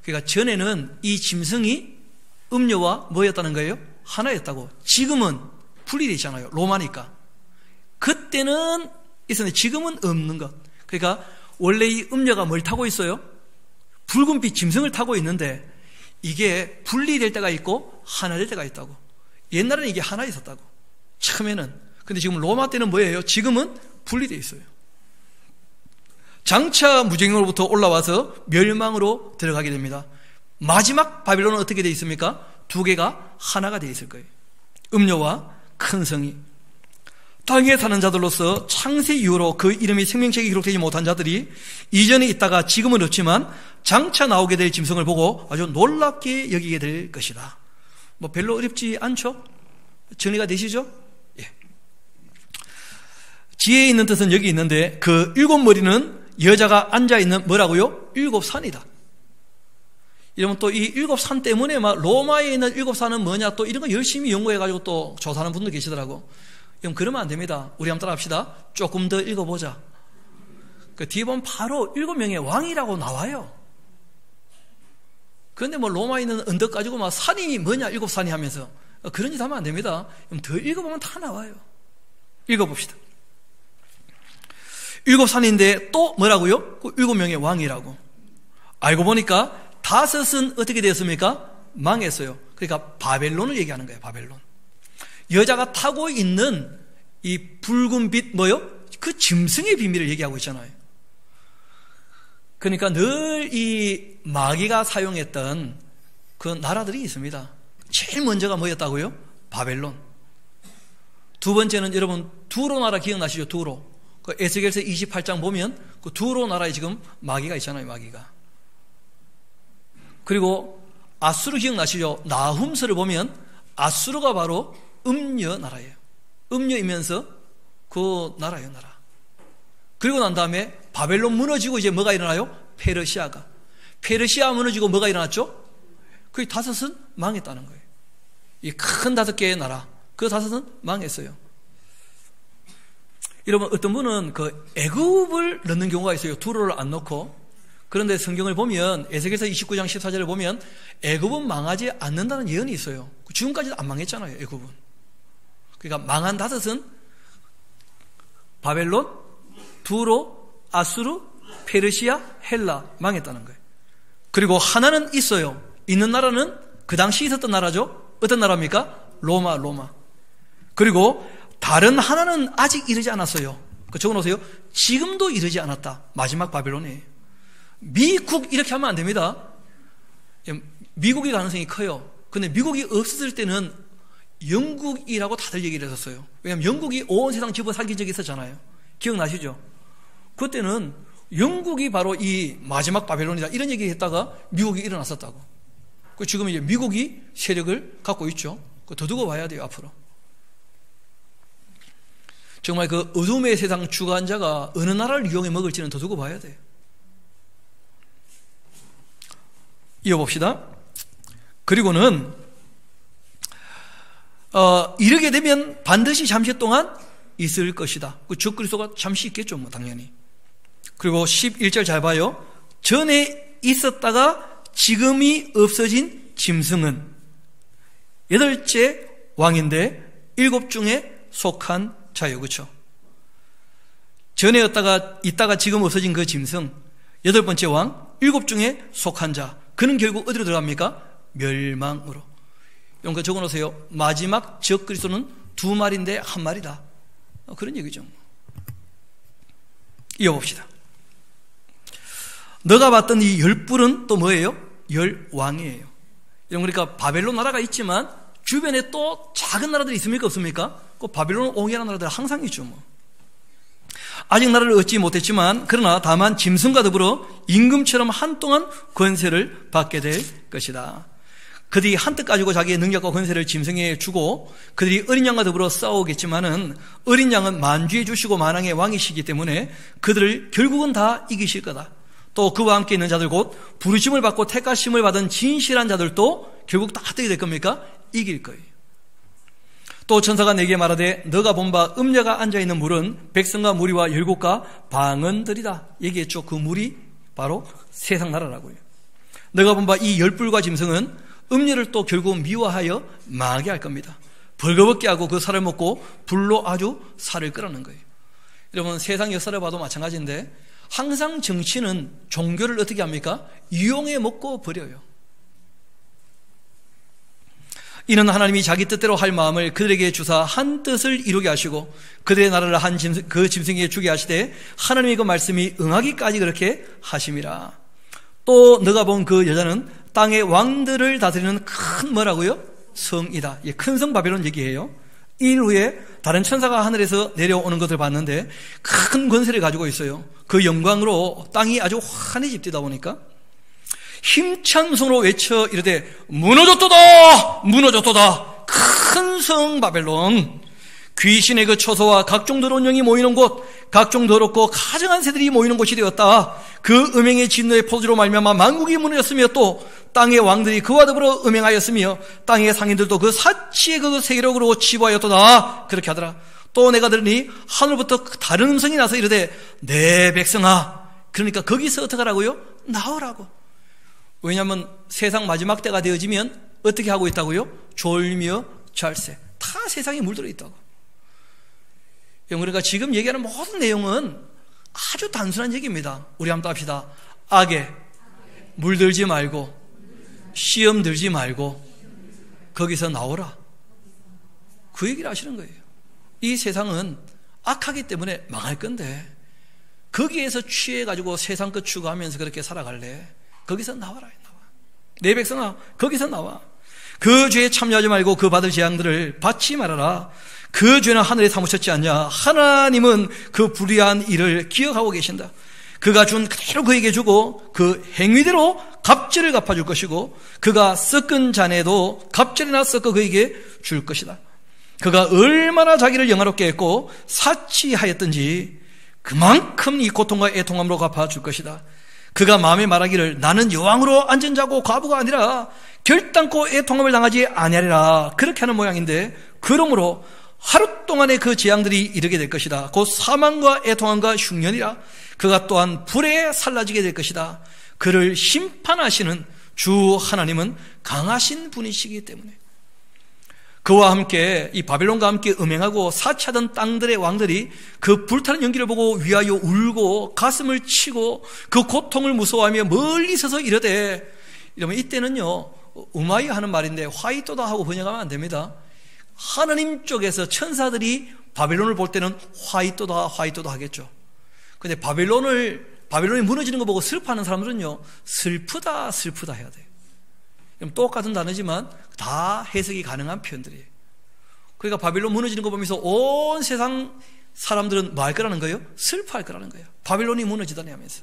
그러니까 전에는 이 짐승이 음료와 뭐였다는 거예요? 하나였다고. 지금은 분리되어 있잖아요. 로마니까. 그때는 있었는데 지금은 없는 것. 그러니까 원래 이 음료가 뭘 타고 있어요? 붉은빛 짐승을 타고 있는데 이게 분리될 때가 있고 하나 될 때가 있다고. 옛날에는 이게 하나 있었다고. 처음에는. 근데 지금 로마 때는 뭐예요? 지금은 분리되어 있어요. 장차 무정으로부터 올라와서 멸망으로 들어가게 됩니다. 마지막 바빌론은 어떻게 되어 있습니까? 두 개가 하나가 되어 있을 거예요. 음료와 큰 성이. 땅에 사는 자들로서 창세 이후로 그 이름이 생명책에 기록되지 못한 자들이 이전에 있다가 지금은 없지만 장차 나오게 될 짐승을 보고 아주 놀랍게 여기게 될 것이다. 뭐 별로 어렵지 않죠? 정리가 되시죠? 예. 지혜에 있는 뜻은 여기 있는데 그 일곱 머리는 여자가 앉아있는 뭐라고요? 일곱 산이다. 이러면 또 이 일곱 산 때문에 막 로마에 있는 일곱 산은 뭐냐 또 이런 거 열심히 연구해가지고 또 조사하는 분들 계시더라고. 그럼 그러면 안 됩니다. 우리 한번 따라 합시다. 조금 더 읽어보자. 그 뒤에 보면 바로 7명의 왕이라고 나와요. 그런데 뭐 로마에 있는 언덕 가지고 막 산이 뭐냐 7산이 하면서 그런 짓 하면 안 됩니다. 그럼 더 읽어보면 다 나와요. 읽어봅시다. 7산인데 또 뭐라고요? 7명의 왕이라고. 알고 보니까 5은 어떻게 되었습니까? 망했어요. 그러니까 바벨론을 얘기하는 거예요. 바벨론. 여자가 타고 있는 이 붉은 빛 뭐요? 그 짐승의 비밀을 얘기하고 있잖아요. 그러니까 늘 이 마귀가 사용했던 그 나라들이 있습니다. 제일 먼저가 뭐였다고요? 바벨론. 두 번째는 여러분 두로 나라 기억나시죠? 두로. 그 에스겔서 28장 보면 그 두로 나라에 지금 마귀가 있잖아요. 마귀가. 그리고 아수르 기억나시죠? 나훔서를 보면 아수르가 바로 음녀 나라예요. 음녀이면서 그 나라예요, 나라. 그리고 난 다음에 바벨론 무너지고 이제 뭐가 일어나요? 페르시아가. 페르시아 무너지고 뭐가 일어났죠? 그 5은 망했다는 거예요. 이 큰 5개의 나라. 그 5은 망했어요. 여러분 어떤 분은 그 애굽을 넣는 경우가 있어요. 두로를 안 넣고. 그런데 성경을 보면 에스겔서 29장 14절을 보면 애굽은 망하지 않는다는 예언이 있어요. 지금까지도 안 망했잖아요. 애굽은. 그러니까 망한 5은 바벨론, 두로, 아수르, 페르시아, 헬라 망했다는 거예요. 그리고 하나는 있어요. 있는 나라는 그 당시 있었던 나라죠. 어떤 나라입니까? 로마. 그리고 다른 하나는 아직 이르지 않았어요. 적어놓으세요. 지금도 이르지 않았다. 마지막 바벨론이에요. 미국 이렇게 하면 안 됩니다. 미국의 가능성이 커요. 근데 미국이 없었을 때는 영국이라고 다들 얘기를 했었어요. 왜냐하면 영국이 온 세상 집어삼킨 적이 있었잖아요. 기억나시죠? 그때는 영국이 바로 이 마지막 바벨론이다 이런 얘기를 했다가 미국이 일어났었다고. 지금 이제 미국이 세력을 갖고 있죠. 더 두고 봐야 돼요. 앞으로. 정말 그 어둠의 세상 주관자가 어느 나라를 이용해 먹을지는 더 두고 봐야 돼요. 이어봅시다. 그리고는 이르게 되면 반드시 잠시 동안 있을 것이다. 그 적그리스도가 잠시 있겠죠, 뭐 당연히. 그리고 11절 잘 봐요. 전에 있었다가 지금이 없어진 짐승은 8째 왕인데 7 중에 속한 자요, 그렇죠? 전에 있다가 지금 없어진 그 짐승 8번째 왕 7 중에 속한 자. 그는 결국 어디로 들어갑니까? 멸망으로. 이런 거 적어놓으세요. 마지막 적그리스도는 2마리인데 1마리다. 그런 얘기죠. 이어봅시다. 너가 봤던 이 10뿔은 또 뭐예요? 10왕이에요. 이런 그러니까 바벨론 나라가 있지만 주변에 또 작은 나라들이 있습니까? 없습니까? 그 바벨론 옹이라는 나라들 항상 있죠. 뭐. 아직 나라를 얻지 못했지만 그러나 다만 짐승과 더불어 임금처럼 한동안 권세를 받게 될 것이다. 그들이 한뜻 가지고 자기의 능력과 권세를 짐승에 주고 그들이 어린 양과 더불어 싸우겠지만은 어린 양은 만주해 주시고 만왕의 왕이시기 때문에 그들을 결국은 다 이기실 거다. 또 그와 함께 있는 자들 곧 부르심을 받고 택하심을 받은 진실한 자들도 결국 다 어떻게 될 겁니까? 이길 거예요. 또 천사가 내게 말하되 너가 본 바 음녀가 앉아있는 물은 백성과 무리와 열국과 방언들이다. 얘기했죠. 그 물이 바로 세상 나라라고요. 너가 본 바 이 10뿔과 짐승은 음녀를 또 결국 미워하여 망하게 할 겁니다. 벌거벗게 하고 그 살을 먹고 불로 아주 살을 끓여는 거예요. 여러분 세상 역사를 봐도 마찬가지인데 항상 정치는 종교를 어떻게 합니까? 이용해 먹고 버려요. 이는 하나님이 자기 뜻대로 할 마음을 그들에게 주사 한 뜻을 이루게 하시고 그들의 나라를 그 짐승에게 주게 하시되 하나님의 그 말씀이 응하기까지 그렇게 하심이라. 또 너가 본 그 여자는 땅의 왕들을 다스리는 큰 뭐라고요? 성이다. 큰 성 바벨론 얘기해요. 일 후에 다른 천사가 하늘에서 내려오는 것을 봤는데 큰 권세를 가지고 있어요. 그 영광으로 땅이 아주 환해집디다 보니까 힘찬 손으로 외쳐 이르되 무너졌도다 무너졌도다. 큰 성 바벨론, 귀신의 그 처소와 각종 더러운 영이 모이는 곳, 각종 더럽고 가증한 새들이 모이는 곳이 되었다. 그 음행의 진노의 포도주로 말미암아 만국이 무너졌으며 또 땅의 왕들이 그와 더불어 음행하였으며 땅의 상인들도 그 사치의 그 세력으로 치부하였도다. 그렇게 하더라. 또 내가 들으니 하늘부터 다른 음성이 나서 이르되 내 백성아. 그러니까 거기서 어떻게 하라고요? 나오라고. 왜냐하면 세상 마지막 때가 되어지면 어떻게 하고 있다고요? 졸며 잘세. 다 세상에 물들어 있다고. 그러니까 지금 얘기하는 모든 내용은 아주 단순한 얘기입니다. 우리 한번 합시다. 악에 물들지 말고 시험 들지 말고 거기서 나오라. 그 얘기를 하시는 거예요. 이 세상은 악하기 때문에 망할 건데 거기에서 취해가지고 세상 것 추구하면서 그렇게 살아갈래? 거기서 나와라. 나와. 내 백성아 거기서 나와. 그 죄에 참여하지 말고 그 받을 재앙들을 받지 말아라. 그 죄는 하늘에 사무쳤지 않냐. 하나님은 그 불의한 일을 기억하고 계신다. 그가 준 그대로 그에게 주고 그 행위대로 갑절을 갚아줄 것이고 그가 섞은 잔에도 갑절이나 섞어 그에게 줄 것이다. 그가 얼마나 자기를 영화롭게 했고 사치하였든지 그만큼 이 고통과 애통함으로 갚아줄 것이다. 그가 마음에 말하기를 나는 여왕으로 앉은 자고 과부가 아니라 결단코 애통함을 당하지 아니하리라. 그렇게 하는 모양인데 그러므로 하루 동안의 그 재앙들이 이르게 될 것이다. 곧 사망과 애통함과 흉년이라. 그가 또한 불에 살라지게 될 것이다. 그를 심판하시는 주 하나님은 강하신 분이시기 때문에 그와 함께 이 바벨론과 함께 음행하고 사치하던 땅들의 왕들이 그 불타는 연기를 보고 위하여 울고 가슴을 치고 그 고통을 무서워하며 멀리 서서 이르되, 이러면 이때는요 우마이 하는 말인데 화이또다 하고 번역하면 안 됩니다. 하나님 쪽에서 천사들이 바벨론을 볼 때는 화이또다 화이또다 하겠죠. 근데 바벨론이 무너지는 거 보고 슬퍼하는 사람들은요 슬프다 슬프다 해야 돼요. 그럼 똑같은 단어지만 다 해석이 가능한 표현들이에요. 그러니까 바벨론 무너지는 거 보면서 온 세상 사람들은 뭐 할 거라는 거예요? 슬퍼할 거라는 거예요. 바벨론이 무너지다니 하면서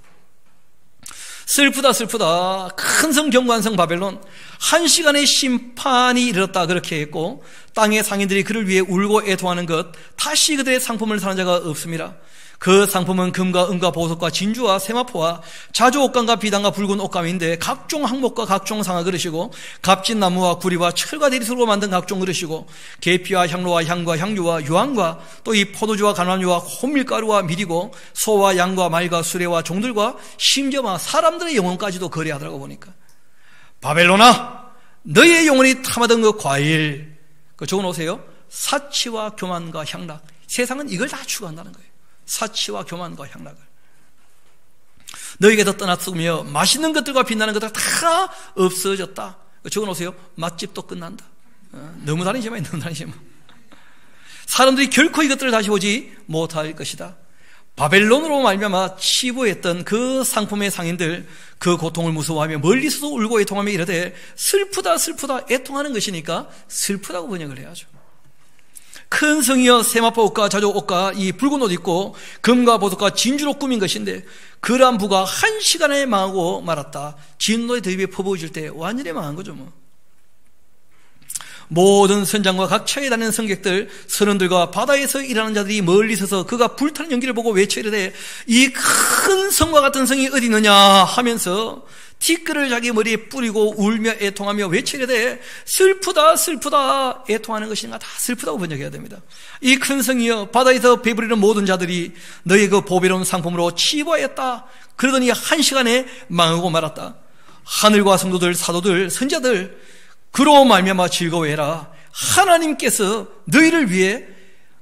슬프다 슬프다. 큰 성 경관성 바벨론, 한 시간의 심판이 이르렀다 그렇게 했고 땅의 상인들이 그를 위해 울고 애통하는 것, 다시 그들의 상품을 사는 자가 없습니다. 그 상품은 금과 은과 보석과 진주와 세마포와 자주 옷감과 비단과 붉은 옷감인데 각종 항목과 각종 상아 그릇이고 값진 나무와 구리와 철과 대리수로 만든 각종 그릇이고 계피와 향로와 향과 향유와 유황과 또 이 포도주와 감람유와 호밀가루와 밀이고 소와 양과 말과 수레와 종들과 심지어 사람들의 영혼까지도 거래하더라고. 보니까 바벨론아 너희의 영혼이 탐하던 그 과일, 그 적어놓으세요. 사치와 교만과 향락. 세상은 이걸 다 추구한다는 거예요. 사치와 교만과 향락을. 너희에게서 떠났으며 맛있는 것들과 빛나는 것들 다 없어졌다. 적어놓으세요. 맛집도 끝난다. 너무 다니지 마. 너무 다니지 마. 사람들이 결코 이것들을 다시 보지 못할 것이다. 바벨론으로 말미암아 치부했던 그 상품의 상인들, 그 고통을 무서워하며 멀리서도 울고 애통하며 이르되 슬프다 슬프다. 애통하는 것이니까 슬프다고 번역을 해야죠. 큰 성이여 세마포 옷과 자주 옷과 이 붉은 옷 입고 금과 보석과 진주로 꾸민 것인데 그러한 부가 한 시간에 망하고 말았다. 진노의 더위에 퍼부어질 때 완전히 망한 거죠. 모든 선장과 각 차에 다니는 승객들, 선원들과 바다에서 일하는 자들이 멀리 서서 그가 불타는 연기를 보고 외쳐 이르되 이 큰 성과 같은 성이 어디 있느냐 하면서 티끌을 자기 머리에 뿌리고 울며 애통하며 외쳐 이르되 슬프다 슬프다. 애통하는 것인가 다 슬프다고 번역해야 됩니다. 이 큰 성이여 바다에서 배부리는 모든 자들이 너희 그 보배로운 상품으로 치부하였다. 그러더니 한 시간에 망하고 말았다. 하늘과 성도들 사도들 선자들 그로 말미암아 즐거워해라. 하나님께서 너희를 위해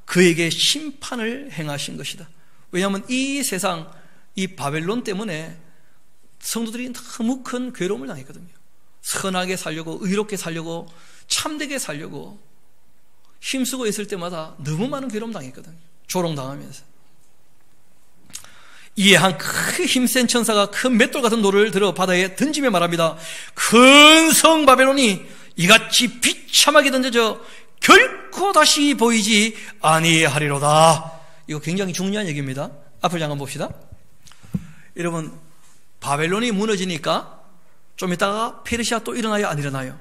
그에게 심판을 행하신 것이다. 왜냐하면 이 세상 이 바벨론 때문에 성도들이 너무 큰 괴로움을 당했거든요. 선하게 살려고, 의롭게 살려고, 참되게 살려고 힘쓰고 있을 때마다 너무 많은 괴로움 당했거든요. 조롱당하면서. 이에 한 큰 힘센 천사가 큰 맷돌 같은 돌을 들어 바다에 던지며 말합니다. 큰 성 바벨론이 이같이 비참하게 던져져 결코 다시 보이지 아니하리로다. 이거 굉장히 중요한 얘기입니다. 앞을 잠깐 봅시다. 여러분, 바벨론이 무너지니까 좀 이따가 페르시아 또 일어나요, 안 일어나요?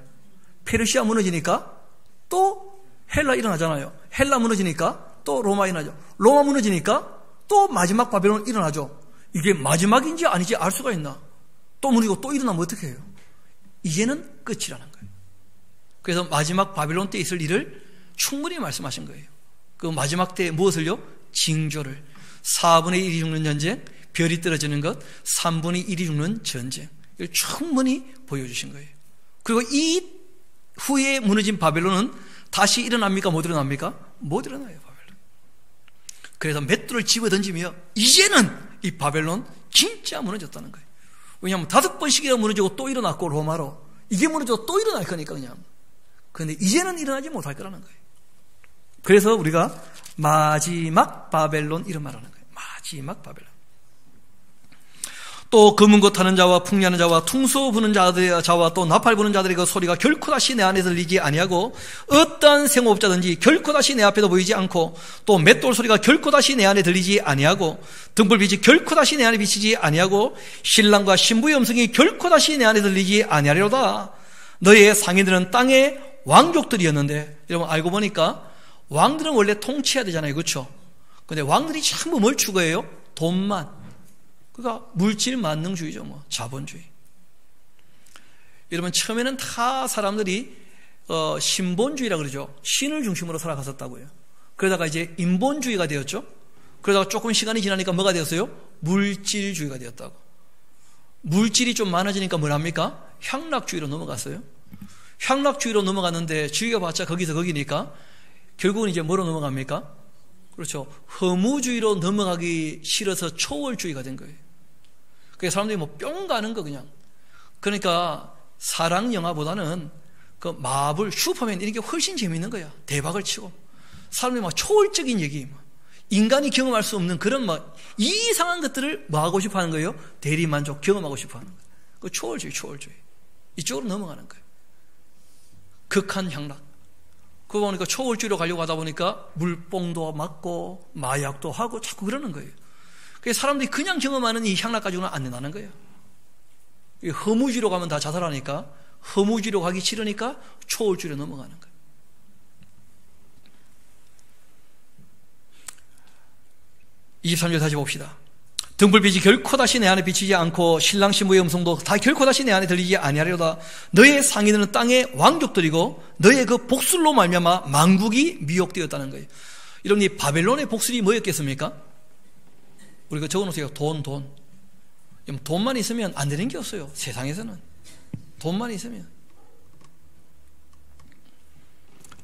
페르시아 무너지니까 또 헬라 일어나잖아요. 헬라 무너지니까 또 로마 일어나죠. 로마 무너지니까 또 마지막 바벨론 일어나죠. 이게 마지막인지 아닌지 알 수가 있나? 또 무너지고 또 일어나면 어떻게 해요? 이제는 끝이라는 거예요. 그래서 마지막 바벨론 때 있을 일을 충분히 말씀하신 거예요. 그 마지막 때 무엇을요? 징조를. 4분의 1이 죽는 전쟁, 별이 떨어지는 것, 3분의 1이 죽는 전쟁. 이걸 충분히 보여주신 거예요. 그리고 이 후에 무너진 바벨론은 다시 일어납니까? 못 일어납니까? 못 일어나요, 바벨론. 그래서 맷돌을 집어 던지며 이제는 이 바벨론 진짜 무너졌다는 거예요. 왜냐하면 5번씩이나 무너지고 또 일어났고, 로마로. 이게 무너지고 또 일어날 거니까, 그냥. 그런데 이제는 일어나지 못할 거라는 거예요. 그래서 우리가 마지막 바벨론 이런 말하는 거예요. 마지막 바벨론. 또 검은고 타는 자와 풍리하는 자와 퉁소 부는 자와 또 나팔 부는 자들의 그 소리가 결코 다시 내 안에 들리지 아니하고 어떠한 생업자든지 결코 다시 내 앞에도 보이지 않고 또 맷돌 소리가 결코 다시 내 안에 들리지 아니하고 등불빛이 결코 다시 내 안에 비치지 아니하고 신랑과 신부의 음성이 결코 다시 내 안에 들리지 아니하리로다. 너의 상인들은 땅의 왕족들이었는데, 여러분 알고 보니까 왕들은 원래 통치해야 되잖아요, 그렇죠? 근데 왕들이 전부 뭘 추구해요? 돈만. 그러니까 물질 만능주의죠, 뭐 자본주의. 여러분 처음에는 다 사람들이 신본주의라 그러죠. 신을 중심으로 살아갔었다고요. 그러다가 이제 인본주의가 되었죠. 그러다가 조금 시간이 지나니까 뭐가 되었어요? 물질주의가 되었다고. 물질이 좀 많아지니까 뭘 합니까? 향락주의로 넘어갔어요. 향락주의로 넘어갔는데 주의가 봤자 거기서 거기니까 결국은 이제 뭐로 넘어갑니까? 그렇죠. 허무주의로 넘어가기 싫어서 초월주의가 된 거예요. 그래서 사람들이 뭐 뿅 가는 거 그냥. 그러니까 사랑 영화보다는 그 마블, 슈퍼맨 이런 게 훨씬 재밌는 거야. 대박을 치고. 사람들이 막 초월적인 얘기, 인간이 경험할 수 없는 그런 막 이상한 것들을 뭐 하고 싶어 하는 거예요? 대리만족, 경험하고 싶어 하는 거예요. 그 초월주의. 이쪽으로 넘어가는 거예요. 극한 향락. 그거 보니까 초월주의로 가려고 하다 보니까 물뽕도 맞고 마약도 하고 자꾸 그러는 거예요. 그래서 사람들이 그냥 경험하는 이 향락 가지고는 안 된다는 거예요. 허무주의로 가면 다 자살하니까, 허무주의로 가기 싫으니까 초월주의로 넘어가는 거예요. (23절) 다시 봅시다. 등불빛이 결코 다시 내 안에 비치지 않고 신랑 신부의 음성도 다 결코 다시 내 안에 들리지 아니하리로다. 너의 상인들은 땅의 왕족들이고 너의 그 복술로 말미암아 만국이 미혹되었다는 거예요. 여러분, 이 바벨론의 복술이 뭐였겠습니까? 우리가 적어놓으세요. 돈. 돈만 있으면 안 되는 게 없어요. 세상에서는 돈만 있으면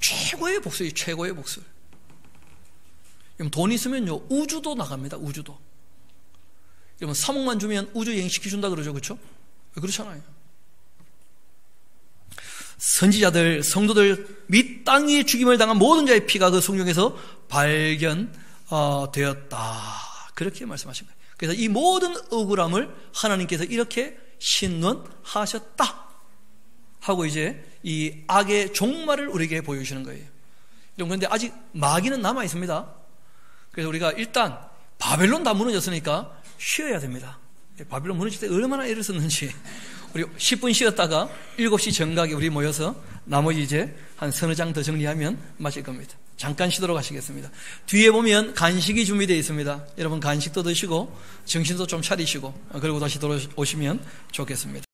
최고의 복술이 최고의 복술. 돈 있으면요 우주도 나갑니다. 우주도. 여러분 3억만 주면 우주 여행 시켜준다 그러죠, 그렇죠? 그렇잖아요. 선지자들, 성도들 및 땅 위에 죽임을 당한 모든 자의 피가 그 성경에서 발견되었다. 그렇게 말씀하신 거예요. 그래서 이 모든 억울함을 하나님께서 이렇게 신원하셨다 하고 이제 이 악의 종말을 우리에게 보여주시는 거예요. 여러분, 그런데 아직 마귀는 남아 있습니다. 그래서 우리가 일단 바벨론 다 무너졌으니까 쉬어야 됩니다. 바벨론 무너질 때 얼마나 애를 썼는지. 우리 10분 쉬었다가 7시 정각에 우리 모여서 나머지 이제 한 서너 장 더 정리하면 마칠 겁니다. 잠깐 쉬도록 하시겠습니다. 뒤에 보면 간식이 준비되어 있습니다. 여러분 간식도 드시고 정신도 좀 차리시고 그리고 다시 돌아오시면 좋겠습니다.